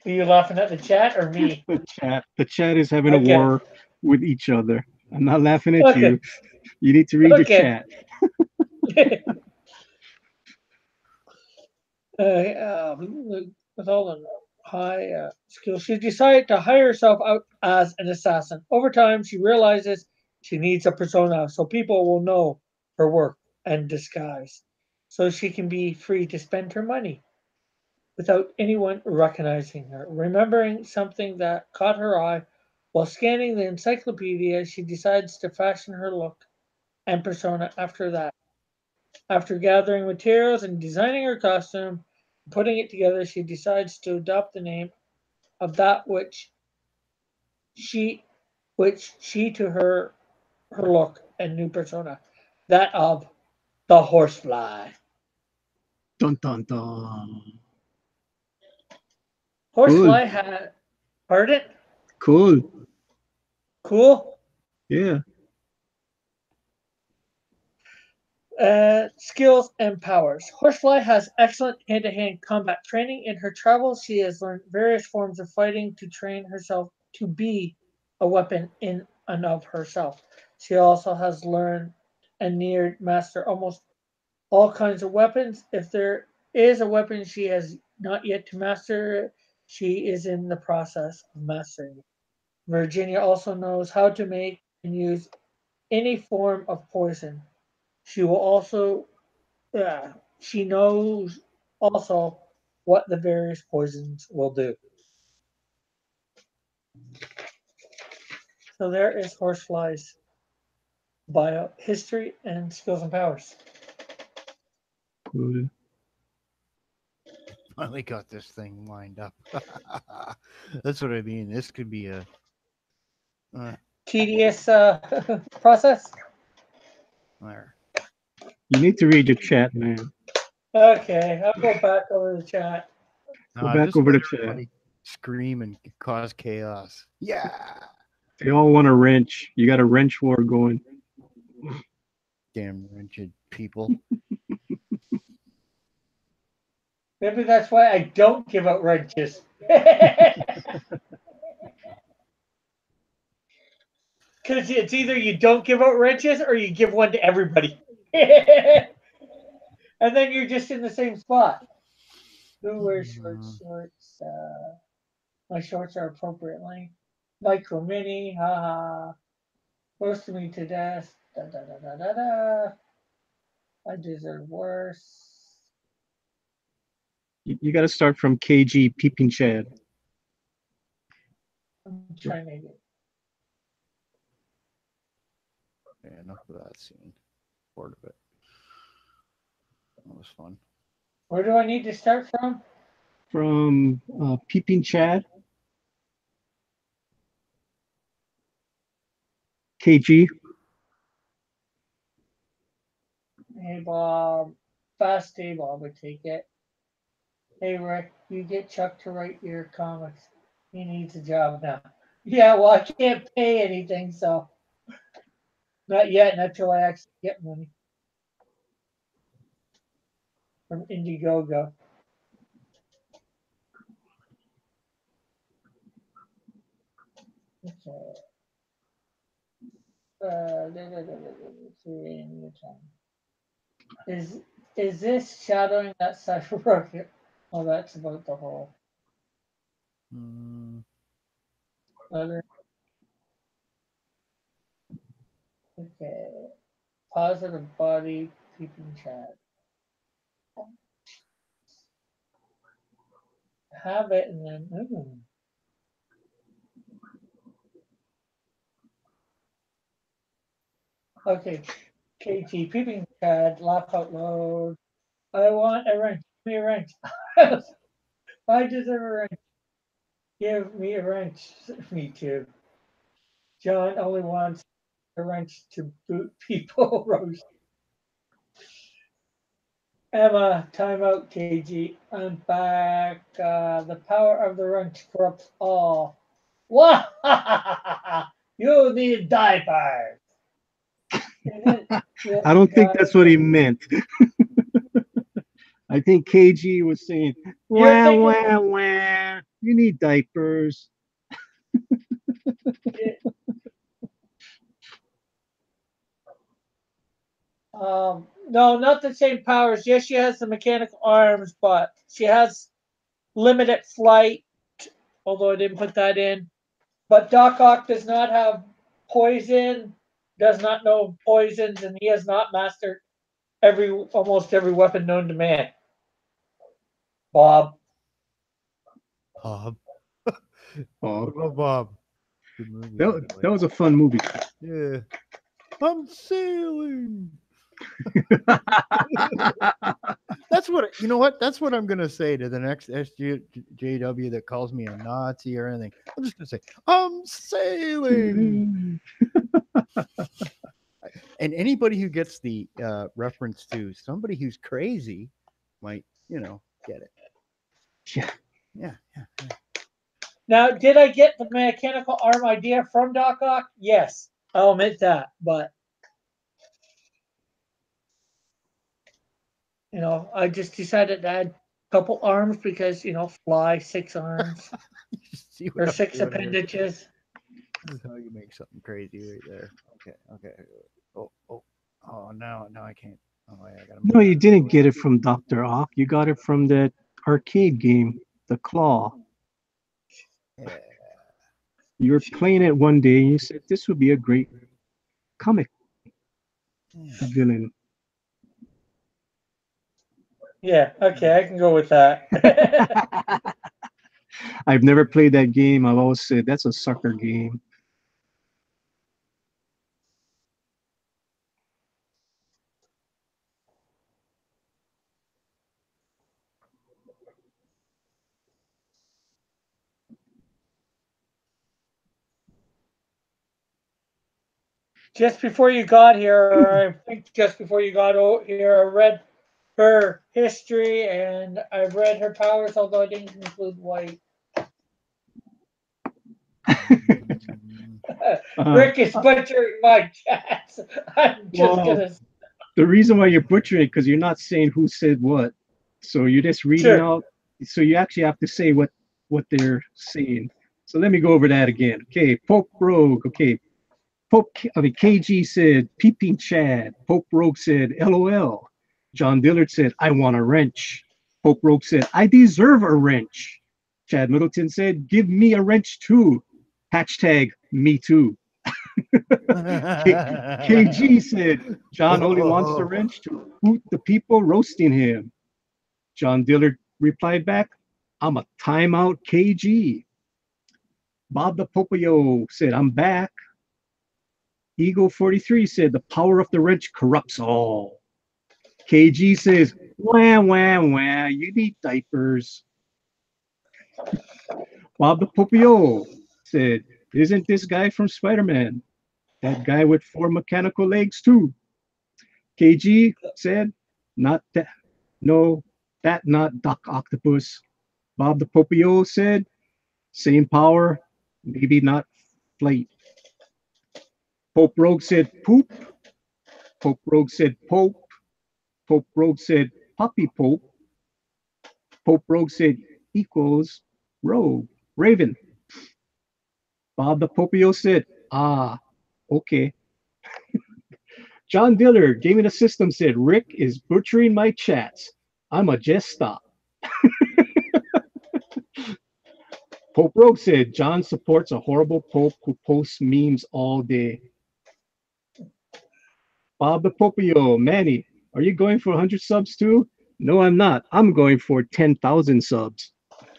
Are you laughing at the chat or me? The chat is having a Okay. war with each other. I'm not laughing at Okay. you. You need to read the Okay. chat. With all the high skills, she decided to hire herself out as an assassin. Over time, she realizes she needs a persona so people will know her work and disguise, so she can be free to spend her money without anyone recognizing her. Remembering something that caught her eye while scanning the encyclopedia, she decides to fashion her look and persona after that. After gathering materials and designing her costume, and putting it together, she decides to adopt the name of that she she to her look and new persona, that of the Horsefly. Dun dun dun. Cool. Horsefly had pardon? Cool. Cool. Yeah. Skills and powers. Horsefly has excellent hand-to-hand combat training. In her travels, she has learned various forms of fighting to train herself to be a weapon in and of herself. She also has learned and near master almost all kinds of weapons. If there is a weapon she has not yet to master, she is in the process of mastering it. Virginia also knows how to make and use any form of poison. She will also she knows also what the various poisons will do. So there is Horsefly's bio history and skills and powers. Cool. Finally got this thing lined up. That's what I mean. This could be a. Tedious process. There. You need to read the chat, man. Okay, I'll go back over the chat. Go back Just over let the chat. everybody scream and cause chaos. Yeah. They all want a wrench. You got a wrench war going. Damn wretched people. Maybe that's why I don't give out wrenches. Because it's either you don't give out wrenches or you give one to everybody. And then you're just in the same spot. Who wears shorts? My shorts are appropriate length. Micro mini, haha. Roasting me to death. Da da da da da da. I deserve worse. You got to start from KG Peeping Chad. I'm trying to get. Yeah, enough of that scene. Bored of it. That was fun. Where do I need to start from? From Peeping Chad. KG. Hey Bob. Fast day Bob would take it. Hey Rick, you get Chuck to write your comics. He needs a job now. Yeah, well I can't pay anything, so not yet, not till I actually get money from Indiegogo. Okay. Is is this shadowing that cyber rocket? Oh, that's about the whole. Mm, Other. Okay. Positive body peeping chat. Have it and then. Okay. KT peeping chat. Laugh out loud. I want a wrench. Give me a wrench. I deserve a wrench. Give me a wrench. Me too. John only wants a wrench to boot people. Rose. Emma, time out, KG. I'm back. The power of the wrench corrupts all. What? You need diapers. I don't think that's what he meant. I think KG was saying, You're wah, thinking. wah, wah. You need diapers. No, not the same powers. Yes, she has the mechanical arms, but she has limited flight. Although I didn't put that in. But Doc Ock does not have poison. Does not know poisons, and he has not mastered almost every weapon known to man. Bob. Bob. Oh, What about Bob? Good movie. by the way. that was a fun movie. Yeah. I'm sailing. That's what you know. What that's what I'm gonna say to the next SJW that calls me a Nazi or anything. I'm just gonna say I'm sailing. And anybody who gets the reference to somebody who's crazy might, get it. Yeah. Yeah, yeah, yeah. Now, did I get the mechanical arm idea from Doc Ock? Yes, I'll admit that. But I just decided to add a couple arms because fly 6 arms See what or I'm six doing here? appendages. This is how you make something crazy right there. Okay, okay. Oh, now I can't. Oh, yeah, I gotta No, move you that. didn't get it from Dr. Ock. You got it from that arcade game, The Claw. Yeah. You were playing it one day and you said this would be a great comic Yeah. villain. Yeah, okay, I can go with that. I've never played that game. I've always said that's a sucker game. Just before you got here, or I think just before you got here, I read her history and I read her powers, although I didn't include white. Mm, Rick is butchering my chats. I'm just Well, gonna. the reason why you're butchering it because you're not saying who said what. So you're just reading Sure. out. So you actually have to say what they're saying. So let me go over that again. Okay, Pope Rogue. Okay, KG said peeping Chad. Pope Rogue said LOL. John Dillard said I want a wrench. Pope Rogue said I deserve a wrench. Chad Middleton said give me a wrench too. Hashtag me too. KG said John only wants the wrench to boot the people roasting him. John Dillard replied back, I'm a timeout KG. Bob the Popio said, I'm back. Eagle 43 said, the power of the wrench corrupts all. KG says, wah, wah, wah, you need diapers. Bob the Popio said, isn't this guy from Spider-Man? That guy with 4 mechanical legs too. KG said, not that, no, that not Doc Octopus. Bob the Popio said, same power, maybe not flight. Pope Rogue said poop. Pope Rogue said Pope. Pope Rogue said puppy Pope. Pope Rogue said equals Rogue, Raven. Bob the Popio said, ah, okay. John Diller, Gaming the System said, Rick is butchering my chats. I'ma just stop. Pope Rogue said John supports a horrible pope who posts memes all day. Bob the Popio, Manny, are you going for 100 subs too? No, I'm not. I'm going for 10,000 subs.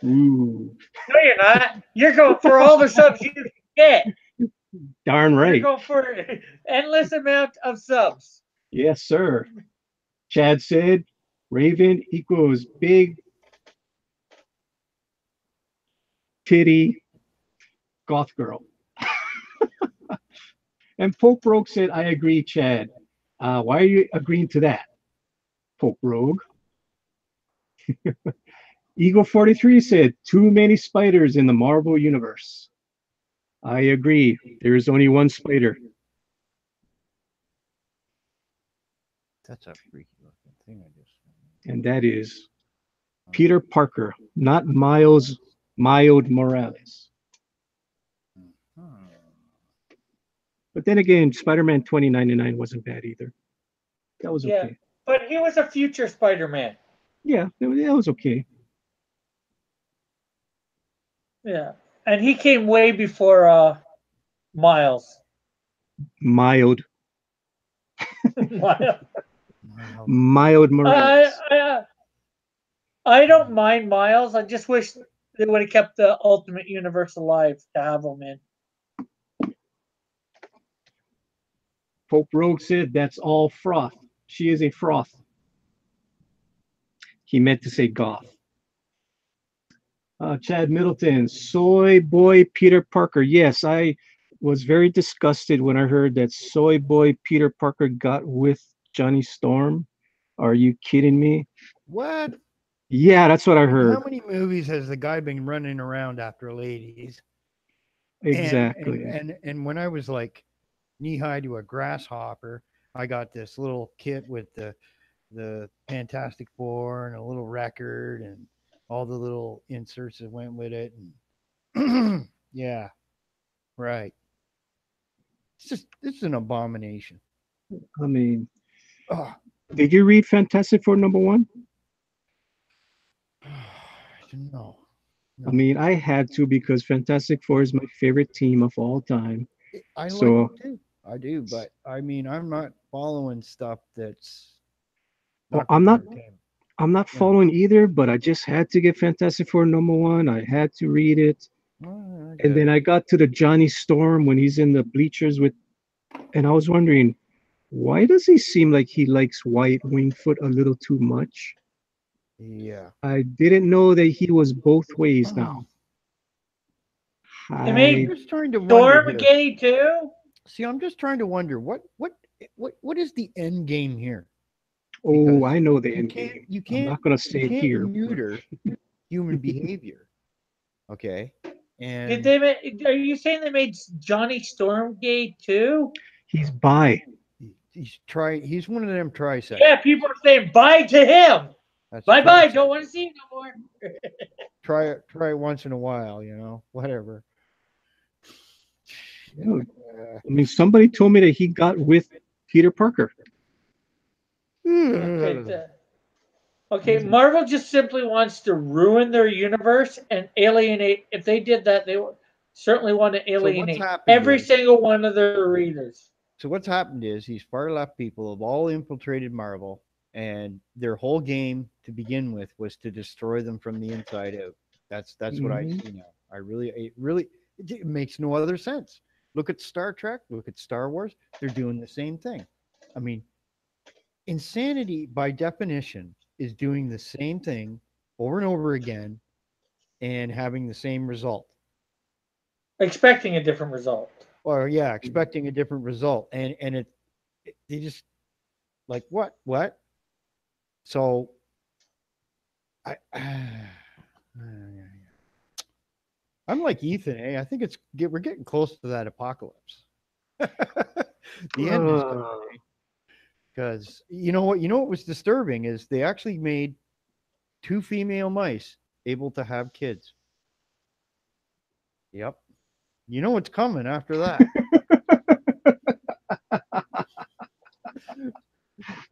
Ooh, No, you're not. You're going for all the subs you can get. darn You're right. going for endless amount of subs. Yes, sir. Chad said Raven equals big titty goth girl. And Pope Rogue said, I agree, Chad. Why are you agreeing to that, Pope Rogue? Eagle 43 said, too many spiders in the Marvel Universe. I agree. There is only one spider. That's a freaky looking thing. I just. And that is Peter Parker, not Miles Morales. Hmm. But then again, Spider-Man 2099 wasn't bad either. That was Yeah. okay. But he was a future Spider-Man. Yeah, that was okay. Yeah. And he came way before Miles. Mild Miles. Wow. Morales. I don't mind Miles. I just wish they would have kept the Ultimate Universe alive to have him in. Pope Rogue said that's all froth. She is a froth. He meant to say goth. Chad Middleton, soy boy Peter Parker. Yes, I was very disgusted when I heard that soy boy Peter Parker got with Johnny Storm. Are you kidding me? What? Yeah, that's what I How heard. many movies has the guy been running around after ladies? Exactly. And when I was like knee high to a grasshopper, I got this little kit with the Fantastic Four and a little record and all the little inserts that went with it. And yeah, right. It's an abomination. I mean, Oh, did you read Fantastic Four #1? no, I no. mean, I had to because Fantastic Four is my favorite team of all time. I like So, it too. I do, but I mean, I'm not following stuff that's well, not good entertainment. I'm not Yeah. following either, but I just had to get Fantastic Four #1. I had to read it. Well, I And get then it. I got to the Johnny Storm when he's in the bleachers with, and I was wondering, why does he seem like he likes White Wingfoot a little too much? Yeah. I didn't know that he was both ways now. They I'm I, made just trying to wonder Storm here. gay too. See, I'm just trying to wonder what is the end game here? oh, Because I know the you end can't game. you I'm can't not going to you say it can't here. neuter human behavior. Okay. Did And they? Are you saying they made Johnny Storm gay too? He's bi. he's one of them trisexuals. Yeah, people are saying bye to him. That's Bye bye. trisexual. Don't want to see you no more. Try it once in a while, whatever. Oh, I mean, somebody told me that he got with Peter Parker. Okay. Okay. Marvel just simply wants to ruin their universe and alienate. If they did that, they would certainly want to So what's alienate happened every is single one of their readers. so what's happened is these far left people have all infiltrated Marvel, and their whole game to begin with was to destroy them from the inside out. That's what I Mhm. see now. It makes no other sense. Look at Star Trek, look at Star Wars. They're doing the same thing. I mean, insanity by definition is doing the same thing over and over again and having the same result. Expecting a different result. Or yeah, expecting a different result. And they just like what? So I I'm like Ethan, I think we're getting close to that apocalypse. The end is coming, because you know what was disturbing is they actually made 2 female mice able to have kids. Yep. You know what's coming after that.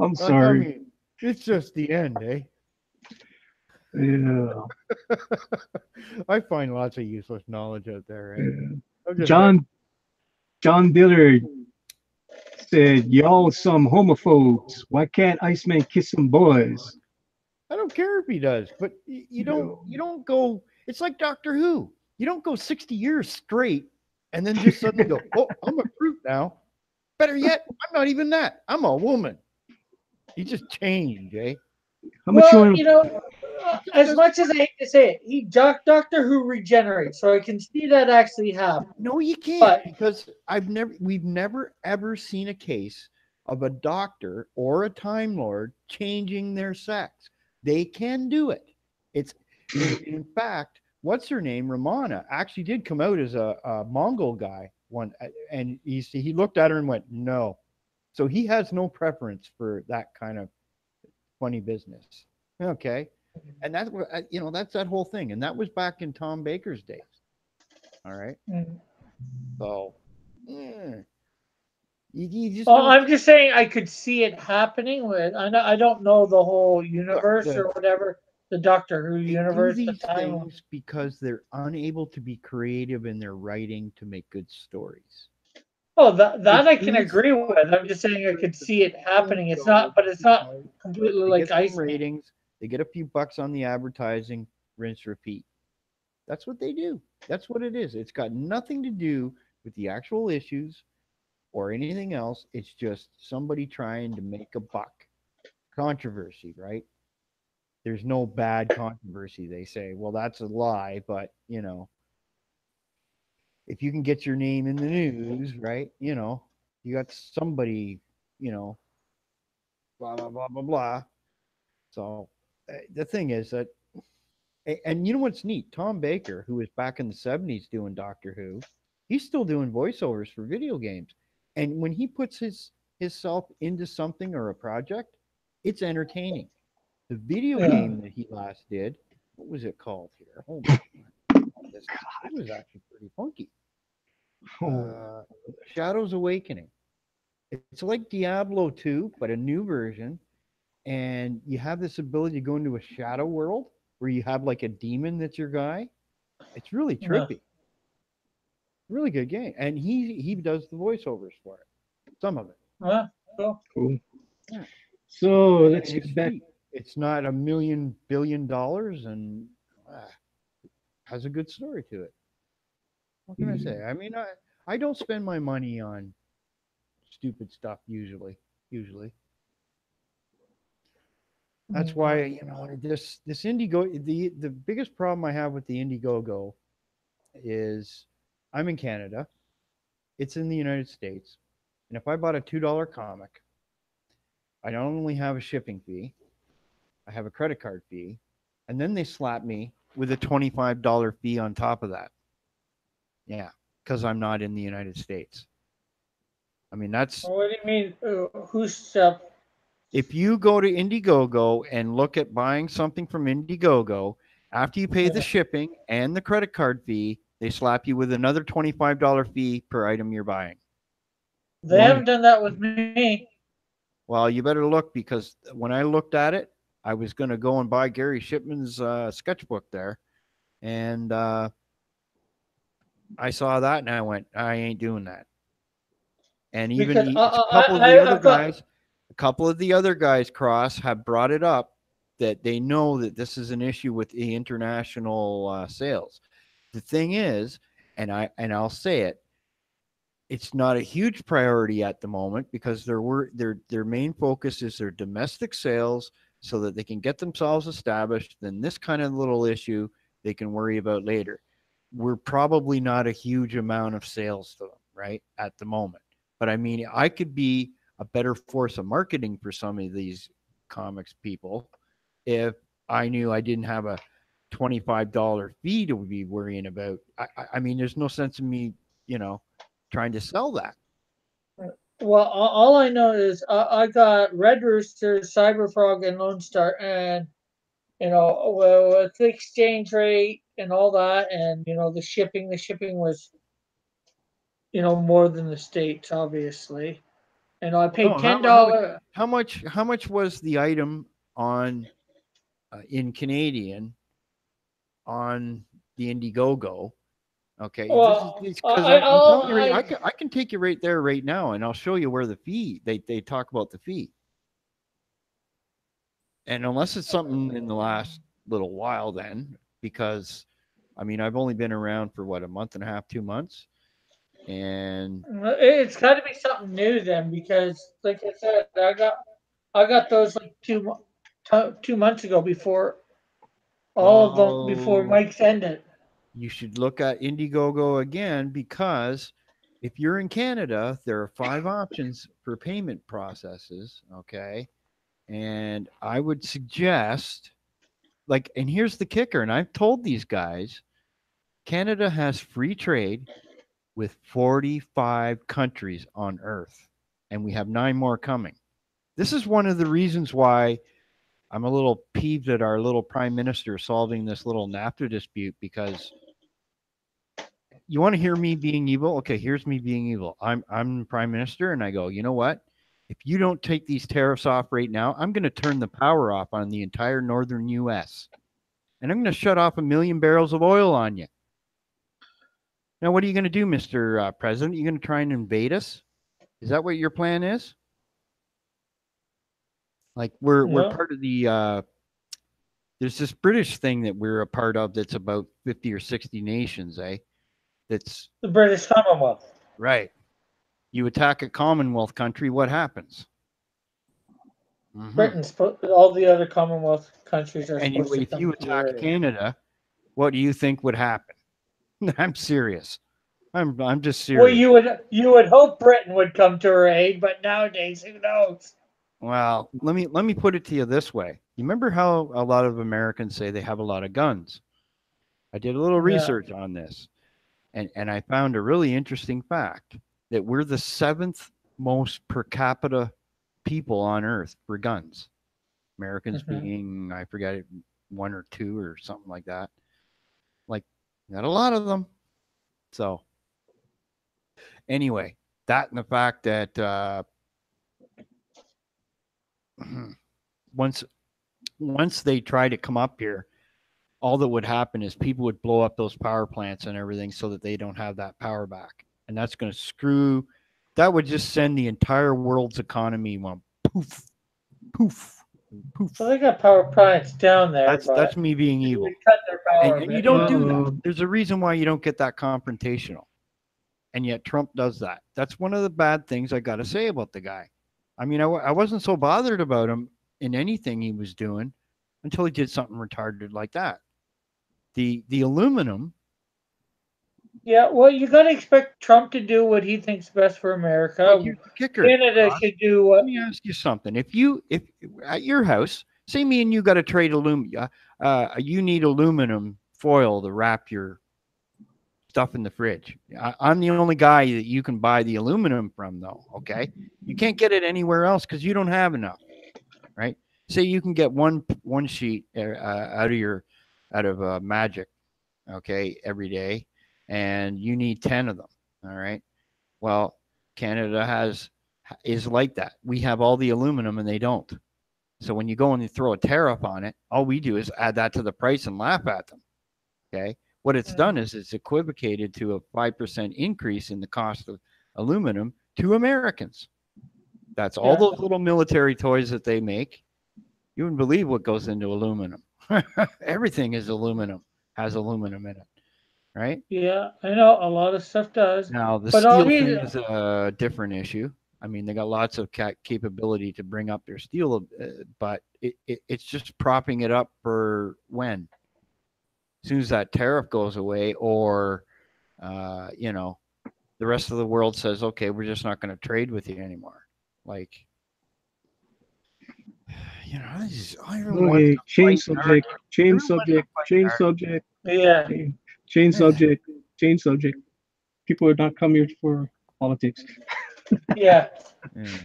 I'm I sorry. mean, it's just the end, eh? Yeah. I find lots of useless knowledge out there. Right? Yeah. I'm just John Dillard said, "Y'all some homophobes. Why can't Iceman kiss some boys?" I don't care if he does, but you don't. You don't go. It's like Doctor Who. You don't go 60 years straight and then just suddenly go, "Oh, I'm a fruit now." Better yet, I'm not even that. I'm a woman. You just change, eh? How much you Well, want? Just as doesn't much as I hate to say it, Doctor Who regenerates, so I can see that actually happen. No, you can't But because we've never ever seen a case of a doctor or a Time Lord changing their sex. They can do it. It's in fact, what's her name, Ramona, actually did come out as a Mongol guy one, and he looked at her and went no. So he has no preference for that kind of funny business. Okay, and that's what that's that whole thing, and that was back in Tom Baker's days. All right. mm, So, yeah, you just well, don't I'm just saying I could see it happening. With I don't know the whole look. universe or whatever, the Doctor Who They do universe, the these time. things because they're unable to be creative in their writing to make good stories. Oh, that They I can do agree with. I'm just saying I could see it happening. It's not, but it's not completely they like get some Iceman. ratings, they get a few bucks on the advertising, rinse, repeat. That's what they do. That's what it is. It's got nothing to do with the actual issues or anything else. It's just somebody trying to make a buck. Controversy, right? There's no bad controversy. They say, well, that's a lie, but if you can get your name in the news, right? You got somebody, you know, blah blah blah blah blah. So the thing is that, and you know what's neat? Tom Baker, who was back in the '70s doing Doctor Who, he's still doing voiceovers for video games, and when he puts his self into something or a project, it's entertaining. The video Yeah. game that he last did, what was it called here? Hold on. It was actually pretty funky. Oh, Shadows Awakening. It's like Diablo 2, but a new version. And you have this ability to go into a shadow world where you have like a demon that's your guy. It's really Yeah. trippy. Really good game. And he does the voiceovers for it. Some of it. Well, cool. cool. Yeah. So And let's it's get back. cheap. It's not $1 million billion and uh, has a good story to it. What can I say? I mean, I don't spend my money on stupid stuff usually. Usually. That's why this Indiegogo, the biggest problem I have with the Indiegogo is I'm in Canada, it's in the United States, and if I bought a $2 comic, I not only have a shipping fee, I have a credit card fee, and then they slap me with a $25 fee on top of that. Yeah, because I'm not in the United States. I mean, that's What do you mean? Who's if you go to Indiegogo and look at buying something from Indiegogo, after you pay the shipping and the credit card fee, they slap you with another $25 fee per item you're buying. They haven't done that with me. Well, you better look because when I looked at it, I was going to go and buy Gary Shipman's sketchbook there. And I saw that and I went, I ain't doing that. And even Because a couple of the other I've got guys, Cross, have brought it up that they know that this is an issue with the international sales. The thing is, and I'll say it, it's not a huge priority at the moment because their main focus is their domestic sales so that they can get themselves established. Then this kind of little issue they can worry about later. We're probably not a huge amount of sales to them, right, at the moment. But I mean, I could be a better force of marketing for some of these comics people if I knew I didn't have a $25 fee to be worrying about. I mean, there's no sense in me, trying to sell that. well, all I know is I got Red Rooster, Cyberfrog, and Lone Star, and with the exchange rate and all that, and the shipping was more than the states, obviously. And I paid Oh, $10. how much was the item on in Canadian on the Indiegogo. Okay, Well, this is because I'm telling you, I can take you right there right now, and I'll show you where the fee they talk about the fee. And unless it's something in the last little while, then because I mean I've only been around for what, a month and a half, 2 months, and it's got to be something new then, because, like I said, I got those like 2 months ago before all of them before well, Mike's ended. you should look at Indiegogo again because if you're in Canada, there are 5 options for payment processes. Okay. And I would suggest, like, and here's the kicker, and I've told these guys Canada has free trade with 45 countries on earth, and we have 9 more coming. This is one of the reasons why I'm a little peeved at our little prime minister solving this little NAFTA dispute because you want to hear me being evil? Okay, here's me being evil. I'm prime minister, and I go, you know what? If you don't take these tariffs off right now, I'm going to turn the power off on the entire northern U.S. and I'm going to shut off 1,000,000 barrels of oil on you. Now, what are you going to do, Mr. President? You going to try and invade us? Is that what your plan is? Like we're No, part of the. There's this British thing that we're a part of that's about 50 or 60 nations, eh? That's the British Commonwealth. right. You attack a Commonwealth country, what happens? Mm-hmm. All the other Commonwealth countries are And supposed to if come you to the attack area. Canada, what do you think would happen? I'm serious. I'm just Well, serious. you would hope Britain would come to her aid, but nowadays, who knows? Well, let me put it to you this way. You remember how a lot of Americans say they have a lot of guns? I did a little Yeah. research on this, and I found a really interesting fact that we're the 7th most per capita people on Earth for guns. Americans Hmm. being, I forget it, 1 or 2 or something like that. Like, not a lot of them. So, anyway, that and the fact that once they try to come up here, all that would happen is people would blow up those power plants and everything so that they don't have that power back. And that's going to screw, that would just send the entire world's economy one poof, poof, poof. So they got power plants down there, That's but me being they evil. would cut their power. And you bit. don't do Well, that. There's a reason why you don't get that confrontational. And yet Trump does that. That's one of the bad things I got to say about the guy. I mean, I wasn't so bothered about him in anything he was doing until he did something retarded like that. The aluminum. Yeah, well, you got to expect Trump to do what he thinks best for America. Well, here's the kicker. Canada Ross. should do Let what. me ask you something. If at your house, say me and you got to trade aluminum, you need aluminum foil to wrap your stuff in the fridge. I'm the only guy that you can buy the aluminum from, though. Okay, you can't get it anywhere else because you don't have enough, right? Say you can get one sheet out of Magic, okay, every day, and you need 10 of them. All right. Well, Canada is like that. We have all the aluminum and they don't. So when you go and you throw a tariff on it, all we do is add that to the price and laugh at them. Okay. What it's done is it's equivocated to a 5% increase in the cost of aluminum to Americans. That's all those little military toys that they make. You wouldn't believe what goes into aluminum. Everything is aluminum, has aluminum in it, right? Yeah, I know a lot of stuff does. Now, the But all steel these, thing is a different issue. I mean, they got lots of capability to bring up their steel, but it's just propping it up for when? As soon as that tariff goes away, or the rest of the world says, okay, we're just not going to trade with you anymore. Like, I even want okay, to change fight subject, change Everyone wants to subject, fight change hard. subject, yeah, change subject, change subject. People are not coming here for politics. yeah. Yeah.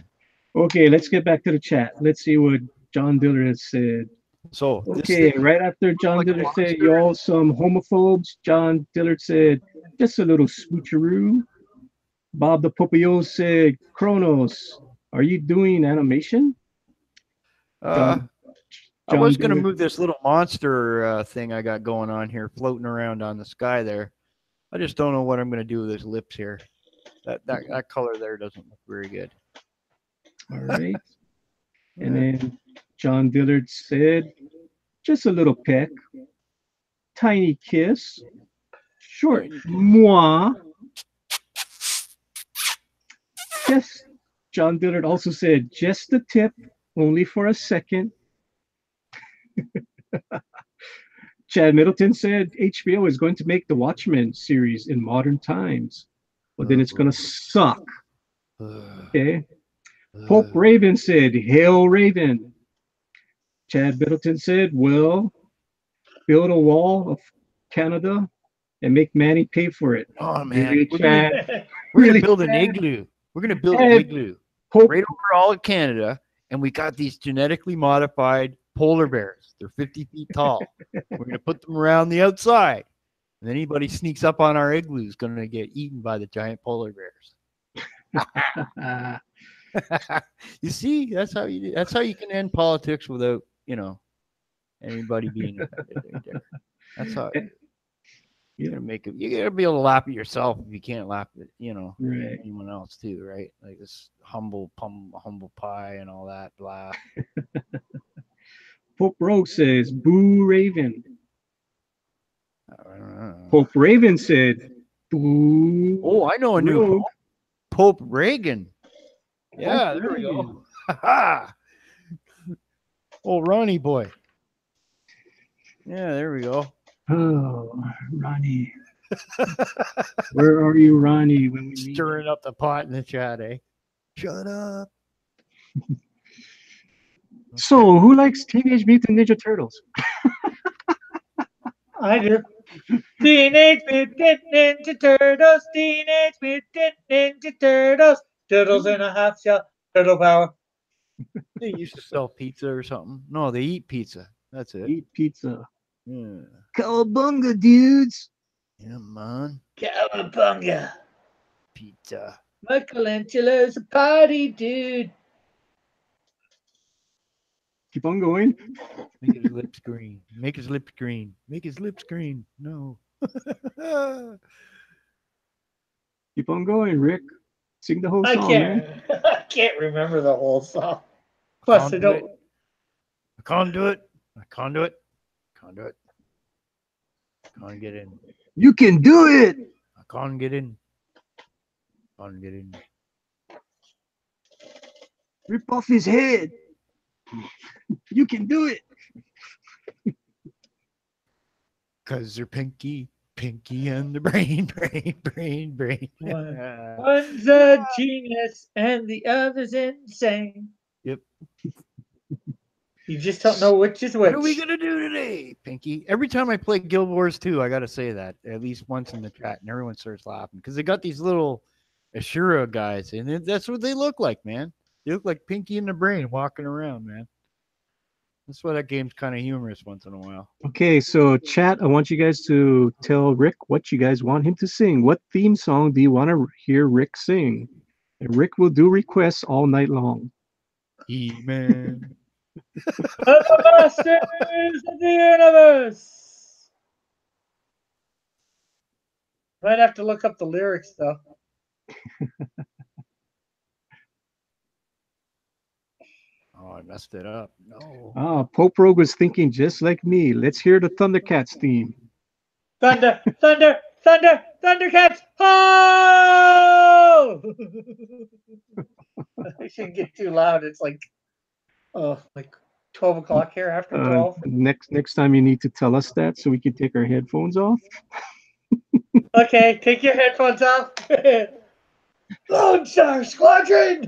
Okay, let's get back to the chat. Let's see what John Diller has said. So this Okay, thing right after John like a Dillard said, monster. y'all some homophobes, John Dillard said, just a little switcheroo. Bob the Popio said, Kronos, are you doing animation? Uh, John, I was John going to Dillard. move this little monster thing I got going on here, floating around on the sky there. I just don't know what I'm going to do with his lips here. That color there doesn't look very good. All right. And Yeah. then John Dillard said, just a little peck, tiny kiss, short Tiny kiss. moi. Just, John Dillard also said, just the tip, only for a second. Chad Middleton said HBO is going to make the Watchmen series in modern times. Well, then it's going to suck. Okay. Pope Raven said, Hail Raven. Chad Middleton said, well, build a wall of Canada and make Manny pay for it. Oh man, Really, we're gonna Chad? we're Really, gonna build an Chad? igloo. We're gonna build an Hey, igloo Pope, right over all of Canada, and we got these genetically modified polar bears. They're 50 feet tall. We're gonna put them around the outside, and anybody sneaks up on our igloo is gonna get eaten by the giant polar bears. You see, that's how you can end politics without anybody being offended right there. That's how you're gonna make it. You gotta be able to laugh at yourself if you can't laugh at right. anyone else too, right? Like this humble pie and all that blah. Pope Rogue says, Boo Raven. I don't know. Pope Raven said, Boo. Oh, I know a new Rogue. Pope Reagan. Yeah, Pope there we Reagan. go. Ha Oh, Ronnie boy. Yeah, there we go. Oh, Ronnie. Where are you, Ronnie, when we need you? Stirring up the pot in the chat, eh? Shut up. So, who likes Teenage Mutant Ninja Turtles? I do. Teenage Mutant Ninja Turtles, Teenage Mutant Ninja Turtles, turtles in a half shell, turtle power. They used to sell pizza or something. No, they eat pizza. That's it. Eat pizza. Yeah. Cowabunga, dudes. Yeah, man. Cowabunga. Pizza. Michelangelo's a party dude. Keep on going. Make his lips green. Make his lips green. Make his lips green. No. Keep on going, Rick. Sing the whole I song, man. can't remember the whole song. Plus, I don't. I can't do it. I can't do it. Can't do it. Can't get in. You can do it. I can't get in. Can't get in. Rip off his head. You can do it. Cause they're pinky and the brain. One's a genius and the other's insane. Yep. You just don't know which is which. What are we gonna do today, Pinky? Every time I play Guild Wars 2, I gotta say that at least once in the chat, and everyone starts laughing because they got these little Ashura guys, and that's what they look like, man. They look like Pinky and the Brain walking around, man. That's why that game's kind of humorous once in a while. Okay, so chat, I want you guys to tell Rick what you guys want him to sing. What theme song do you want to hear Rick sing? And Rick will do requests all night long. He-Man. The Masters of the Universe. Might have to look up the lyrics though. Oh, I messed it up. No. Ah, Pope Rogue was thinking just like me. Let's hear the Thundercats theme. Thunder, thunder, thunder, Thundercats! Oh! I shouldn't get too loud. It's like 12 o'clock here after 12. Next time you need to tell us that so we can take our headphones off. Okay, take your headphones off. Lone Star Squadron!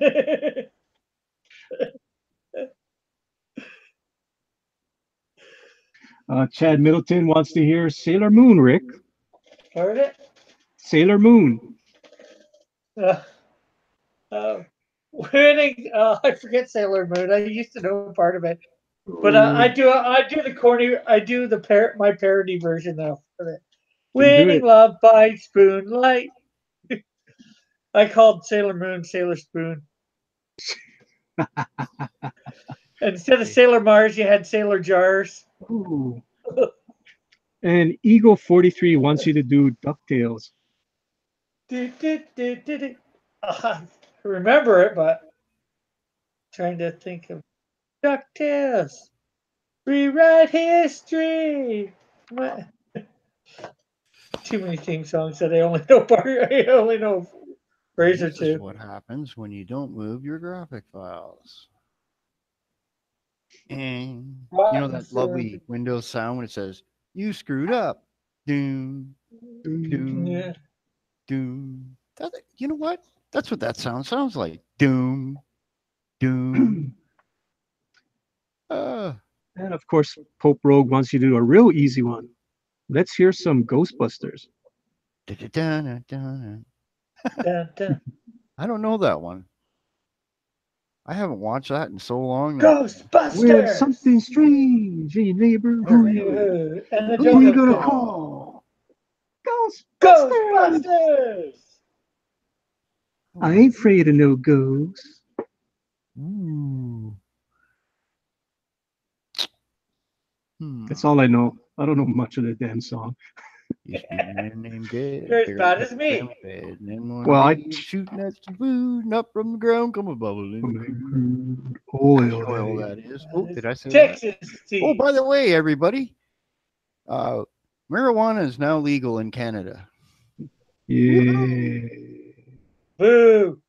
Chad Middleton wants to hear Sailor Moon, Rick. Heard it? Sailor Moon. Winning, I forget Sailor Moon. I used to know part of it, but I do the corny. I do my parody version now of it. Winning Love by Spoonlight. I called Sailor Moon Sailor Spoon. Instead of Sailor Mars, you had Sailor Jars. Ooh. And Eagle 43 wants you to do DuckTales. I remember it, but trying to think of DuckTales. Rewrite history. What? Too many theme songs that I only know I only know phrase or This is two. what happens when you don't move your graphic files. And you know that lovely Windows sound when it says, "You screwed up." Doom, doom, Yeah. doom. You know what? That's what that sound sounds like. Doom, doom. Uh, And of course, Pope Rogue wants you to do a real easy one. Let's hear some Ghostbusters. da-da-da-da-da. Dun, dun. I don't know that one. I haven't watched that in so long that With Ghostbusters. something strange in your neighborhood. And the Who joke you of gonna it. call? Ghostbusters! Ghostbusters. I ain't afraid of no ghosts. Ooh. That's all I know. I don't know much of the damn song. Used to be a man named Ed. You're as Barely bad had as a me. family bed. And then one Well, day he was shooting at some food, and up from the ground come a bubbling crude. Oil, Oil, that that is. Oh, did I say that? Texas Oh, Steve. by the way, everybody, uh, marijuana is now legal in Canada. Yeah. Boo.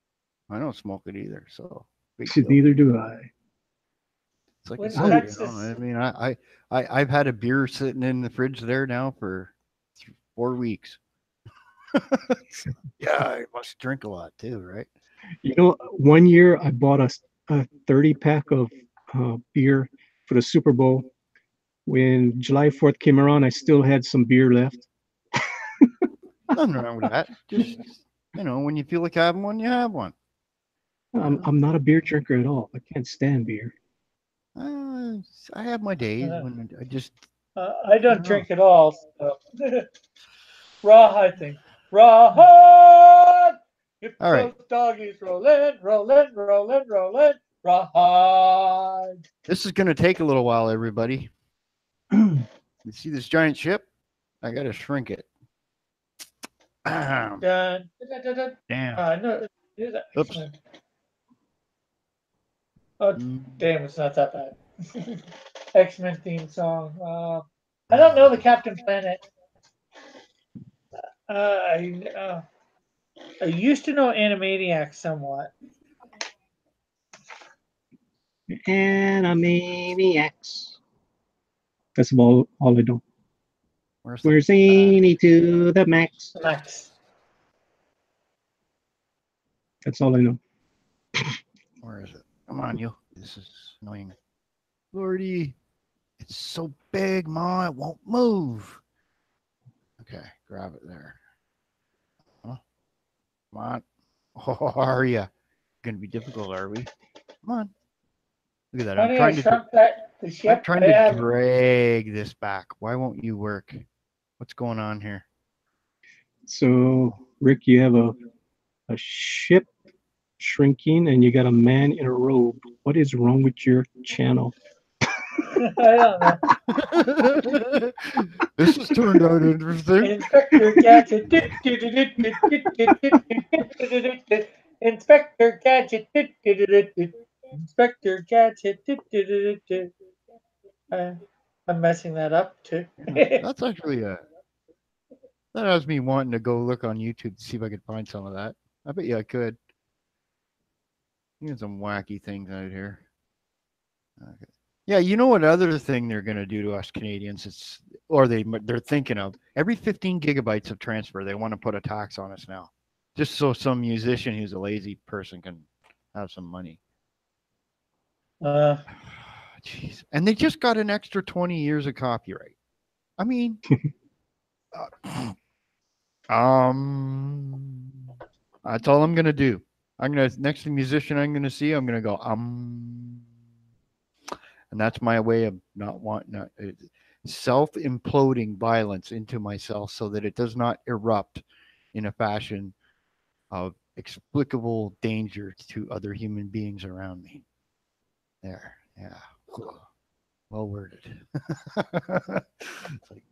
I don't smoke it either, so big Shit, deal. neither do I. It's like I When said, Texas. I mean, I've had a beer sitting in the fridge there now for 4 weeks. Yeah, I must drink a lot too, right? You know, one year I bought a 30 pack of beer for the Super Bowl. When July 4th came around, I still had some beer left. Nothing wrong with that. Just when you feel like having one, you have one. I'm not a beer drinker at all. I can't stand beer. I have my days when I just I I don't don't know. drink at all. So. Raw, I think. Raw. If All right, those doggies rolling, rolling, rolling, rolling. Raw. this is gonna take a little while, everybody. You see this giant ship? I gotta shrink it. Dun, dun, dun, dun. Damn. No, do that. Oops. Oh, Mm. damn, it's not that bad. X-Men theme song. I don't know the Captain Planet. I used to know Animaniacs somewhat. Animaniacs. That's all I know. Where's We're zany to the max. Max. That's all I know. where is it? Come on, you. This is annoying. Lordy, it's so big, Ma. It won't move. Okay, grab it there. Huh? Come on. Oh, are you? Gonna be difficult, are we? Come on. Look at that. Honey, I shrunk that the I'm ship. trying I to have drag this back. Why won't you work? What's going on here? So, Rick, you have a ship shrinking and you got a man in a robe. What is wrong with your channel? I don't know. This has turned out interesting. Inspector Gadget. Inspector Gadget. Inspector Gadget. I'm messing that up too. That's actually that has me wanting to go look on YouTube to see if I could find some of that. I bet you I could. You got some wacky things out here. Okay. Yeah, you know what other thing they're going to do to us Canadians? They're thinking of every 15 gigabytes of transfer. They want to put a tax on us now, just so some musician who's a lazy person can have some money. Jeez, and they just got an extra 20 years of copyright. I mean, that's all I'm gonna do. Next musician I'm gonna see, I'm gonna go and that's my way of not wanting self imploding violence into myself so that it does not erupt in a fashion of explicable danger to other human beings around me. There, Yeah. Well worded. It's like,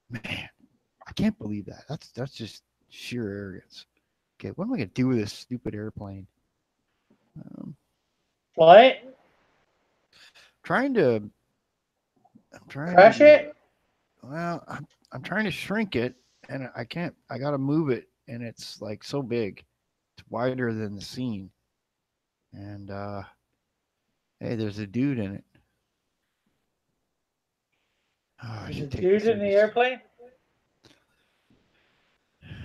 man, I can't believe that. That's just sheer arrogance. Okay, what am I gonna do with this stupid airplane? What? Trying to. I'm trying Crash to. it? Well, I'm trying to shrink it, and I can't. I gotta move it, and it's like so big. It's wider than the scene, and hey, there's a dude in it. Oh, I There's a should take dude this in the image. airplane?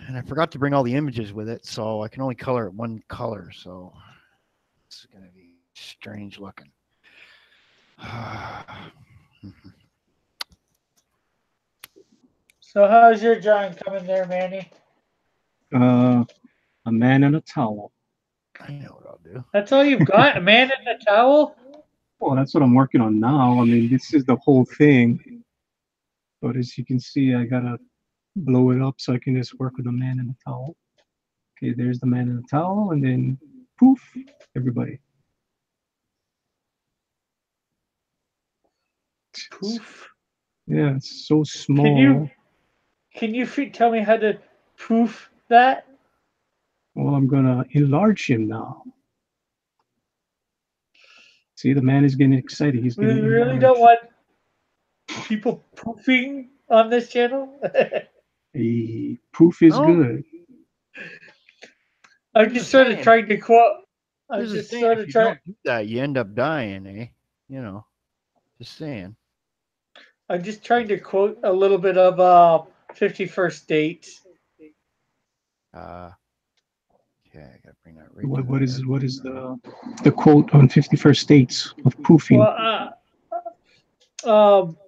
And I forgot to bring all the images with it, so I can only color it one color. So it's gonna be strange looking. So how's your drawing coming there, Manny? A man in a towel. I know what I'll do. That's all you've got? A man in a towel? Well, that's what I'm working on now. I mean, this is the whole thing. But as you can see, I gotta blow it up so I can just work with the man in the towel. Okay, there's the man in the towel, and then poof, everybody. Poof. Yeah, it's so small. Can you tell me how to poof that? Well, I'm gonna enlarge him now. See, the man is getting excited. He's We getting really enlarged. don't want people poofing on this channel. A poof is No. good. I'm just sort of trying to quote. I'm There's a just saying, sort if of you trying. don't do that, you end up dying, eh? You know, just saying. I'm just trying to quote a little bit of 51st Dates. Okay, I gotta bring that right. What is the quote on 51st Dates of poofing? Well,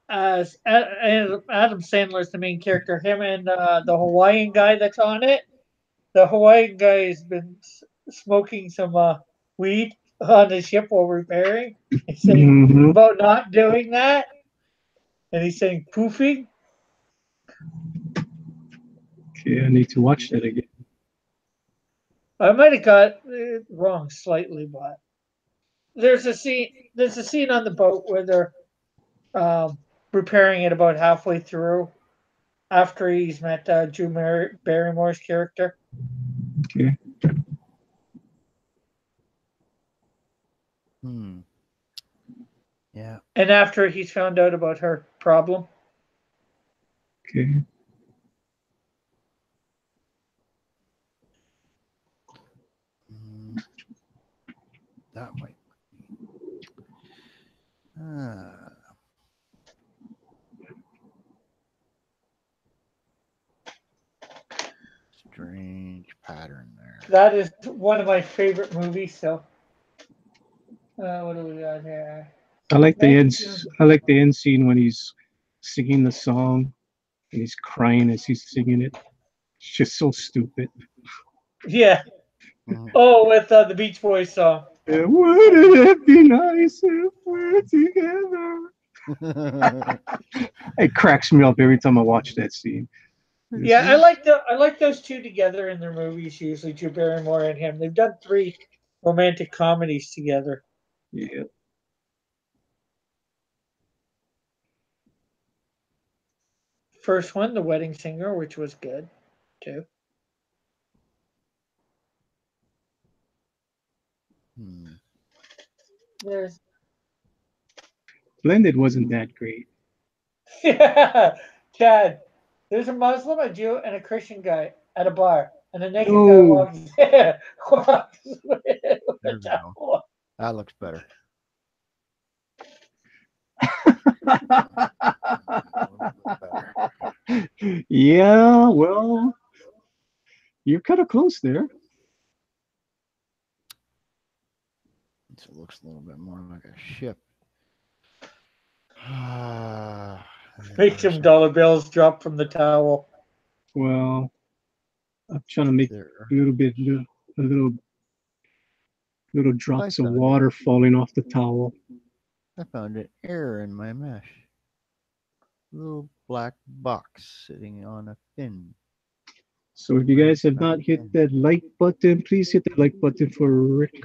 as Adam Sandler's the main character, him and the Hawaiian guy that's on it. The Hawaiian guy has been smoking some weed on the ship while repairing. He's saying Mhm. about not doing that, and he's saying poofing. Okay, I need to watch that again. I might have got it wrong slightly, but there's a scene. There's a scene on the boat where they're repairing it about halfway through, after he's met Drew Barrymore's character. Okay. Yeah. And after he's found out about her problem. Okay. That might. Strange pattern there. That is one of my favorite movies. So, what do we got here? I like the end. I like the end scene when he's singing the song and he's crying as he's singing it. It's just so stupid. Yeah. Oh, with the Beach Boys song. Yeah, wouldn't it be nice if we're together? It cracks me up every time I watch that scene. Yeah, I like those two together in their movies. Usually, Drew Barrymore and him. They've done 3 romantic comedies together. Yeah. First one, The Wedding Singer, which was good too. There's Blended wasn't that great. yeah, Chad. There's a Muslim, a Jew, and a Christian guy at a bar, and a naked guy No. walks. walks with There we a go. towel. That looks better. Yeah, well, you're kind of close there. So it looks a little bit more like a ship. Make some dollar bills drop from the towel. Well, I'm trying to make a little drops of water falling off the towel. I found an error in my mesh. Little black box sitting on a fin. So if you guys have not hit that like button, please hit that like button for Rick.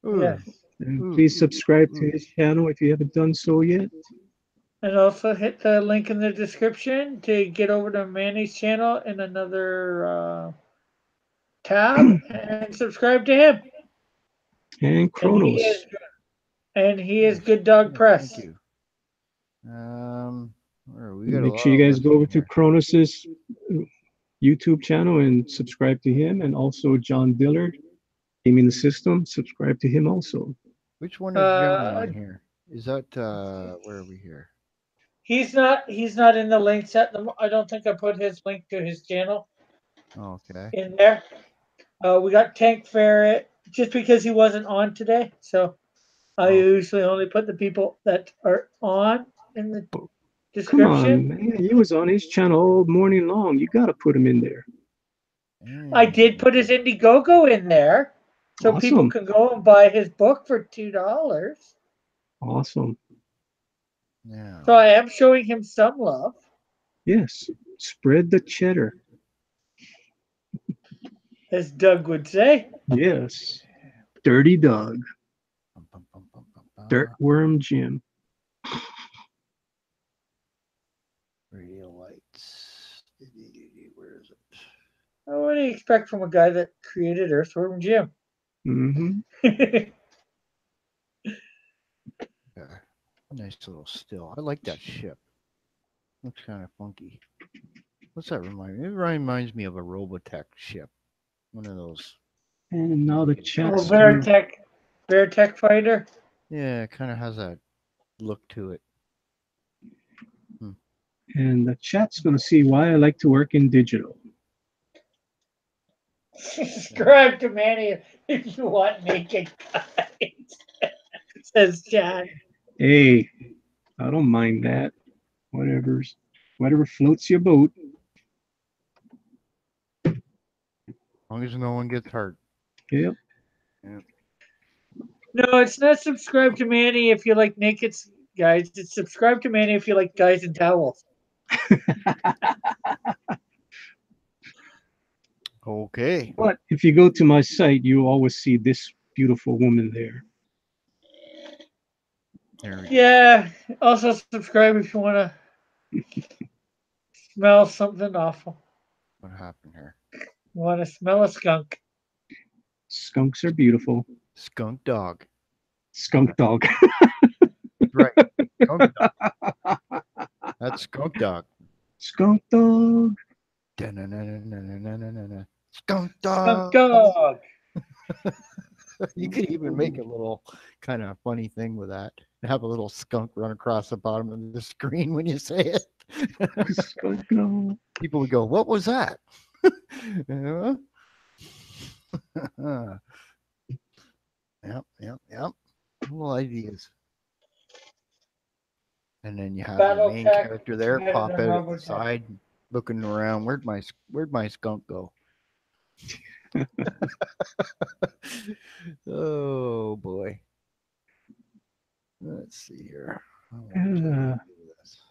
Yes. And please subscribe to his channel if you haven't done so yet. And also hit the link in the description to get over to Manny's channel in another tab and subscribe to him. And And he Kronos. is, and he is Good Dog Press. Thank you. We got a Make lot sure you of guys go over listeners to here. Kronos's YouTube channel and subscribe to him. And also John Dillard, Gaming the System. Subscribe to him also. Which one is John Uh, on here? Is that where are we here? He's not in the links at the. I don't think I put his link to his channel Okay. in there. We got Tank Ferret just because he wasn't on today, so I Oh. usually only put the people that are on in the Come description. on, man. He was on his channel all morning long. You got to put him in there. I did put his Indiegogo in there, so people Awesome. can go and buy his book for $2. Awesome. Yeah. So I am showing him some love, Yes. Spread the cheddar. as Doug would say. Yes. Dirty Doug. Bum, bum, bum, bum, bum, bum. Dirtworm Jim. Radio lights. Where is it? What do you expect from a guy that created Earthworm Jim? Mm-hmm. Yeah. Nice little still. I like that ship. Looks kind of funky. What's that remind me? It reminds me of a Robotech ship. One of those. And now the Oh, chat's Beartech Fighter. Yeah, it kind of has that look to it. and the chat's gonna see why I like to work in digital. Subscribe to Manny if you want naked guys, says Chad. Hey, I don't mind that. Whatever floats your boat. As long as no one gets hurt. Yep. No, it's not subscribe to Manny if you like naked guys. It's subscribe to Manny if you like guys in towels. Okay. But if you go to my site, you always see this beautiful woman there. There we go. Yeah. Also subscribe if you want to smell something awful. What happened here? You want to smell a skunk. Skunks are beautiful. Skunk dog. Skunk dog. Right. Skunk dog. That's skunk dog. Skunk dog. Da-na-na-na-na-na-na-na. Skunk Skunk dog. dog. You could even make a little kind of funny thing with that. Have a little skunk run across the bottom of the screen when you say it. Skunk dog. People would go, "What was that?" Yeah. Yep. Little ideas. And then you have the main Battletech, character there better pop than out of the Robotech. side, looking around. Where'd my skunk go? Oh boy. Let's see here. I want to do this.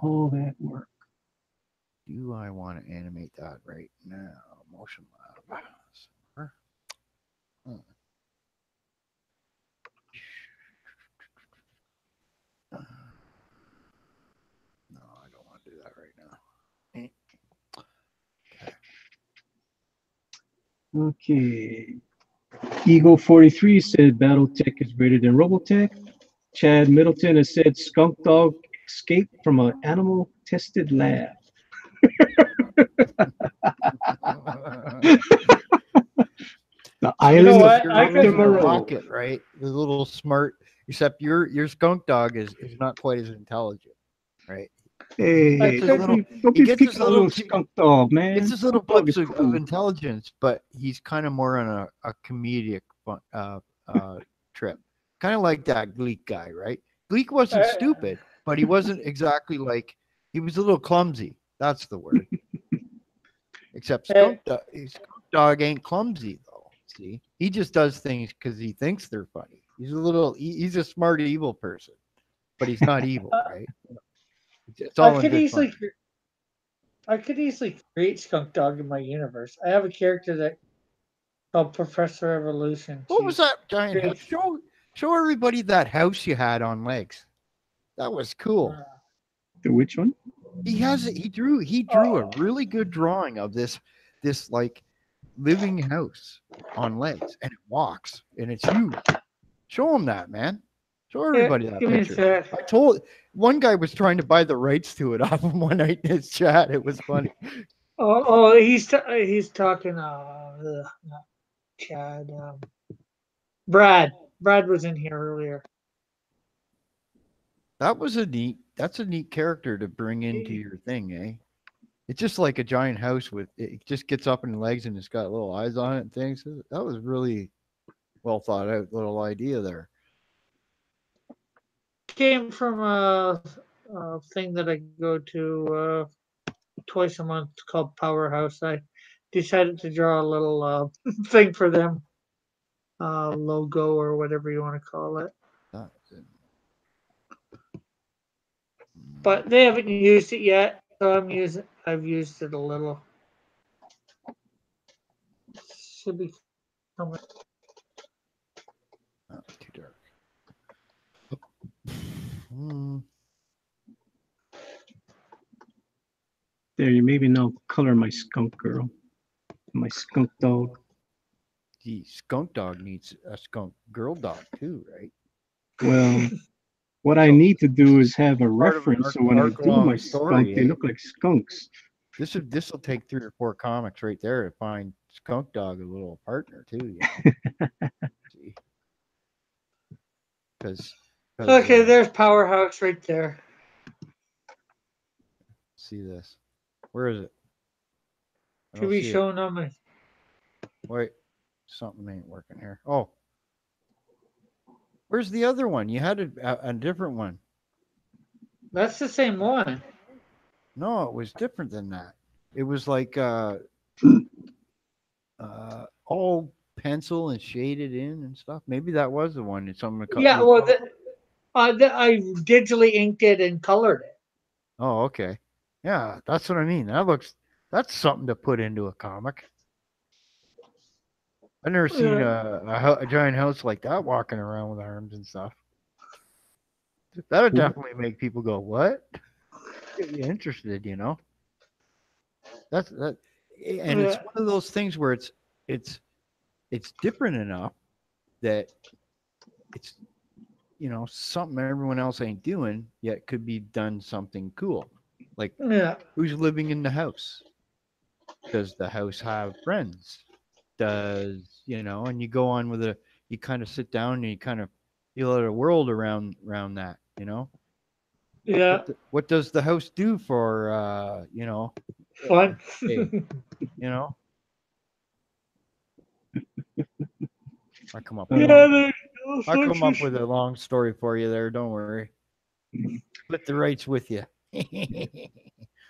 All that work. Do I want to animate that right now? Motion lab. No, I don't want to do that right now. Okay. Eagle 43 said Battletech is greater than Robotech. Chad Middleton has said Skunk Dog escaped from an animal tested lab. The island what? of I Dr. could- Moreau. Rocket, right? The little smart, except your skunk dog is not quite as intelligent, right? Hey, I could- don't he be gets picking his on little little skunk dog, man. It's just little Skunk dog blips is of cool. intelligence, but he's kind of more on a comedic trip. Kind of like that Gleek guy, right? Gleek wasn't stupid, but he wasn't exactly like, he was a little clumsy. That's the word. Except Skunk Dog ain't clumsy, though. See? He just does things because he thinks they're funny. He's a smart, evil person, but he's not evil, right? It's all I in could good easily, fun. I could easily create Skunk Dog in my universe. I have a character that called Professor Evolution. What was that giant house? Jeez. Show everybody that house you had on legs. That was cool. The which one? He drew a really good drawing of this like living house on legs, and it walks, and it's huge. Show him that, man. Show everybody that Give me a picture. sec. I told one guy was trying to buy the rights to it off him one night in his chat. It was funny. He's talking. Not Chad. Brad. Brad was in here earlier. That's a neat character to bring into your thing, eh? It's just like a giant house with it just gets up in legs and it's got little eyes on it and things. That was really well thought out little idea there. Came from a thing that I go to twice a month called Powerhouse. I decided to draw a little thing for them, logo or whatever you want to call it. But they haven't used it yet, so I've used it a little. Should be coming. Oh, too dark. There, you maybe now color my skunk girl, my skunk dog. The skunk dog needs a skunk girl dog too, right? Well, what I need to do is have a part of an reference so when I do arc-long my story, skunk, they eh? look like skunks. This will take 3 or 4 comics right there to find skunk dog a little partner too. Because Okay, there's Powerhouse right there. see this. Where is it? I To don't be see it. shown on my. Wait, something ain't working here. Oh, where's the other one? You had a different one. That's the same one. No, it was different than that. It was like all pencil and shaded in and stuff. Maybe that was the one. It's something. Yeah, well, I digitally inked it and colored it. Oh, okay. Yeah, that's what I mean. That's something to put into a comic. I've never seen a giant house like that walking around with arms and stuff. That would definitely make people go, "What?" Get you interested, you know. That's that, and it's one of those things where it's different enough that it's something everyone else ain't doing yet could be done something cool. Like who's living in the house? Does the house have friends? Does and you go on with you kind of sit down and you let a world around that, Yeah. What does the house do for fun? I come up with a long story for you there, don't worry. Split the rights with you.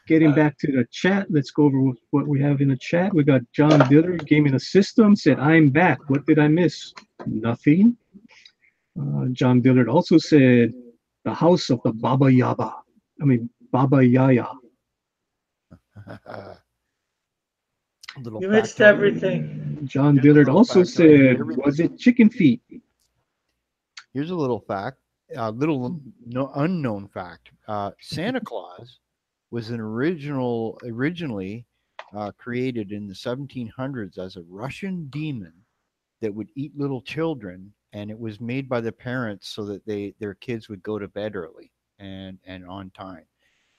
Getting back to the chat, let's go over what we have in the chat. We got John Dillard, Gaming the System, said, I'm back. What did I miss? Nothing. John Dillard also said, the house of the Baba Yaya. You missed everything. John Dillard also said, was it chicken feet? Here's a little fact, unknown fact. Santa Claus was originally created in the 1700s as a Russian demon that would eat little children, and it was made by the parents so that their kids would go to bed early and on time.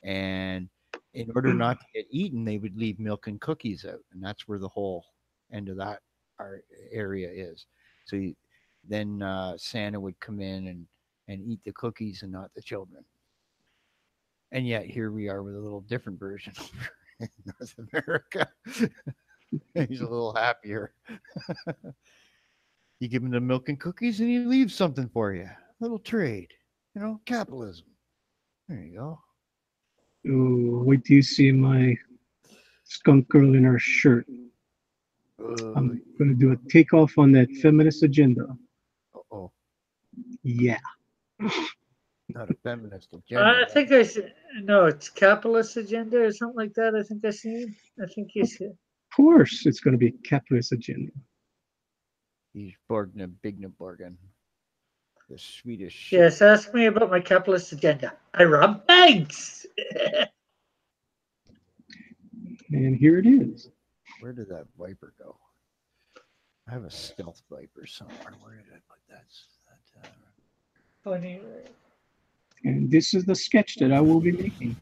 And in order not to get eaten, they would leave milk and cookies out, and that's where the whole end of that area is. So then Santa would come in and eat the cookies and not the children. And yet here we are with a little different version in North America. He's a little happier. You give him the milk and cookies and he leaves something for you. A little trade. Capitalism. There you go. Ooh, wait till you see my skunk girl in her shirt. I'm going to do a takeoff on that feminist agenda. Uh-oh. Yeah. Not a feminist agenda. I think I said, no, it's capitalist agenda or something like that. I think you said. Of course, it's going to be a capitalist agenda. He's Borgna Bigna Borgen. The Swedish shit. Yes, ask me about my capitalist agenda. I rob banks. And here it is. Where did that Viper go? I have a stealth Viper somewhere. Where did I put that? Funny. And this is the sketch that I will be making.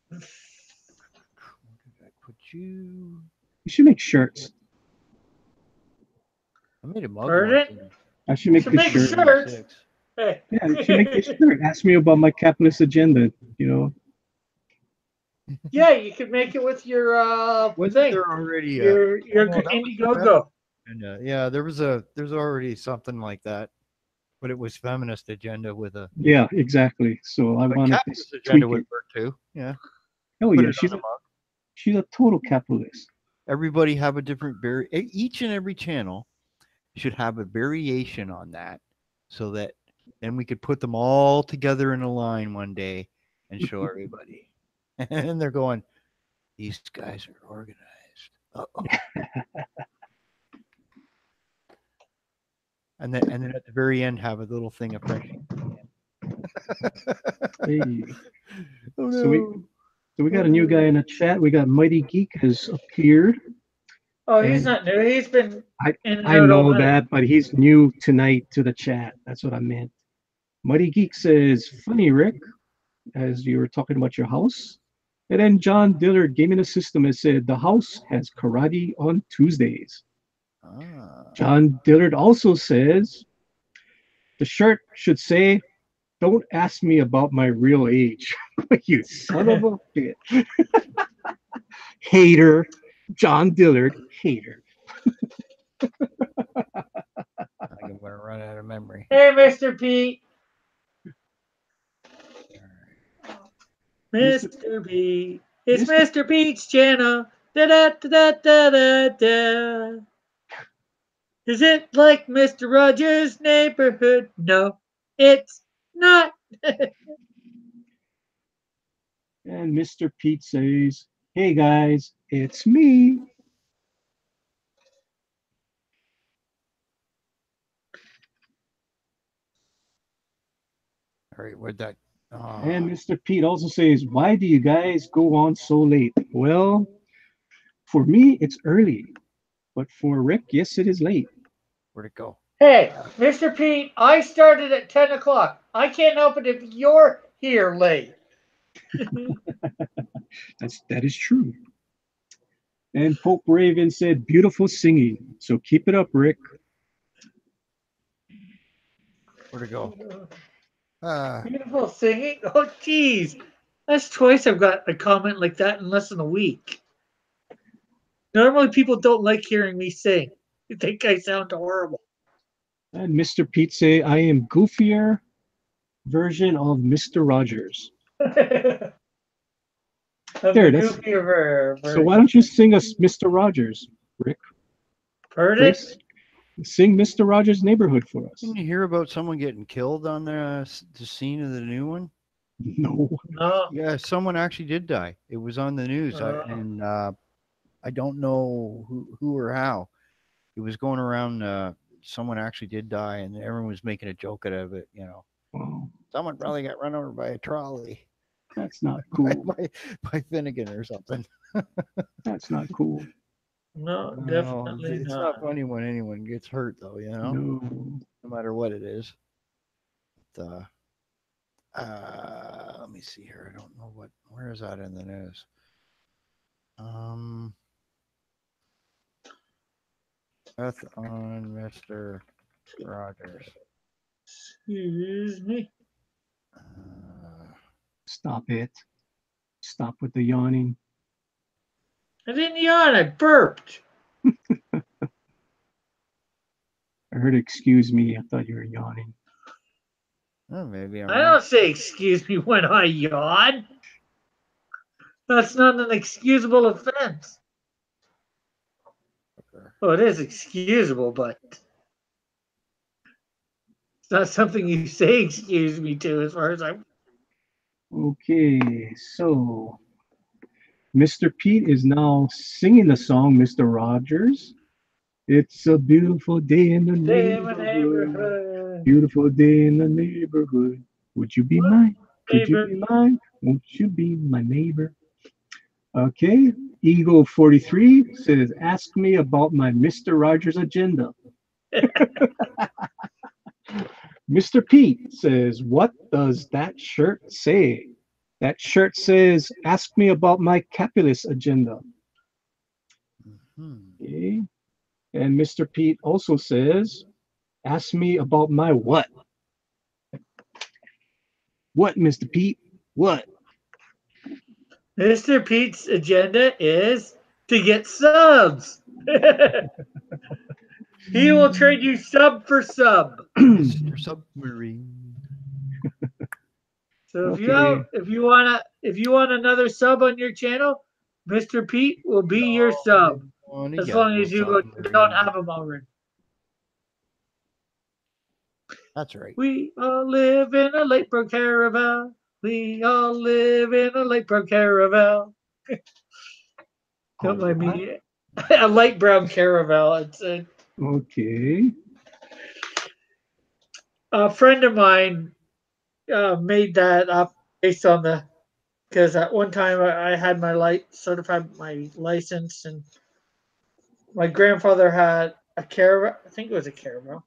Where did I put you? You should make shirts. I made a mug Heard once. it? I should make Should this make a shirt. shirt. 1986. Hey. Yeah, you should make this shirt. Ask me about my capitalist agenda, you know. Yeah, you could make it with your Wasn't thing. there already Your no, that was Indiegogo. and yeah, there's already something like that, but it was feminist agenda with a Yeah, exactly. So I but wanted to capitalist tweak agenda it. would work too. Yeah, Oh put yeah, it on a mug. she's a total capitalist. Everybody have a different each and every channel should have a variation on that, so that then we could put them all together in a line one day and show everybody, and they're going, these guys are organized. Uh-oh. And then at the very end have a little thing of fresh. Hey. Oh So we got a new guy in the chat. We got Mighty Geek has appeared. Oh, he's And not new. He's been in and I out all know night. that, but he's new tonight to the chat. That's what I meant. Mighty Geek says, funny, Rick, as you were talking about your house. And then John Dillard, Gaming the System, has said, the house has karate on Tuesdays. John Dillard also says, the shirt should say, don't ask me about my real age. You son of a bitch. Hater. John Dillard, hater. I'm gonna run out of memory. Hey, Mr. Pete. Mr. Pete. It's Mr. Pete's channel. Da da da da da da. Is it like Mr. Rogers' neighborhood? No, it's not. And Mr. Pete says, hey guys, it's me. All right, where'd that? And Mr. Pete also says, why do you guys go on so late? Well, for me, it's early. But for Rick, yes, it is late. Where'd it go? Hey, Mr. Pete, I started at 10 o'clock. I can't help it if you're here late. That is true. And Pope Raven said, beautiful singing. So keep it up, Rick. Where'd it go? Beautiful singing. Oh, geez. That's twice I've got a comment like that in less than a week. Normally, people don't like hearing me sing. They think I sound horrible. And Mr. Pete say, I am goofier version of Mr. Rogers. There, that's- So why don't you sing us Mr. Rogers, Rick? Heard Please it? sing Mr. Rogers' Neighborhood for us. Didn't you hear about someone getting killed on the scene of the new one? No. No. Yeah, someone actually did die. It was on the news, and I don't know who or how. It was going around. Someone actually did die, and everyone was making a joke out of it. You know, Wow. someone probably got run over by a trolley. That's not cool. by Finnegan or something. That's not cool. No, No, definitely it's not funny when anyone gets hurt, though. You know, No. no matter what it is. But, let me see here. I don't know where is that in the news? Death on Mr. Rogers. Excuse me. Stop it. Stop with the yawning. I didn't yawn. I burped. I heard excuse me. I thought you were yawning. Oh, maybe I'm I wrong. don't say excuse me when I yawn. That's not an excusable offense. Well, it is excusable, but it's not something you say excuse me to as far as I'm. Okay, so Mr. Pete is now singing the song, Mr. Rogers. It's a beautiful day in the Stay in my neighborhood. neighborhood. Beautiful day in the neighborhood. Would you be mine? Could you Neighbor. be mine? Won't you be my neighbor? Okay. Eagle 43 says, ask me about my Mr. Rogers agenda. Mr. Pete says, what does that shirt say? That shirt says, ask me about my capitalist agenda. Mhm. Okay. And Mr. Pete also says, ask me about my what? What, Mr. Pete? What? Mr. Pete's agenda is to get subs. He will trade you sub for sub. Mr. Submarine. So Okay. if you want another sub on your channel, Mr. Pete will be your sub On a as long yellow as you don't submarine. have him already. That's right. We all live in a late bro caravel. We all live in a late bro caravel. Don't mind me. A light brown caravel. It's Okay. a friend of mine made that up based on the because at one time I had my certified my license, and my grandfather had a caravel. I think it was a caravel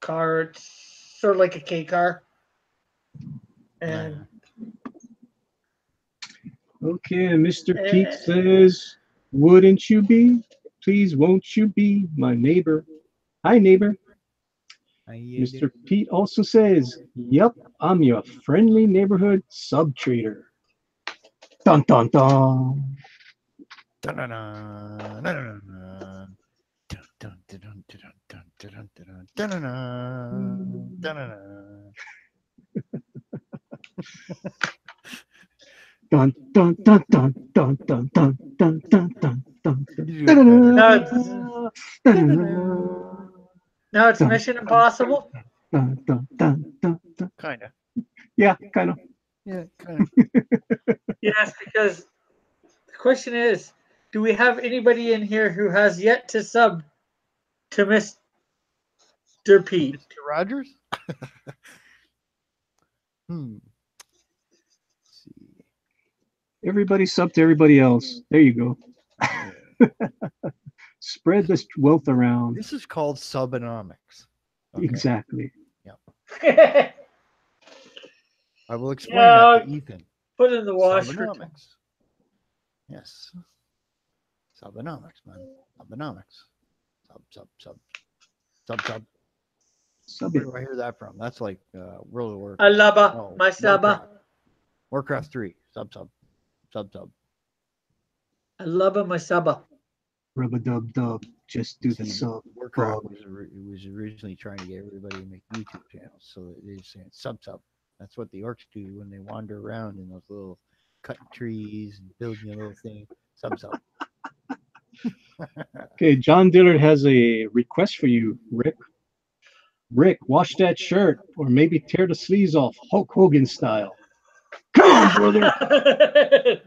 car. It's sort of like a K car, and Okay, and Mr. Pete uh, says, wouldn't you be? Please, won't you be my neighbor? Hi, neighbor. Mr. Pete also says, yep, I'm your friendly neighborhood sub trader. Dun dun dun. Dun-dun-dun, dun-dun-dun, dun-dun-dun, dun-dun-dun, dun-dun-dun, dun-dun-dun, dun-dun-dun. Dun dun dun dun dun dun dun dun dun dun dun. You do it better. now Dun-dun-dun. it's Mission Impossible. Dun dun dun dun dun. Kinda. Yeah, kind of. Yeah, kinda. Yes, because the question is, do we have anybody in here who has yet to sub to Mr. Pete? Mr. Rogers? Hmm. Let's see. Everybody sub to everybody else. There you go. Yeah. Spread this wealth around. This is called subonomics. Okay. Exactly. Yeah, I will explain that to Ethan. put it in the wash. Subonomics. Yes. Subonomics, man. Subonomics. Sub. Sub Where it. do I hear that from? That's like World of Warcraft. Alaba, No, my saba. Warcraft 3. Sub. Alaba, my saba. Rub a dub dub. Just do the See, sub. Warcraft was originally trying to get everybody to make YouTube channels, so they're saying sub. That's what the orcs do when they wander around in those little cutting trees and building a little thing. Sub. Okay, John Dillard has a request for you, Rick. Rick, wash that shirt, or maybe tear the sleeves off, Hulk Hogan style. Come on, brother.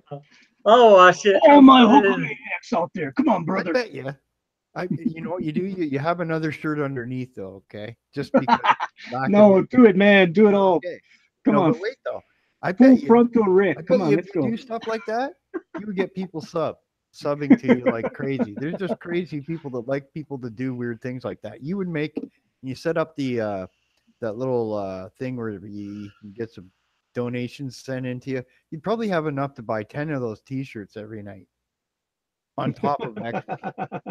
I'll wash it. All my Hulk maniacs out there. Come on, I brother. bet you. You know what you do? You have another shirt underneath, though. Okay, just because. No, do it, man. Do it all. Okay. Come No, on. but wait though. I Full bet you. frontal Rick. I Come bet on, you let's if you go. do stuff like that, you would get people subbing to you like crazy. There's just crazy people that like people to do weird things like that. You would make you set up the that little thing where you can get some donations sent into you. You'd probably have enough to buy 10 of those T-shirts every night. On top of extra,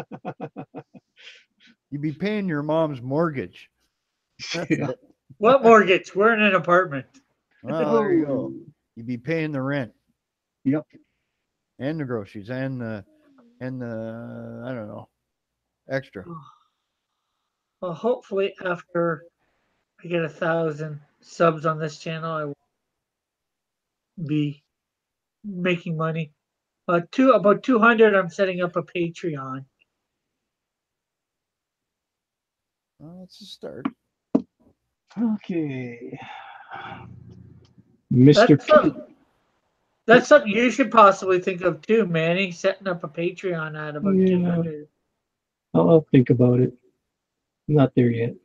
you'd be paying your mom's mortgage. That's Yeah. it. What mortgage? We're in an apartment. Well, there you go. You'd be paying the rent. Yep. And the groceries and the I don't know extra. Well, hopefully after I get 1,000 subs on this channel, I will be making money. About 200. I'm setting up a Patreon. Well, that's a start. Okay. Mr. That's Pete. That's something you should possibly think of too, Manny. Setting up a Patreon at about Yeah. 200. I'll think about it. I'm not there yet.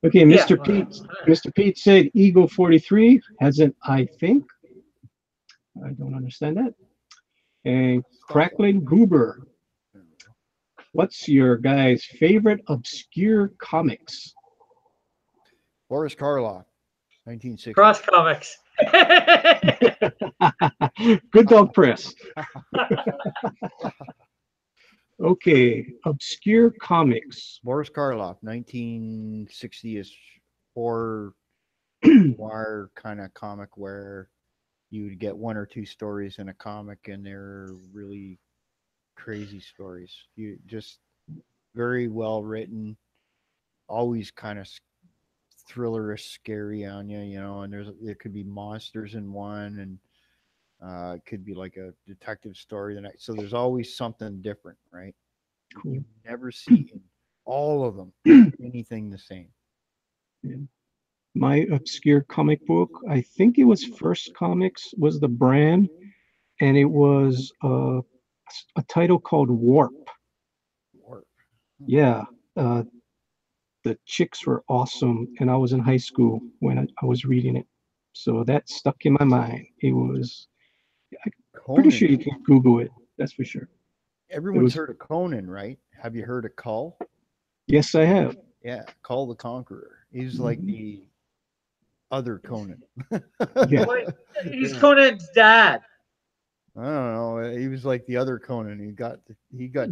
Okay, Yeah. Mr. Pete said Eagle 43 has an I think. I don't understand that. And Crackling Goober, what's your guy's favorite obscure comics? Boris Karloff, 1960. Cross comics. Good dog press. Okay, obscure comics. Boris Karloff, 1960ish horror noir kind of comic where you would get one or two stories in a comic and they're really crazy stories. You just very well written, always kind of thrillerish, scary on you, you know. And there could be monsters in one, and it could be like a detective story the next. So there's always something different, right? Cool. You never see in all of them anything the same. Yeah. My obscure comic book, I think it was First Comics was the brand, and it was a title called Warp. Warp. Yeah, uh, the chicks were awesome, and I was in high school when I was reading it, so that stuck in my mind. It was pretty sure you can Google it. That's for sure. Everyone's heard of Conan, right? Have you heard of Kull? Yes, I have. Yeah, Kull the Conqueror. He's like the other Conan. Yeah. He's Conan's dad. I don't know. He was like the other Conan. He got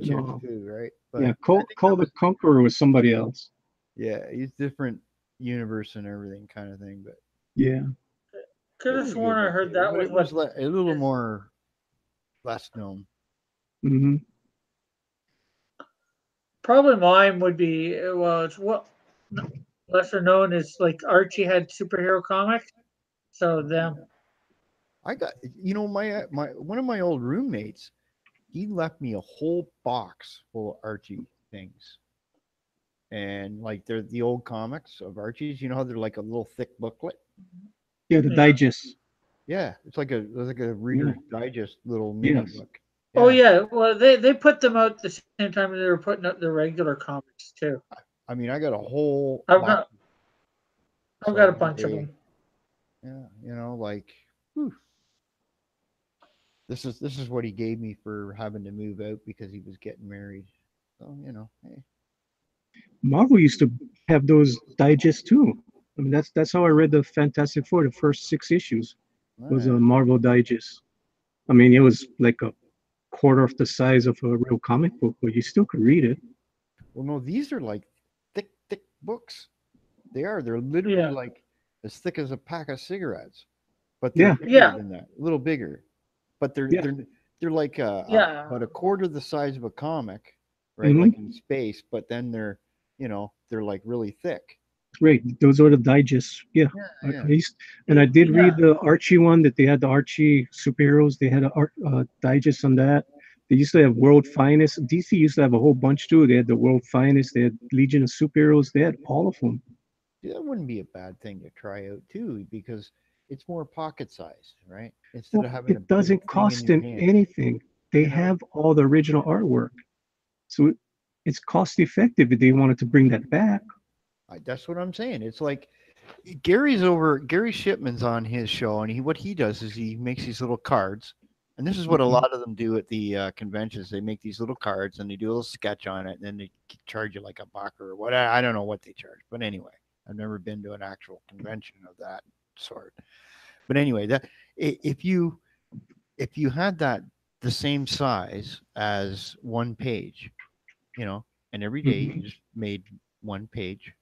chicks No. too, right? Yeah, Call the Conqueror was somebody else. Yeah, he's different universe and everything kind of thing. But Yeah. Could have sworn I heard that but was it was a little more less known. Hmm. probably mine would be well. It's what lesser known as like Archie had superhero comics. So them. I got my one of my old roommates. He left me a whole box full of Archie things. And like they're the old comics of Archie's. You know how they're like a little thick booklet. Yeah, the digest. Yeah, it's like a Reader's Digest little mini book. Oh yeah, well they put them out the same time they were putting out the regular comics too. I mean, I got a whole. I've got a bunch of them. Yeah, you know, like, whew. This is what he gave me for having to move out because he was getting married. So you know, hey. Marvel used to have those digests too. I mean, that's how I read the Fantastic Four. The first 6 issues was a Marvel digest. I mean, it was like a quarter of the size of a real comic book, but you still could read it. Well, no, these are like thick books. They are. They're literally like as thick as a pack of cigarettes, but they're bigger than that, a little bigger. But they're like about a quarter the size of a comic, right? Like in space, but then they're like really thick. Right, those are the digests. Yeah. I did read the Archie one that they had the Archie superheroes. They had a digest on that. They used to have World Finest. DC used to have a whole bunch too. They had the World Finest. They had Legion of Superheroes. They had all of them. Yeah, that wouldn't be a bad thing to try out too, because it's more pocket sized, right? Instead of having it doesn't cost them anything. They have all the original artwork, so it's cost effective if they wanted to bring that back. That's what I'm saying. It's like Gary Shipman's on his show, and what he does is he makes these little cards, and this is what a lot of them do at the conventions. They make these little cards, and they do a little sketch on it, and then they charge you like $1 or what. I don't know what they charge, but anyway, I've never been to an actual convention of that sort. But anyway, that if you had that the same size as one page, and every day you just made one page.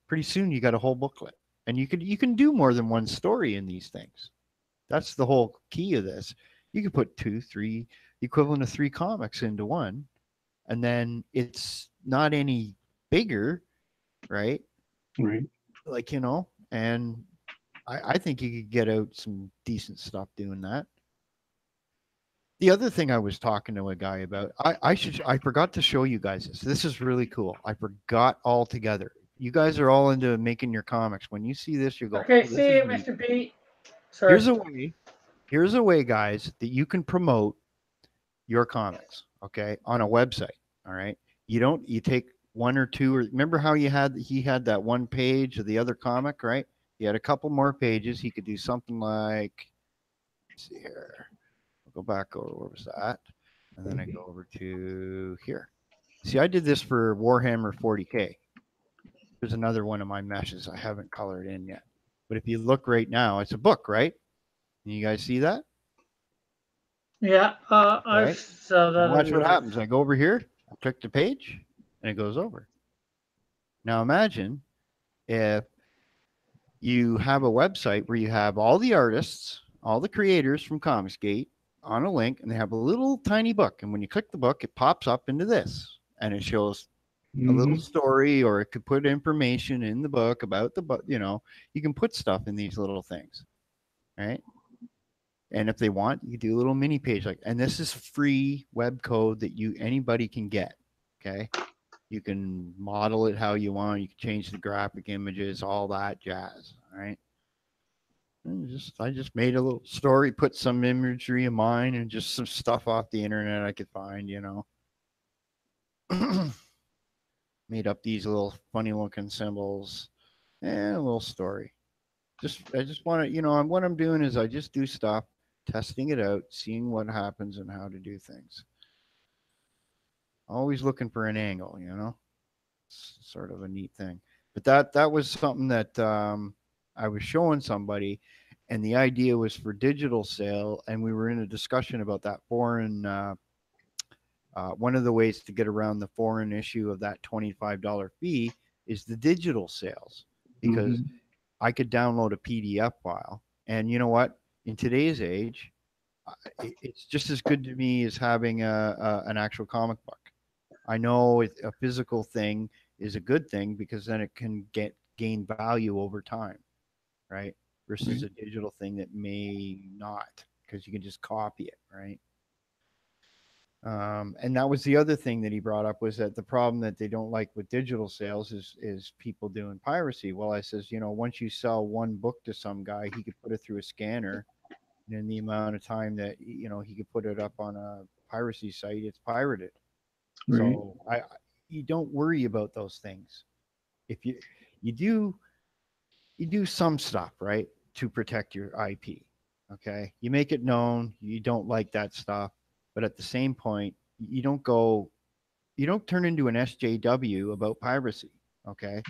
Pretty soon you got a whole booklet, and you can do more than one story in these things. That's the whole key of this. You could put 2, 3, the equivalent of 3 comics into one, and then it's not any bigger, right? Right. Like, and I think you could get out some decent stuff doing that. The other thing I was talking to a guy about, I forgot to show you guys this. This is really cool. I forgot altogether. You guys are all into making your comics. When you see this, you go, okay, see you, Mr. Pete. Sorry. Here's a way Here's a way, guys, that you can promote your comics, okay, on a website. All right. You take one or two, or remember how he had that one page of the other comic, right? He had a couple more pages. He could do something like, let's see here. I'll go back over, where was that? And then I go over to here. See, I did this for Warhammer 40K. There's another one of my meshes I haven't colored in yet. But if you look right now, it's a book, right? Can you guys see that? Yeah, I Right? saw And that of watch what yours. happens. I go over here, I click the page, and it goes over. Now imagine if you have a website where you have all the artists, all the creators from Comicsgate on a link, and they have a little tiny book. And when you click the book, it pops up into this, and it shows a little Mhm. story, or it could put information in the book about the book. You can put stuff in these little things, right? And if they want, you do a little mini page and this is free web code that anybody can get. Okay. You can model it how you want. You can change the graphic images, all that jazz. All right. I just made a little story, put some imagery of mine and just some stuff off the internet I could find, made up these little funny looking symbols and a little story. I just want to, what I'm doing is I just do stuff, testing it out, seeing what happens and how to do things. Always looking for an angle. It's sort of a neat thing. But that was something that I was showing somebody, and the idea was for digital sale, and we were in a discussion about that foreign. One of the ways to get around the foreign issue of that $25 fee is the digital sales, because Mhm. I could download a PDF file, and you know what? In today's age, it's just as good to me as having an actual comic book. I know a physical thing is a good thing because then it can gain value over time, right? Versus Right. a digital thing that may not, because you can just copy it, right? And that was the other thing that he brought up, was that the problem that they don't like with digital sales is people doing piracy. Well, I says, once you sell one book to some guy, he could put it through a scanner, and in the amount of time that he could put it up on a piracy site, it's pirated. Right. So you don't worry about those things. If you do you do some stuff, right, to protect your IP. Okay, you make it known you don't like that stuff, but at the same point, you don't turn into an SJW about piracy. Okay,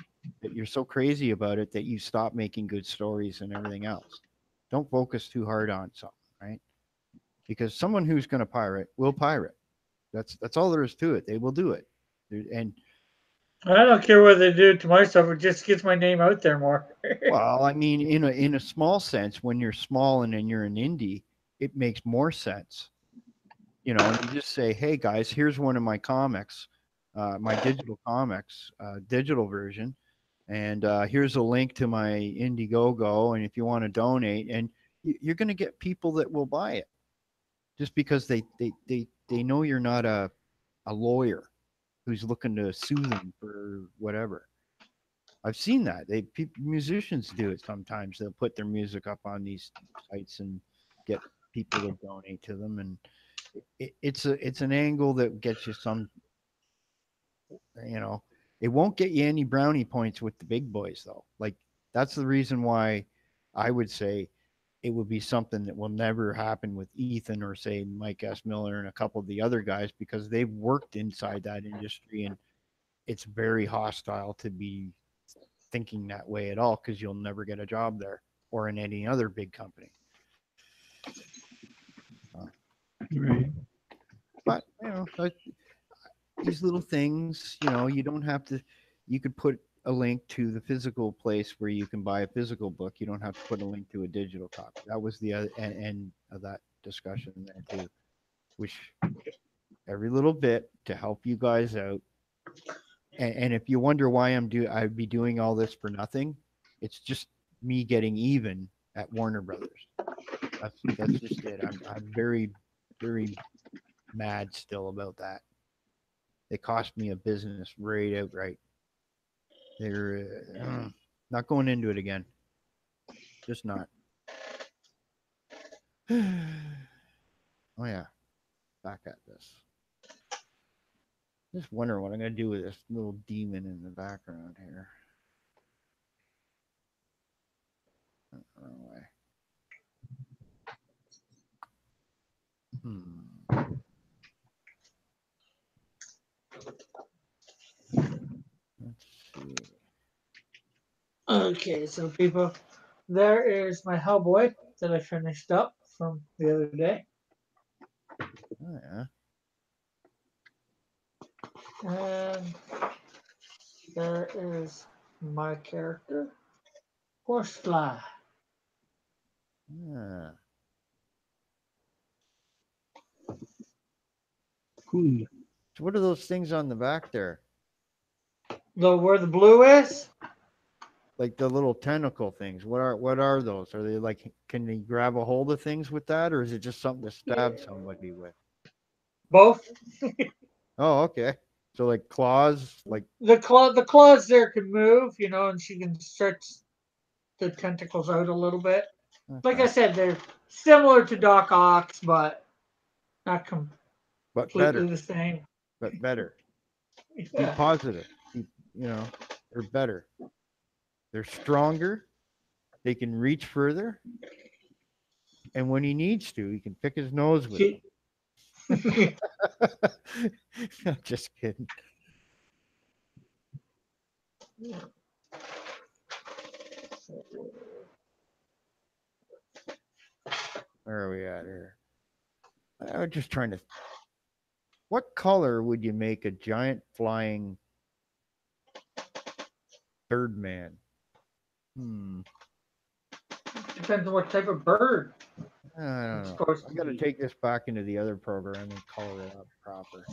that you're so crazy about it that you stop making good stories and everything else. Don't focus too hard on something, right? Because someone who's going to pirate will pirate. That's all there is to it. They will do it. And I don't care what they do to my stuff. It just gets my name out there more. well, I mean, in a small sense, when you're small and then you're an indie, it makes more sense, and you just say, "Hey guys, here's one of my comics, my digital comics, digital version, and here's a link to my Indiegogo, and if you want to donate, and you're going to get people that will buy it, just because they know you're not a lawyer who's looking to sue them for whatever." I've seen that. Musicians do it sometimes. They'll put their music up on these sites and get people to donate to them, and it's an angle that gets you some. You know, it won't get you any brownie points with the big boys though. Like that's the reason why I would say it would be something that will never happen with Ethan or say Mike S. Miller and a couple of the other guys, because they've worked inside that industry, and it's very hostile to be thinking that way at all, because you'll never get a job there or in any other big company. Uh, Right. but these little things, you don't have to. You could put a link to the physical place where you can buy a physical book. You don't have to put a link to a digital copy. That was the other end of that discussion there too, which every little bit to help you guys out. And if you wonder why I'd be doing all this for nothing, it's just me getting even at Warner Brothers. That's just it. I'm very, very mad still about that. It cost me a business right outright. They're not going into it again. Just not. Oh yeah, back at this. Just wondering what I'm gonna do with this little demon in the background here. Wrong way. Let's see. Okay, so people, there is my Hellboy that I finished up from the other day. Oh yeah. And there is my character, Horsefly. Yeah. Cool. So what are those things on the back there? Where the blue is? Like the little tentacle things. What are those? Are they like, can they grab a hold of things with that, or is it just something to stab somebody with? Both. Oh, okay. So like claws, like The claws there can move, and she can stretch the tentacles out a little bit. Like I okay. said, they're similar to Doc Ock's, but not But completely better. the same. But better. Be Yeah. positive. They're better. They're stronger. They can reach further. And when he needs to, he can pick his nose with She, them. Just kidding. Where are we at here? I was just trying to. What color would you make a giant flying bird man? Depends on what type of bird. I don't It's know. supposed I to got to be. take this back into the other program and color it up proper.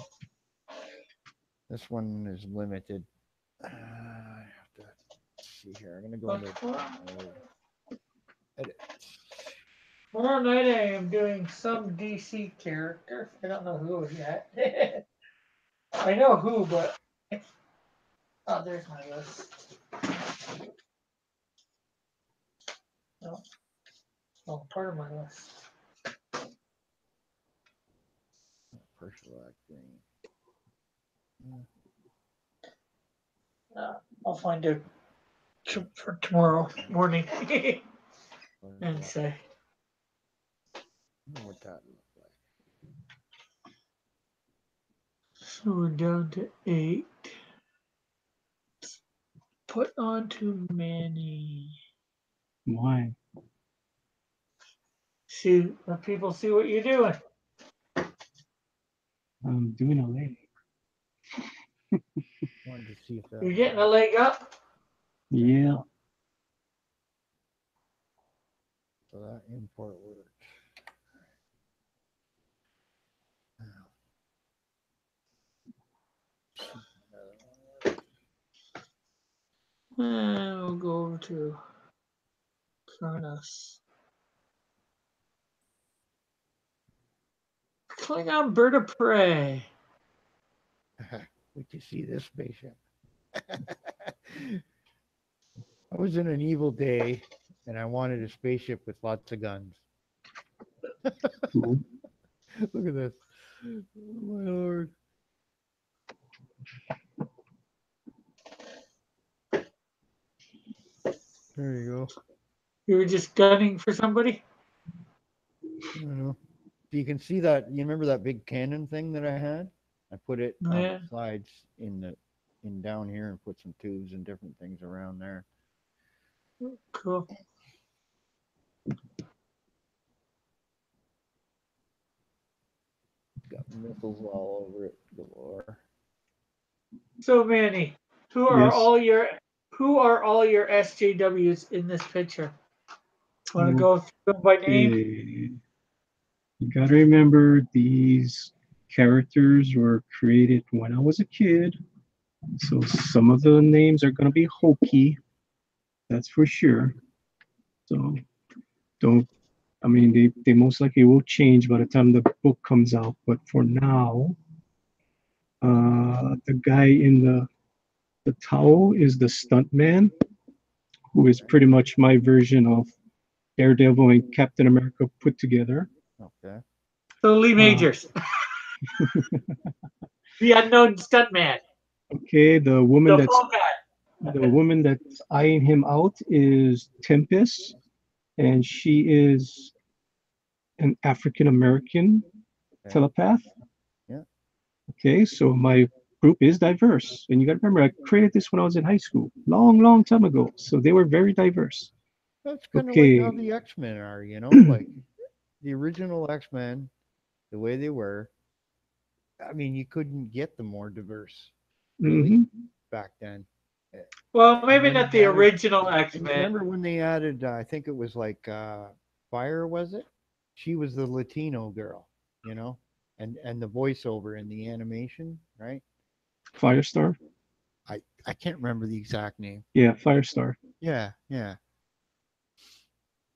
This one is limited. I have to see here. I'm going to go into edit. Tomorrow night I am doing some DC character. I don't know who yet. I know who, but oh, there's my list. No, oh, part of my list. Persolac green. I'll find it for tomorrow morning and say. I wonder what that looks like. So we're down to 8. Put on to Manny. Why? See, let people see what you're doing. I'm doing a leg. Wanted to see if that. You're getting a leg up. Yeah. So that import works. And we'll go over to Kronos. Klingon bird of prey. We can see this spaceship. I was in an evil day and I wanted a spaceship with lots of guns. Cool. Look at this. Oh, my lord. There you go. You were just gunning for somebody? I don't know. So you can see that. You remember that big cannon thing that I had? I put it on Yeah. the sides in down here and put some tubes and different things around there. Cool. Got missiles all over it galore. So Manny, who are Yes. all your SJWs in this picture? Want to go through them by name? Okay. You gotta remember these characters were created when I was a kid. So some of the names are gonna be hokey. That's for sure. So don't I mean they most likely will change by the time the book comes out. But for now, the guy in the towel is the stuntman, who is pretty much my version of Daredevil and Captain America put together. Okay. So Lee Uh, Majors, the unknown stuntman, Okay, the fall guy. the woman that's eyeing him out is Tempest, and she is an African American Okay. telepath. Yeah. Okay, so my group is diverse, and you got to remember I created this when I was in high school, long, long time ago. So they were very diverse. That's kind of like Okay. how the X-Men are, you know, like the original X-Men, the way they were. I mean, you couldn't get them more diverse, really, hmm back then. Well, And maybe when not they the added, original X and Men. remember when they added, I think it was like Fire, was it? She was the Latino girl, you know, and the voiceover in the animation, right? Firestar. I can't remember the exact name. Yeah, Firestar. Yeah, yeah.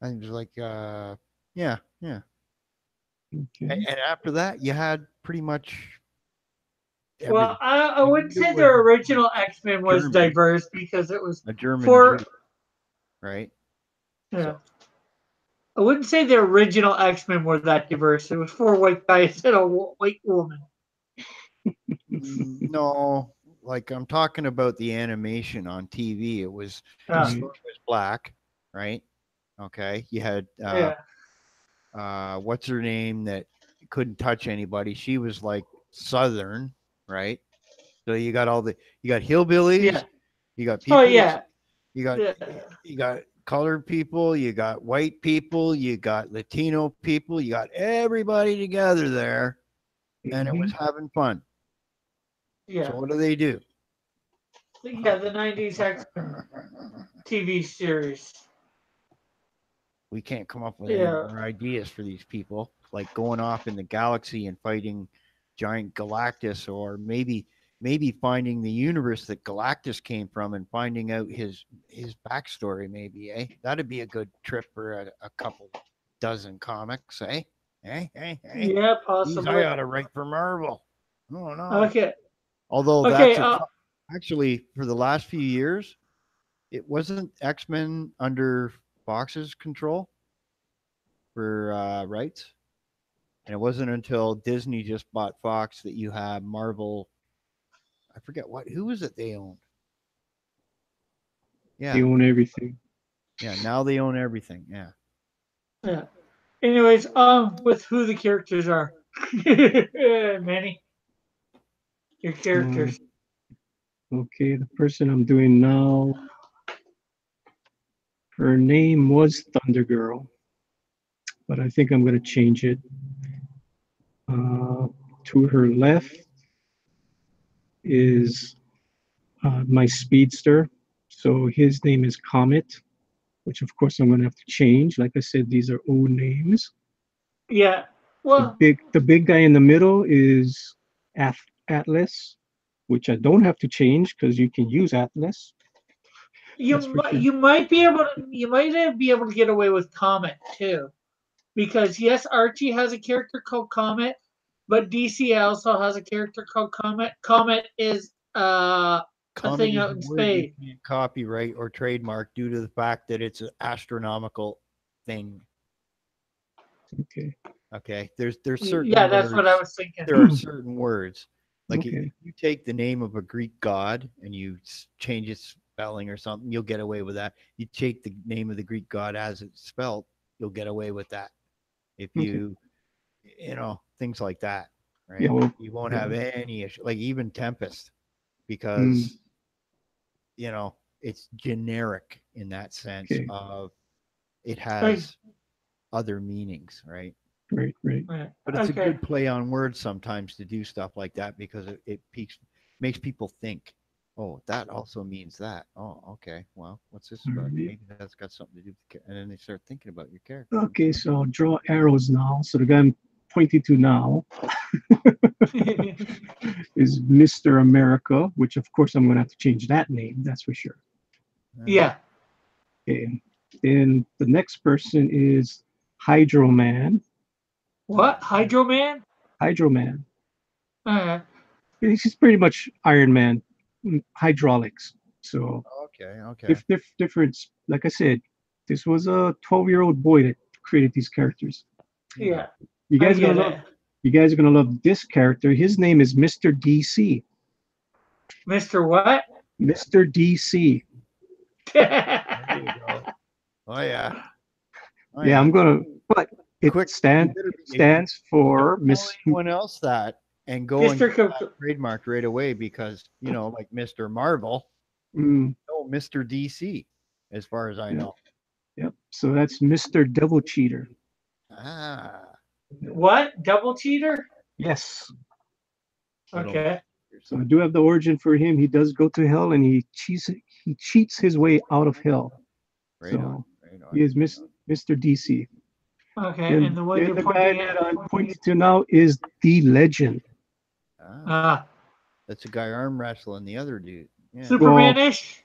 I think it was like, yeah, yeah. Okay. And after that, you had pretty much Well, everything. I My wouldn't leader say was their original X Men was German, diverse because it was a German for Jew, right? yeah. So I wouldn't say the original X Men were that diverse. It was four white guys and a white woman. no, like I'm talking about the animation on TV. It was Yeah, Storm was black, right? Okay, you had yeah, what's her name that couldn't touch anybody. She was like Southern, right? So you got hillbillies, yeah. you got Oh people, yeah, you got yeah, you got colored people, you got white people, you got Latino people, you got everybody together there, and it was hmm having fun. So yeah. what do they do? Yeah, the '90s X Men TV series. We can't come up with any Yeah, more ideas for these people, like going off in the galaxy and fighting giant Galactus, or maybe finding the universe that Galactus came from and finding out his backstory. Maybe, that'd be a good trip for a couple dozen comics, eh? Hey. yeah, These I possibly. ought to write for Marvel. Oh no. Okay, Although okay. actually for the last few years, it wasn't X-Men under Fox's control for rights. And it wasn't until Disney just bought Fox that you have Marvel. I forget who was it they owned. They Yeah, own everything. yeah. Now they own everything. Yeah. Yeah. Anyways, with who the characters are, Manny, your Uh, characters. okay, the person I'm doing now, her name was Thunder Girl, but I think I'm going to change it. Uh, to her left is my speedster. So his name is Comet, which of course I'm going to have to change. Like I said, these are old names. Yeah. The Well, big guy in the middle is Atlas, which I don't have to change because you can use Atlas. That's for sure. you might be able to be able to get away with Comet too, because yes, Archie has a character called Comet, but DC also has a character called Comet. Comet is a Comet thing is out a in word you space. can't copyright or trademark due to the fact that it's an astronomical thing. Okay. Okay. There's certain Yeah, that's what I words. was thinking. There are certain words. Like if Okay. you take the name of a Greek god and you change its spelling or something, you'll get away with that. You take the name of the Greek god as it's spelled, you'll get away with that. If Okay. things like that, Yeah. right? Well. You won't Yeah. have any issue, like even Tempest, Mm, because it's generic in that sense okay. of it Okay. has other meanings, right? Right. Right. But it's a Okay. good play on words sometimes to do stuff like that because it makes people think. Oh, that also means that. Oh, okay. Well, what's this All about? right. Maybe that's got something to do with and then they start thinking about your character. Okay. So I'll draw arrows now. So the guy I'm pointing to now is Mr. America, which of course I'm going to have to change that name. That's for sure. Yeah. Okay. Then the next person is Hydro Man. What? Hydro Man? Hydro Man. Uh, He's pretty much Iron Man, hydraulics. So Okay, okay. difference. Like I said, This was a 12-year-old boy that created these characters. Yeah. You I guys are get gonna love. it. You guys are gonna love this character. His name is Mr. DC. Mr. What? Mr. DC. There you go. Oh yeah. Oh Yeah, yeah. I'm gonna. But it Quick, stands for don't tell Miss. anyone else that and go and Mr. get Com- that trademark right away because like Mr. Marvel, Mm, no Mr. DC, as far as I yeah, know. yep. So that's Mr. Devil Cheater. Ah, what? Double cheater? Yes. little Okay. So I do have the origin for him. He does go to hell, and he cheats his way out of hell. right on, So right on. he is Mr. DC. Okay. And the one Then you're the guy pointing at? that I'm pointing to now is the Legend. Ah, that's a guy arm wrestling the other dude. Yeah. Superman-ish?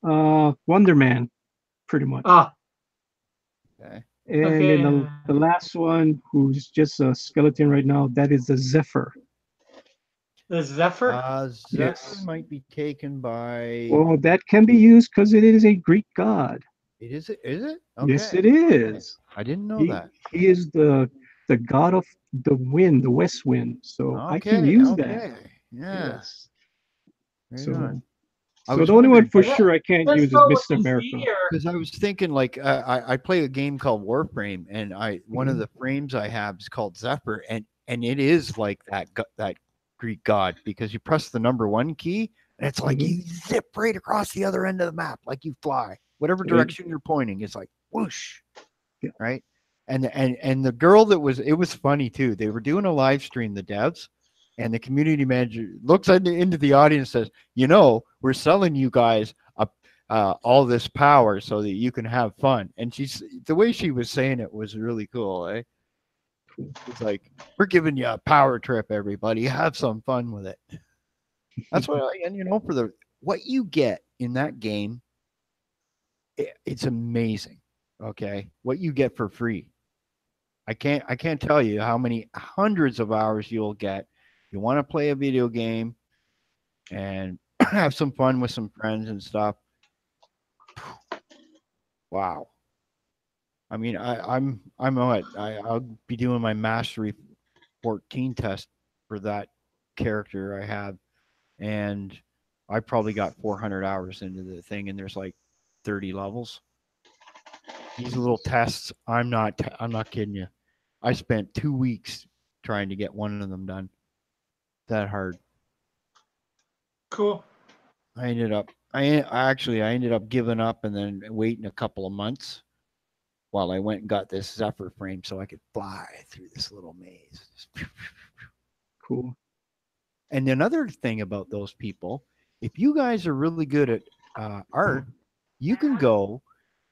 Wonder Man, pretty much. Ah, Okay. And okay. then the last one, who's just a skeleton right now, that is the Zephyr. The Zephyr? Zephyr Yes. might be taken by. Well, that can be used because it is a Greek god. It is it? Is it? Yes, Okay. it is. I didn't know He, that. he is the god of the wind, the west wind. So I can Okay. use Okay. that. Yeah. Yes. Right So, on. I so was the only one wondering, for sure I can't Let's use is go with Mr. America. Z or because I was thinking like I play a game called Warframe, and one of the frames I have is called Zephyr, and it is like that Greek god because you press the number 1 key and it's like you zip right across the other end of the map, like you fly whatever direction you're pointing. It's like whoosh, Yeah. right? And the girl that was, it was funny too. They were doing a live stream, the devs, and the community manager looks into the audience and says, we're selling you guys all this power so that you can have fun. And the way she was saying it was really cool, eh? It's like, we're giving you a power trip, everybody. Have some fun with it. That's what, and for what you get in that game, it's amazing. Okay, what you get for free. I can't tell you how many hundreds of hours you'll get. You want to play a video game and have some fun with some friends and stuff. Wow. I mean, I'm on it. I'll be doing my mastery 14 test for that character I have, and I probably got 400 hours into the thing, and there's like 30 levels. These little tests, I'm not kidding you. I spent 2 weeks trying to get one of them done. That hard. cool. I ended up giving up and then waiting a couple of months while I went and got this Zephyr frame so I could fly through this little maze. Cool. And another thing about those people, if you guys are really good at art, you can go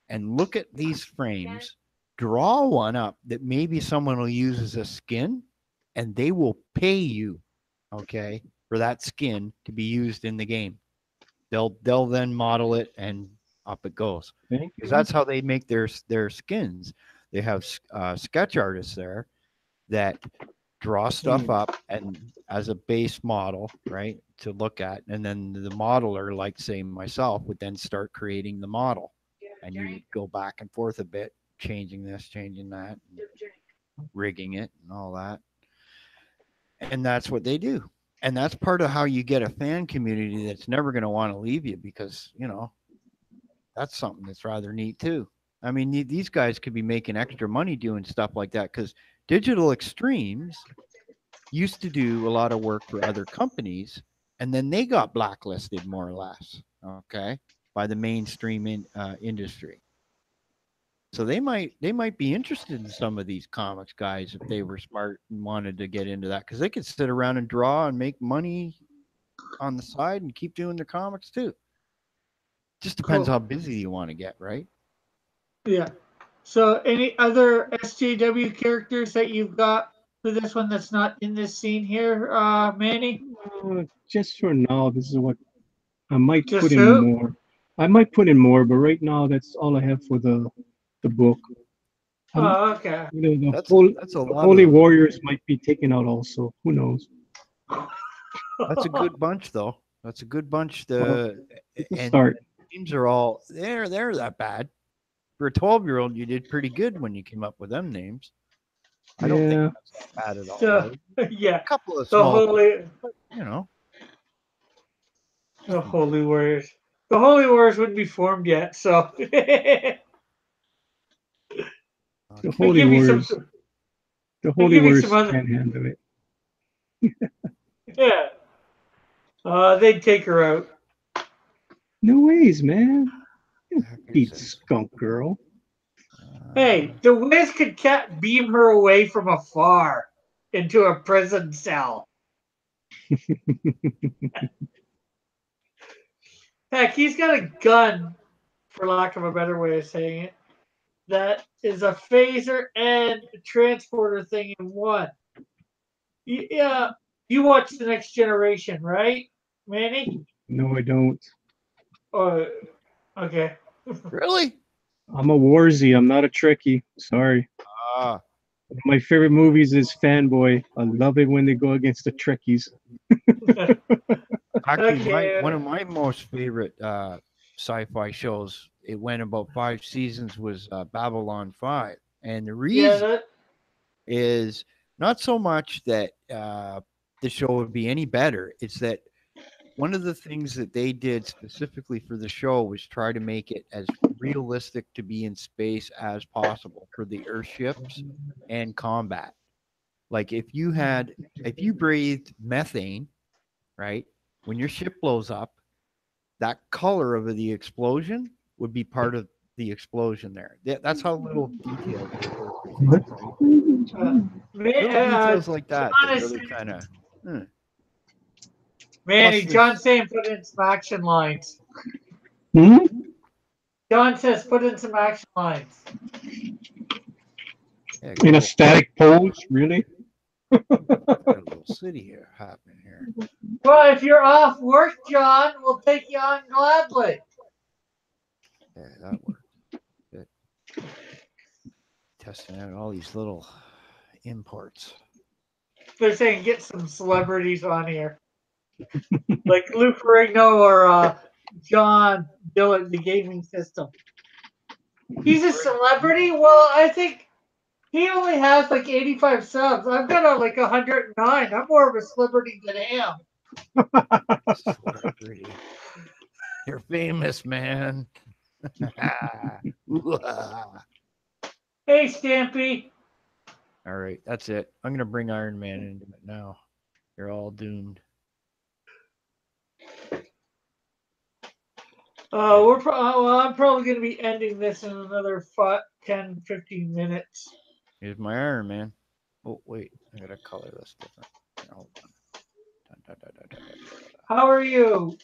and look at these frames, draw one up that maybe someone will use as a skin, and they will pay you, okay, for that skin to be used in the game. They'll then model it and up it goes. Because that's how they make their skins. They have sketch artists there that draw stuff up and as a base model, right, to look at, and then the modeler, like say myself, would then start creating the model, and you would go back and forth a bit, changing this, changing that, rigging it, and all that. And that's what they do. And that's part of how you get a fan community that's never going to want to leave you because, that's something that's rather neat too. I mean, these guys could be making extra money doing stuff like that because Digital Extremes used to do a lot of work for other companies, and then they got blacklisted more or less, okay, by the mainstream industry. So they might be interested in some of these comics guys if they were smart and wanted to get into that because they could sit around and draw and make money on the side and keep doing their comics too. Just depends Cool. how busy you want to get, right? Yeah. So any other SJW characters that you've got for this one that's not in this scene here, Manny? Just for now, this is what I might Just put in who? more. I might put in more, but right now that's all I have for the book. Oh, okay. That's a lot Holy of them. Warriors might be taken out also. Who knows? That's a good bunch, though. That's a good bunch. It's a And start. teams are all they're that bad. For a 12-year-old, you did pretty good when you came up with them names. I don't think Yeah. that's that bad at all. So, Really. yeah, A couple of the small, holy, you know. the holy warriors. The holy warriors wouldn't be formed yet, so The they Holy give you some. Wars. The They Holy give you some Wars other. can't handle it. Yeah. They'd take her out. No ways, man. You Heck is beat this? Skunk Girl. Hey, the Wiz could beam her away from afar into a prison cell. Heck, he's got a gun, for lack of a better way of saying it, that is a phaser and a transporter thing in one. Yeah, you watch The Next Generation, right, Manny? No, I don't. Oh, okay. Really? I'm a Warzy. I'm not a Trekkie. Sorry. Ah, One of my favorite movies is Fanboy. I love it when they go against the Trekkies. actually, Okay. one of my most favorite sci-fi shows. It went about 5 seasons. Was Babylon 5, and the Yeah, reason that. is not so much that the show would be any better. It's that one of the things that they did specifically for the show was try to make it as realistic to be in space as possible for the Earthships and combat. Like if you breathed methane, right, when your ship blows up, that color of the explosion would be part of the explosion there. That's how little detailed they were for things, right? Little details like that John that is really kind of. Manny, Plus, John's saying put in some action lines. Hmm? John says put in some action lines. yeah, In a static pose, really? got a little city here happening here. Well, if you're off work, John, we'll take you on gladly. Yeah, that worked. Good. Testing out all these little imports. They're saying get some celebrities on here, like Lou Ferrigno or John Dillon, the gaming system. He's a celebrity. Well, I think he only has like 85 subs. I've got like 109. I'm more of a celebrity than him. Celebrity. You're famous, man. Hey, Stampy. All right, that's it. I'm gonna bring Iron Man into it now. You're all doomed. I'm probably going to be ending this in another 10, 15 minutes. Here's my Iron Man. Oh wait, I gotta color this different. Hold on. Dun, dun, dun, dun, dun, dun. How are you?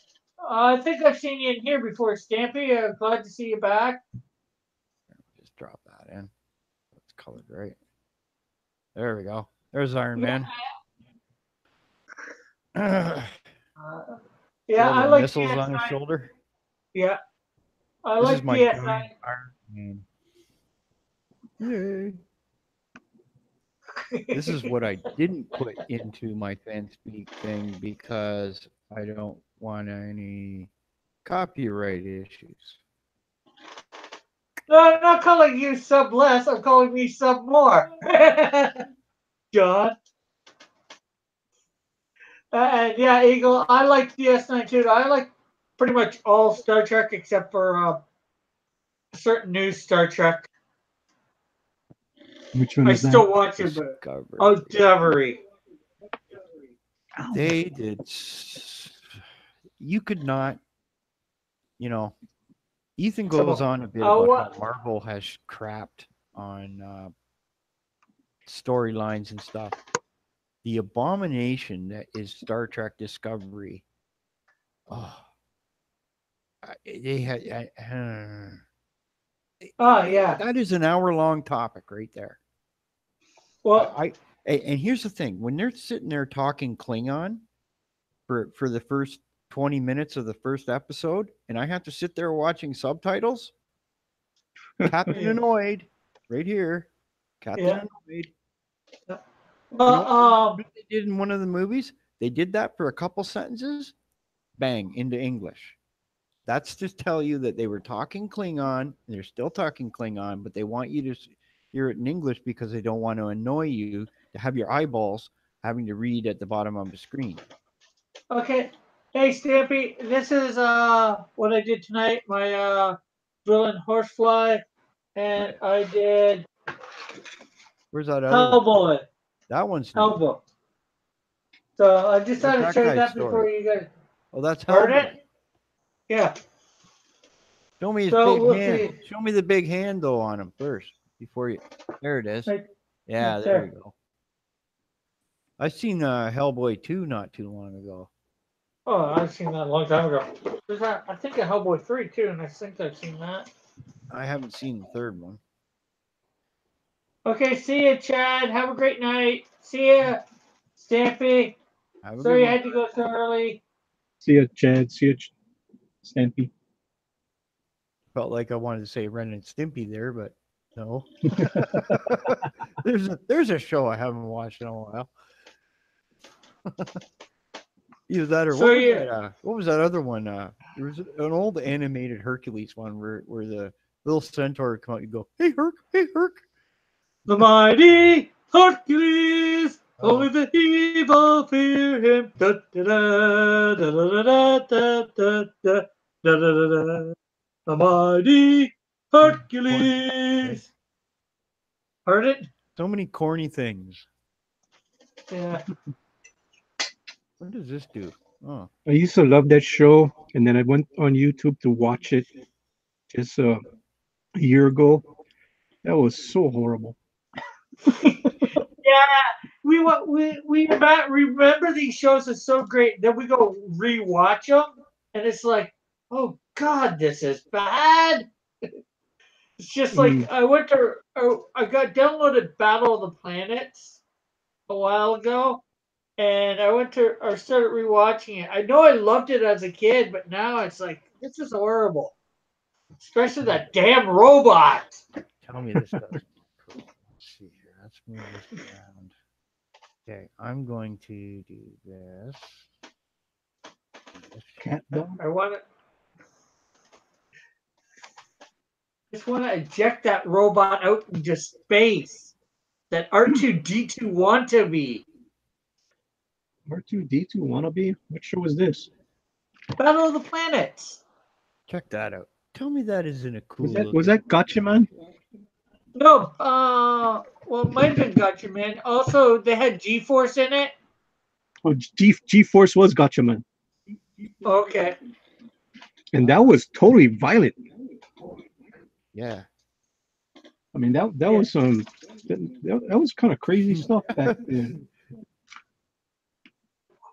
I think I've seen you in here before, Stampy. Glad to see you back. Just drop that in. It's colored right. There we go. There's Iron Yeah. Man. Yeah, I Little like missiles on his DS9. shoulder. Yeah, I This like is my DS9. Iron Man. Yay. This is what I didn't put into my fan speak thing because I don't want any copyright issues. No, I'm not calling you sub less. I'm calling me sub more. John. And yeah, Eagle, I like DS9 too. I like pretty much all Star Trek except for certain new Star Trek. Which one I is that? still watch it, but Discovery. Discovery. They did. You could not, Ethan goes on a bit about how Marvel has crapped on storylines and stuff. The abomination that is Star Trek Discovery. Oh, they had. Oh yeah. That is an hour-long topic right there. Well, and here's the thing: when they're sitting there talking Klingon for the first 20 minutes of the first episode, and I have to sit there watching subtitles. Captain Annoyed, right here. Captain Annoyed. Well, they did in one of the movies. They did that for a couple sentences. Bang into English. That's to tell you that they were talking Klingon, and they're still talking Klingon, but they want you to hear it in English because they don't want to annoy you to have your eyeballs having to read at the bottom of the screen. Okay. Hey, Stampy, this is what I did tonight. My drilling Horsefly, and I did Where's that other one? Hellboy. That one's neat. Hellboy. So I just What's thought I'd that show you guy's that before story? you guys Oh, that's heard Hellboy. it. Yeah. Show me his So big we'll hand. see. Show me the big hand though on him first before you. There it is. Right, Yeah, right there we there. go. I seen Hellboy 2 not too long ago. Oh, I've seen that a long time ago. There's that, I think a Hellboy 3 too, and I think I've seen that. I haven't seen the third one. Okay, see ya, Chad. Have a great night. See ya, Stampy. Have a Sorry good I one. had to go so early. See ya, Chad. See ya, Stampy. Felt like I wanted to say Ren and Stimpy there, but no. there's a show I haven't watched in a while. Either that or So what was that other one? There was an old animated Hercules one where the little centaur would come out and go, "Hey Herc, hey Herc." the mighty Hercules, Oh. only the evil fear him. Da, da, da, da, da, da, da, da, da, da, da, da. The mighty Hercules. Heard it? So many corny things. Yeah. What does this do? Oh, I used to love that show, and then I went on YouTube to watch it just a year ago. That was so horrible. Yeah, remember these shows are so great. Then we go rewatch them, and it's like, oh God, this is bad. It's just like Mm, I got downloaded Battle of the Planets a while ago, and I started rewatching it. I know I loved it as a kid, but now it's like this is horrible, especially that damn robot. tell me this doesn't look cool. Let's see here. Let's move this around. Okay, I'm going to do this. cat dog. I want to. Just want to eject that robot out into space. That R2D2 want to be. R2D2 wannabe. What show is this? Battle of the Planets. Check that out. Tell me that isn't a cool Was looking. that Gotcha Man? No, well, it might have been Gotcha Man. Also, they had G-Force in it. Oh, G-Force was Gotcha Man, Okay. and that was totally violent. Yeah. I mean, that Yeah. was that was kind of crazy stuff back then.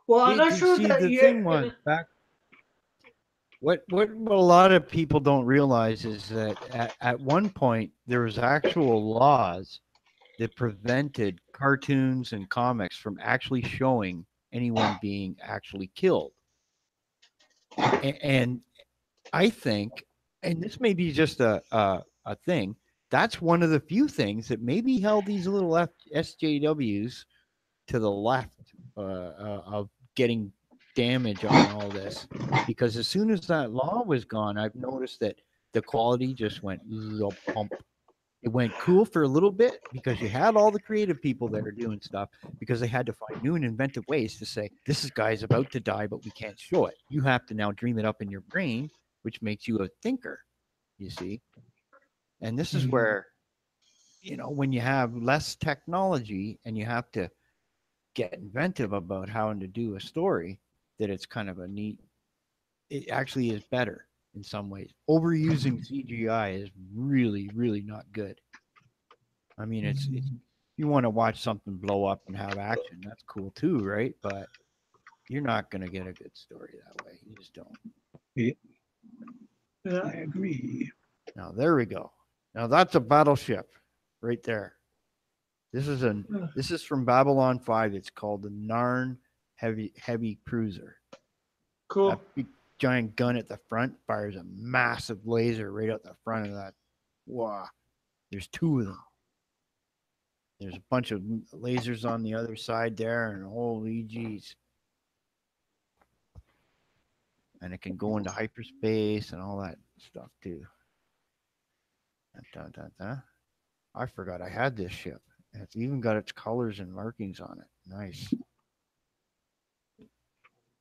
Well, I'm not sure see that the you. thing was back. What a lot of people don't realize is that at one point there was actual laws that prevented cartoons and comics from actually showing anyone being actually killed. And I think, and this may be just a thing, that's one of the few things that maybe held these little SJWs to the left of getting damage on all this. Because as soon as that law was gone, I've noticed that the quality just went pump. It went cool for a little bit because you had all the creative people that are doing stuff because they had to find new and inventive ways to say, this guy's about to die, but we can't show it. You have to now dream it up in your brain, which makes you a thinker, you see. And this is where, when you have less technology and you have to get inventive about how to do a story, that it's kind of a neat, it actually is better in some ways. Overusing CGI is really, really not good. I mean, it's you want to watch something blow up and have action, that's cool too, right? But you're not going to get a good story that way. You just don't. Yeah, Yeah. I agree. Now, there we go. Now, that's a battleship right there. This is from Babylon 5. It's called the Narn Heavy Cruiser. Cool. That big giant gun at the front fires a massive laser right out the front of that. Wow. There's two of them. There's a bunch of lasers on the other side there, and holy jeez. and it can go into hyperspace and all that stuff too. Dun, dun, dun. I forgot I had this ship. It's even got its colors and markings on it. Nice.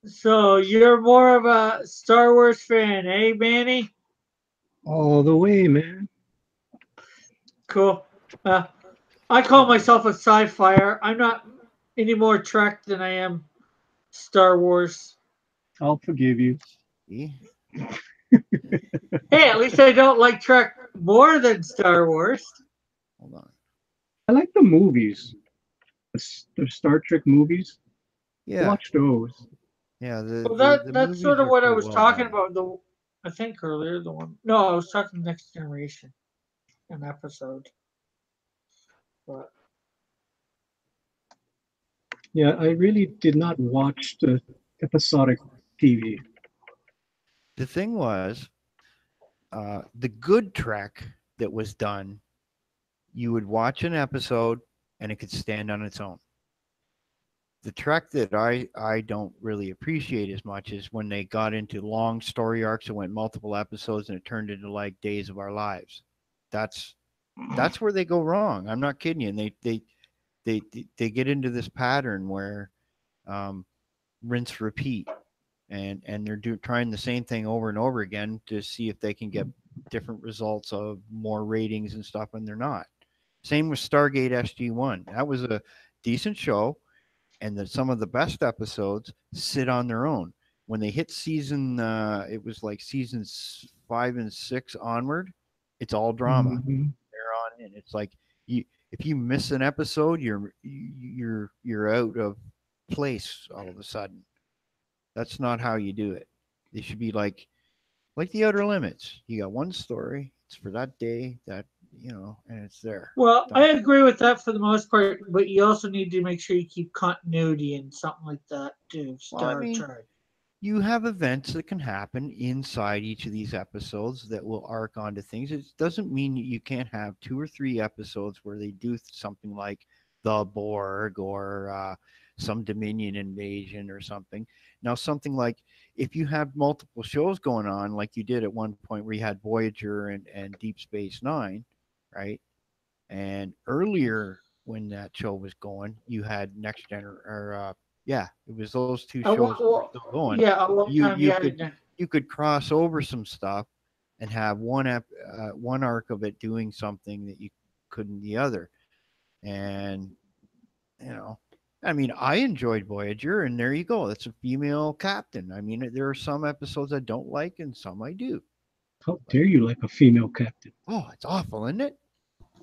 So you're more of a Star Wars fan, eh, Manny? All the way, man. Cool. I call myself a sci-fier. I'm not any more Trek than I am Star Wars. I'll forgive you. See? Hey, at least I don't like Trek more than Star Wars. Hold on. I like the movies, the Star Trek movies. Yeah, Watch those. yeah. Well, The that's sort movies of are what I quite was well talking done. about. I think earlier the one. No, I was talking Next Generation, an episode. But Yeah, I really did not watch the episodic TV. The thing was, the good Trek that was done, you would watch an episode and it could stand on its own. The Trek that I don't really appreciate as much is when they got into long story arcs and went multiple episodes and it turned into like Days of Our Lives. That's that's where they go wrong. I'm not kidding you. And they get into this pattern where um, rinse repeat, and they're trying the same thing over and over again to see if they can get different results of more ratings and stuff, and they're not. Same with Stargate SG-1. That was a decent show, and some of the best episodes sit on their own. When they hit season, it was like seasons 5 and 6 onward. It's all drama. Mhm. They're on in. It's like you if you miss an episode, you're out of place all of a sudden. That's not how you do it. They should be like the Outer Limits. You got one story. It's for that day. And it's there. well, I Done. agree with that for the most part. But you also need to make sure you keep continuity and something like that too. Well, I Star mean, Trek. you have events that can happen inside each of these episodes that will arc onto things. It doesn't mean that you can't have 2 or 3 episodes where they do something like the Borg or some Dominion invasion or something. Now, something like if you have multiple shows going on, like you did at one point where you had Voyager and Deep Space Nine, right? And earlier when that show was going, you had Next Gen yeah, it was those two shows that were still going. Yeah, a long You time you you could had. you could cross over some stuff and have one arc of it doing something that you couldn't the other. And you know, I mean, I enjoyed Voyager, and there you go. That's a female captain. I mean, there are some episodes I don't like, and some I do. How dare you like a female captain? Oh, it's awful, isn't it?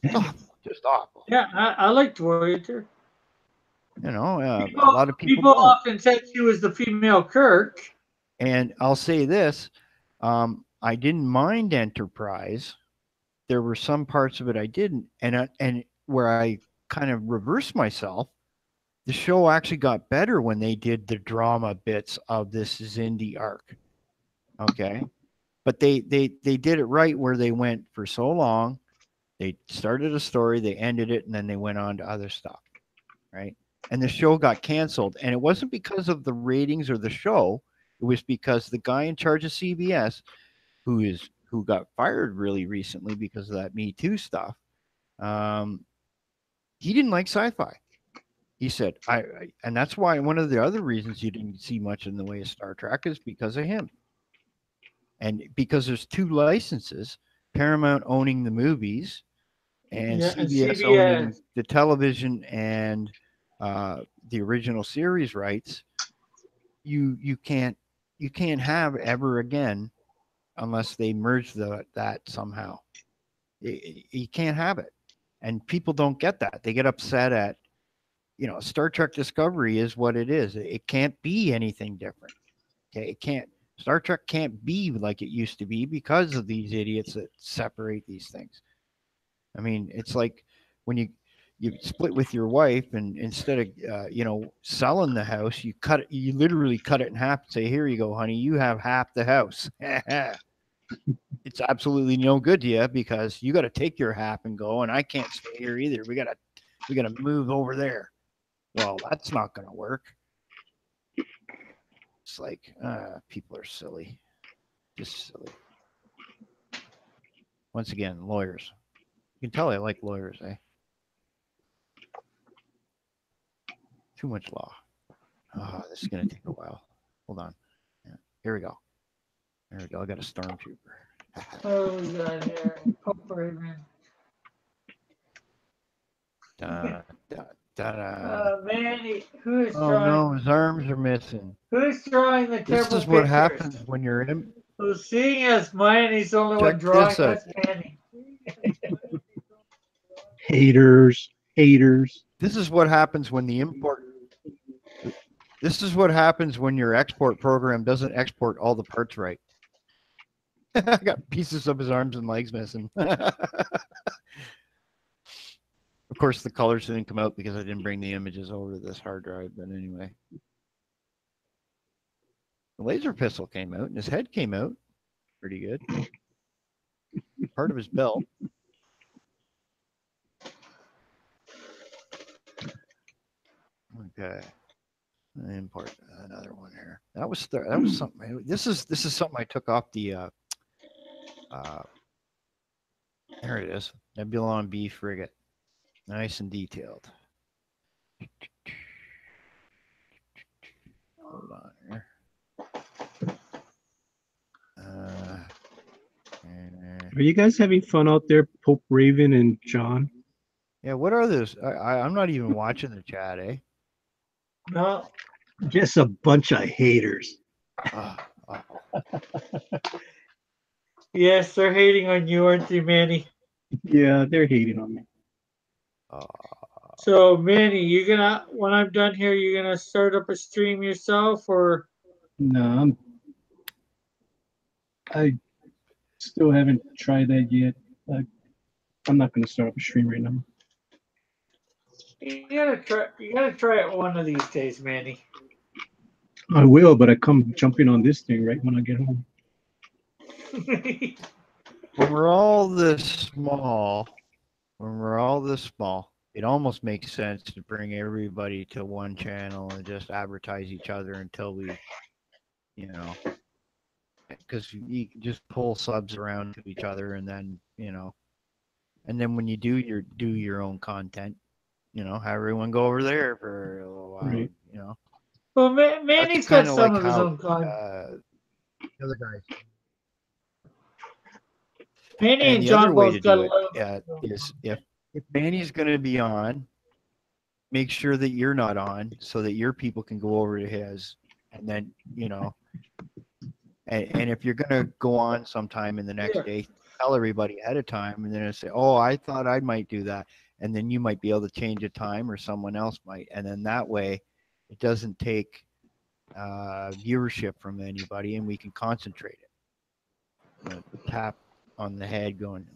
It's awful, just awful. Yeah, I liked Voyager. A lot of people People don't. often said she was the female Kirk. And I'll say this: I didn't mind Enterprise. There were some parts of it I didn't, and where I kind of reversed myself. The show actually got better when they did the drama bits of this Zindi arc. Okay, but they did it right where they went for so long. They started a story, they ended it, and then they went on to other stuff. Right, and the show got canceled, and it wasn't because of the ratings or the show. It was because the guy in charge of CBS, who got fired really recently because of that Me Too stuff, um, he didn't like sci-fi. He said, and that's why one of the other reasons you didn't see much in the way of Star Trek is because of him. And because there's 2 licenses, Paramount owning the movies and Yeah, and CBS owning CBS. the television and the original series rights, you can't have ever again unless they merge that somehow. You can't have it, and people don't get that. They get upset at Star Trek Discovery is what it is. It can't be anything different. Okay, it can't. Star Trek can't be like it used to be because of these idiots that separate these things. I mean, it's like when you split with your wife, and instead of selling the house, you literally cut it in half and say, "Here you go, honey, you have half the house." It's absolutely no good to you because you got to take your half and go, and I can't stay here either. We gotta move over there. Well, that's not going to work. It's like people are silly, just silly. Once again, lawyers. You can tell I like lawyers, eh? Too much law. Oh, this is gonna take a while. Hold on. Yeah, here we go. There we go. I got a stormtrooper. Oh, we got here. Pope Raven. Da, da, da, da. Manny, who is Oh drawing? no, his arms are missing. Who's drawing the This terrible is what pictures? happens when you're in. So seeing as Manny's the only one Check drawing, this out. that's Manny. Haters, haters. This is what happens when the import. This is what happens when your export program doesn't export all the parts right. I got pieces of his arms and legs missing. Of course, the colors didn't come out because I didn't bring the images over to this hard drive. But anyway, the laser pistol came out and his head came out. Pretty good. Part of his belt. Okay. Import another one here. That was something. This is something I took off the. There it is. Nebulon B frigate, nice and detailed. Hold on here. Are you guys having fun out there, Pope Raven and John? Yeah, what are those? I'm not even watching the chat, eh? No, Just a bunch of haters. yes, they're hating on you, aren't they, Manny? Yeah, they're hating on me. So, Manny, you gonna when I'm done here, you gonna start up a stream yourself, or No, I still haven't tried that yet. I'm not going to start up a stream right now. you gotta try? You gotta try it one of these days, Manny. I will, but I come jumping on this thing right when I get home. When we're all this small, it almost makes sense to bring everybody to one channel and just advertise each other until we, because you can just pull subs around to each other, and then and then when you do your own content, have everyone go over there for a little while, Right. Well, Manny's got kinda some like of his how, own content. The other guys. Manny And and the John other way to both got a do it little. is if Manny's going to be on, make sure that you're not on so that your people can go over to his, and then and if you're going to go on sometime in the next day, tell everybody ahead of time, and then I say, oh, I thought I might do that, and then you might be able to change a time, or someone else might, and then that way it doesn't take viewership from anybody, and we can concentrate it. Tap on the head, going,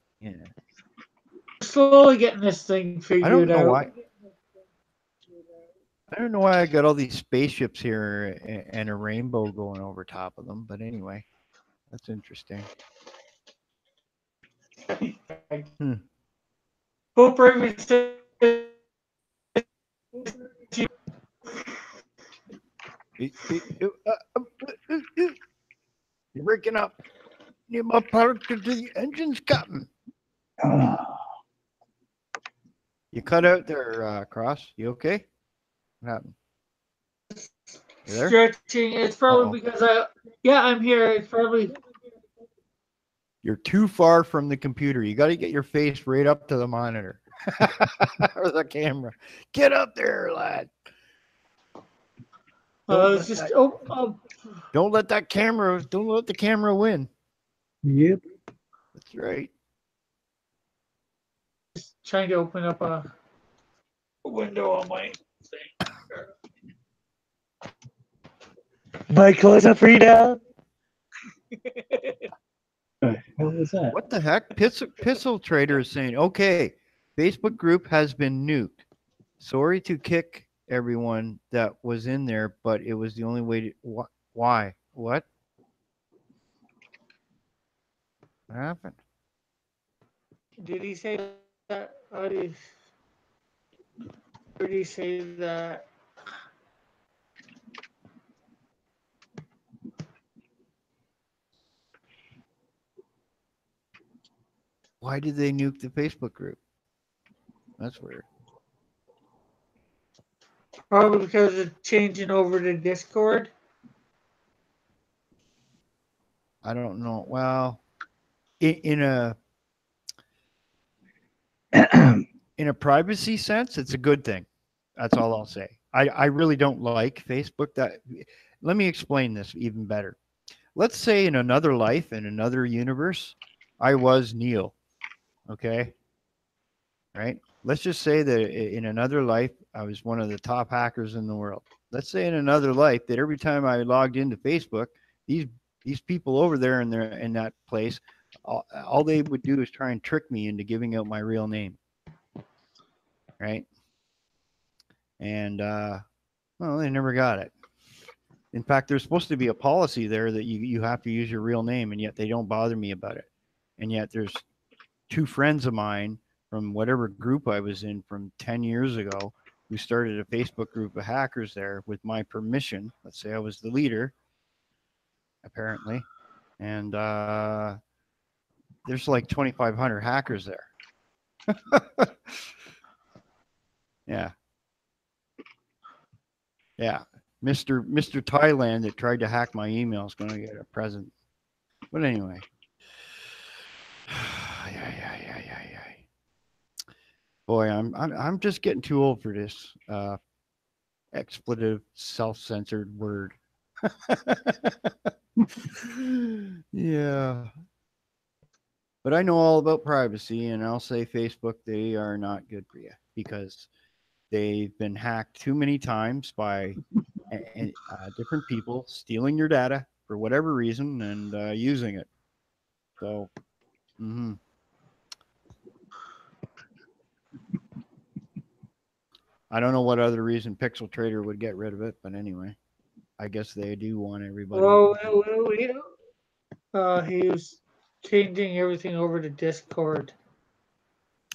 Slowly getting this thing figured I don't know out. why. I don't know why I got all these spaceships here and a rainbow going over top of them, but anyway, that's interesting. Pope Raven said, You're breaking up. Need my power to the engine's cutting. You cut out there, Cross. You okay? What happened? You there? stretching. It's probably because I'm here. It's probably. You're too far from the computer. You got to get your face right up to the monitor or the camera. Get up there, lad. It's just Don't let the camera win. Yep. That's right. just trying to open up a window on my thing. Michael is a free now. What was that? What the heck? Pistol Trader is saying, okay, Facebook group has been nuked. Sorry to kick everyone that was in there, but it was the only way to. Why? What? What happened? Did he say that? Did he say that? Why did they nuke the Facebook group? That's weird. Probably because of changing over to Discord. I don't know. Well, in a in a privacy sense, it's a good thing. That's all I'll say. I really don't like Facebook. Let me explain this even better. Let's say in another life, in another universe, I was Neil. Okay, right? Let's just say that in another life, I was one of the top hackers in the world. Let's say in another life that every time I logged into Facebook, these these people over there in that place, all they would do is try and trick me into giving out my real name, right? And well, they never got it. In fact, there's supposed to be a policy there that you have to use your real name, and yet they don't bother me about it. And yet there's two friends of mine from whatever group I was in from 10 years ago who started a Facebook group of hackers there with my permission. Let's say I was the leader, apparently. And there's like 2,500 hackers there. Yeah. Yeah. Mr. Thailand that tried to hack my email is going to get a present. But anyway. Boy, I'm just getting too old for this expletive, self-censored word. Yeah. But I know all about privacy, and I'll say Facebook, they are not good for you because they've been hacked too many times by different people stealing your data for whatever reason and using it. So, I don't know what other reason Pixel Trader would get rid of it, but anyway, I guess they do want everybody. Well, he was changing everything over to Discord.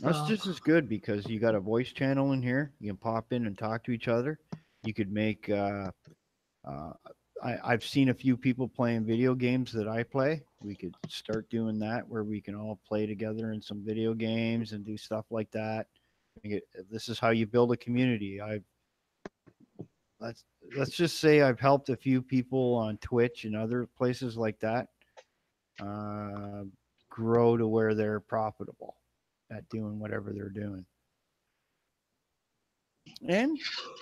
That's just as good because you got a voice channel in here. You can pop in and talk to each other. You could make. I've seen a few people playing video games that I play. We could start doing that where we can all play together in some video games and do stuff like that. This is how you build a community. Let's just say I've helped a few people on Twitch and other places like that grow to where they're profitable at doing whatever they're doing. And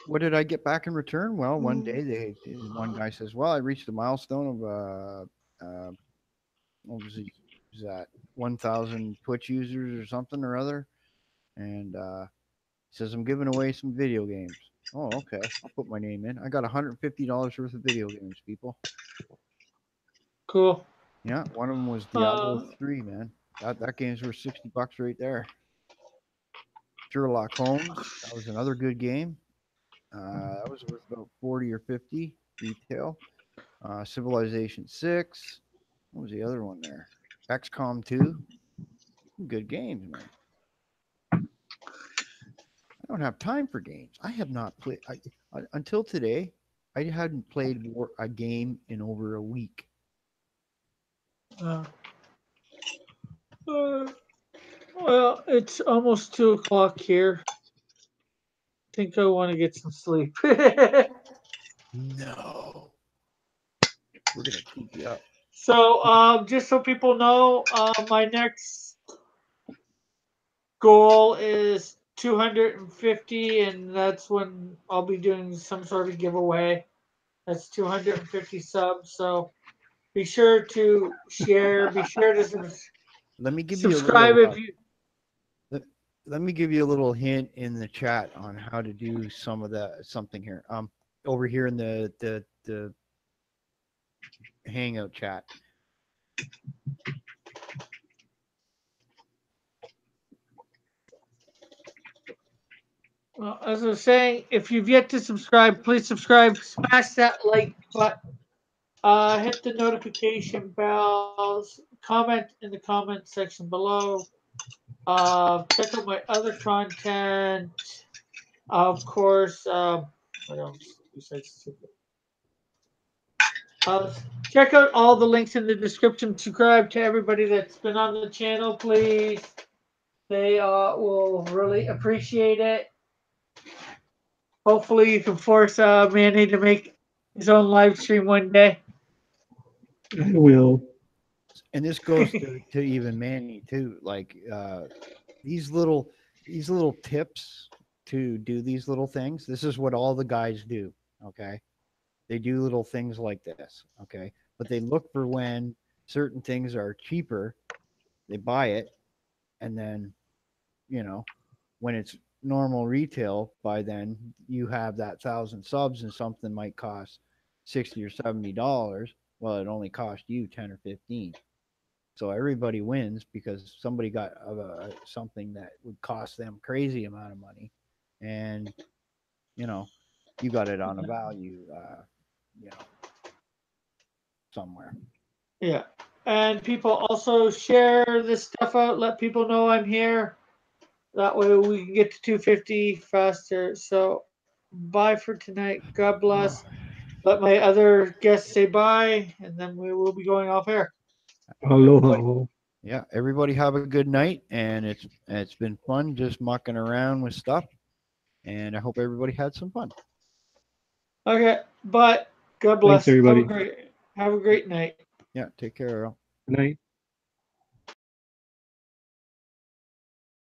what did I get back in return? Well, one day one guy says, "Well, I reached a milestone of what was it? Was that 1,000 Twitch users or something or other?" And he says, "I'm giving away some video games." Oh, okay. I'll put my name in. I got $150 worth of video games, people. Cool. Yeah, one of them was Diablo 3, man. That game's worth $60 right there. Sherlock Holmes, that was another good game. That was worth about 40 or 50 retail. Civilization 6. What was the other one there? XCOM 2. Good games, man. I don't have time for games. I have not played until today. I hadn't played a game in over a week. Well, it's almost 2 o'clock here. I think I want to get some sleep. No. We're going to keep you up. So, just so people know, my next goal is 250, and that's when I'll be doing some sort of giveaway. That's 250 subs. So be sure to share. Be sure to Let me give you a subscribe little. if you. Let me give you a little hint in the chat on how to do something here. Over here in the Hangout chat. Well, as I was saying, if you've yet to subscribe, please subscribe. Smash that like button. Hit the notification bells. Comment in the comment section below. Check out my other content. Of course, what else besides stupid? Check out all the links in the description. Subscribe to everybody that's been on the channel, please. They will really appreciate it. Hopefully, you can force Manny to make his own live stream one day. I will. And this goes to even Manny too. Like these little tips to do these little things. This is what all the guys do. Okay, they do little things like this. Okay, but they look for when certain things are cheaper, they buy it, and then when it's normal retail, by then you have that 1,000 subs and something might cost $60 or $70. Well, it only cost you 10 or 15. So everybody wins because somebody got something that would cost them crazy amount of money, and you got it on a value, somewhere. Yeah. And people also share this stuff out. Let people know I'm here. That way we can get to 250 faster. So bye for tonight. God bless. Let my other guests say bye, and then we will be going off air. Aloha. Yeah, everybody have a good night, and it's been fun just mucking around with stuff, and I hope everybody had some fun. Okay, but God Thanks, bless. everybody. Have a great night. Yeah, take care, Earl. Good night.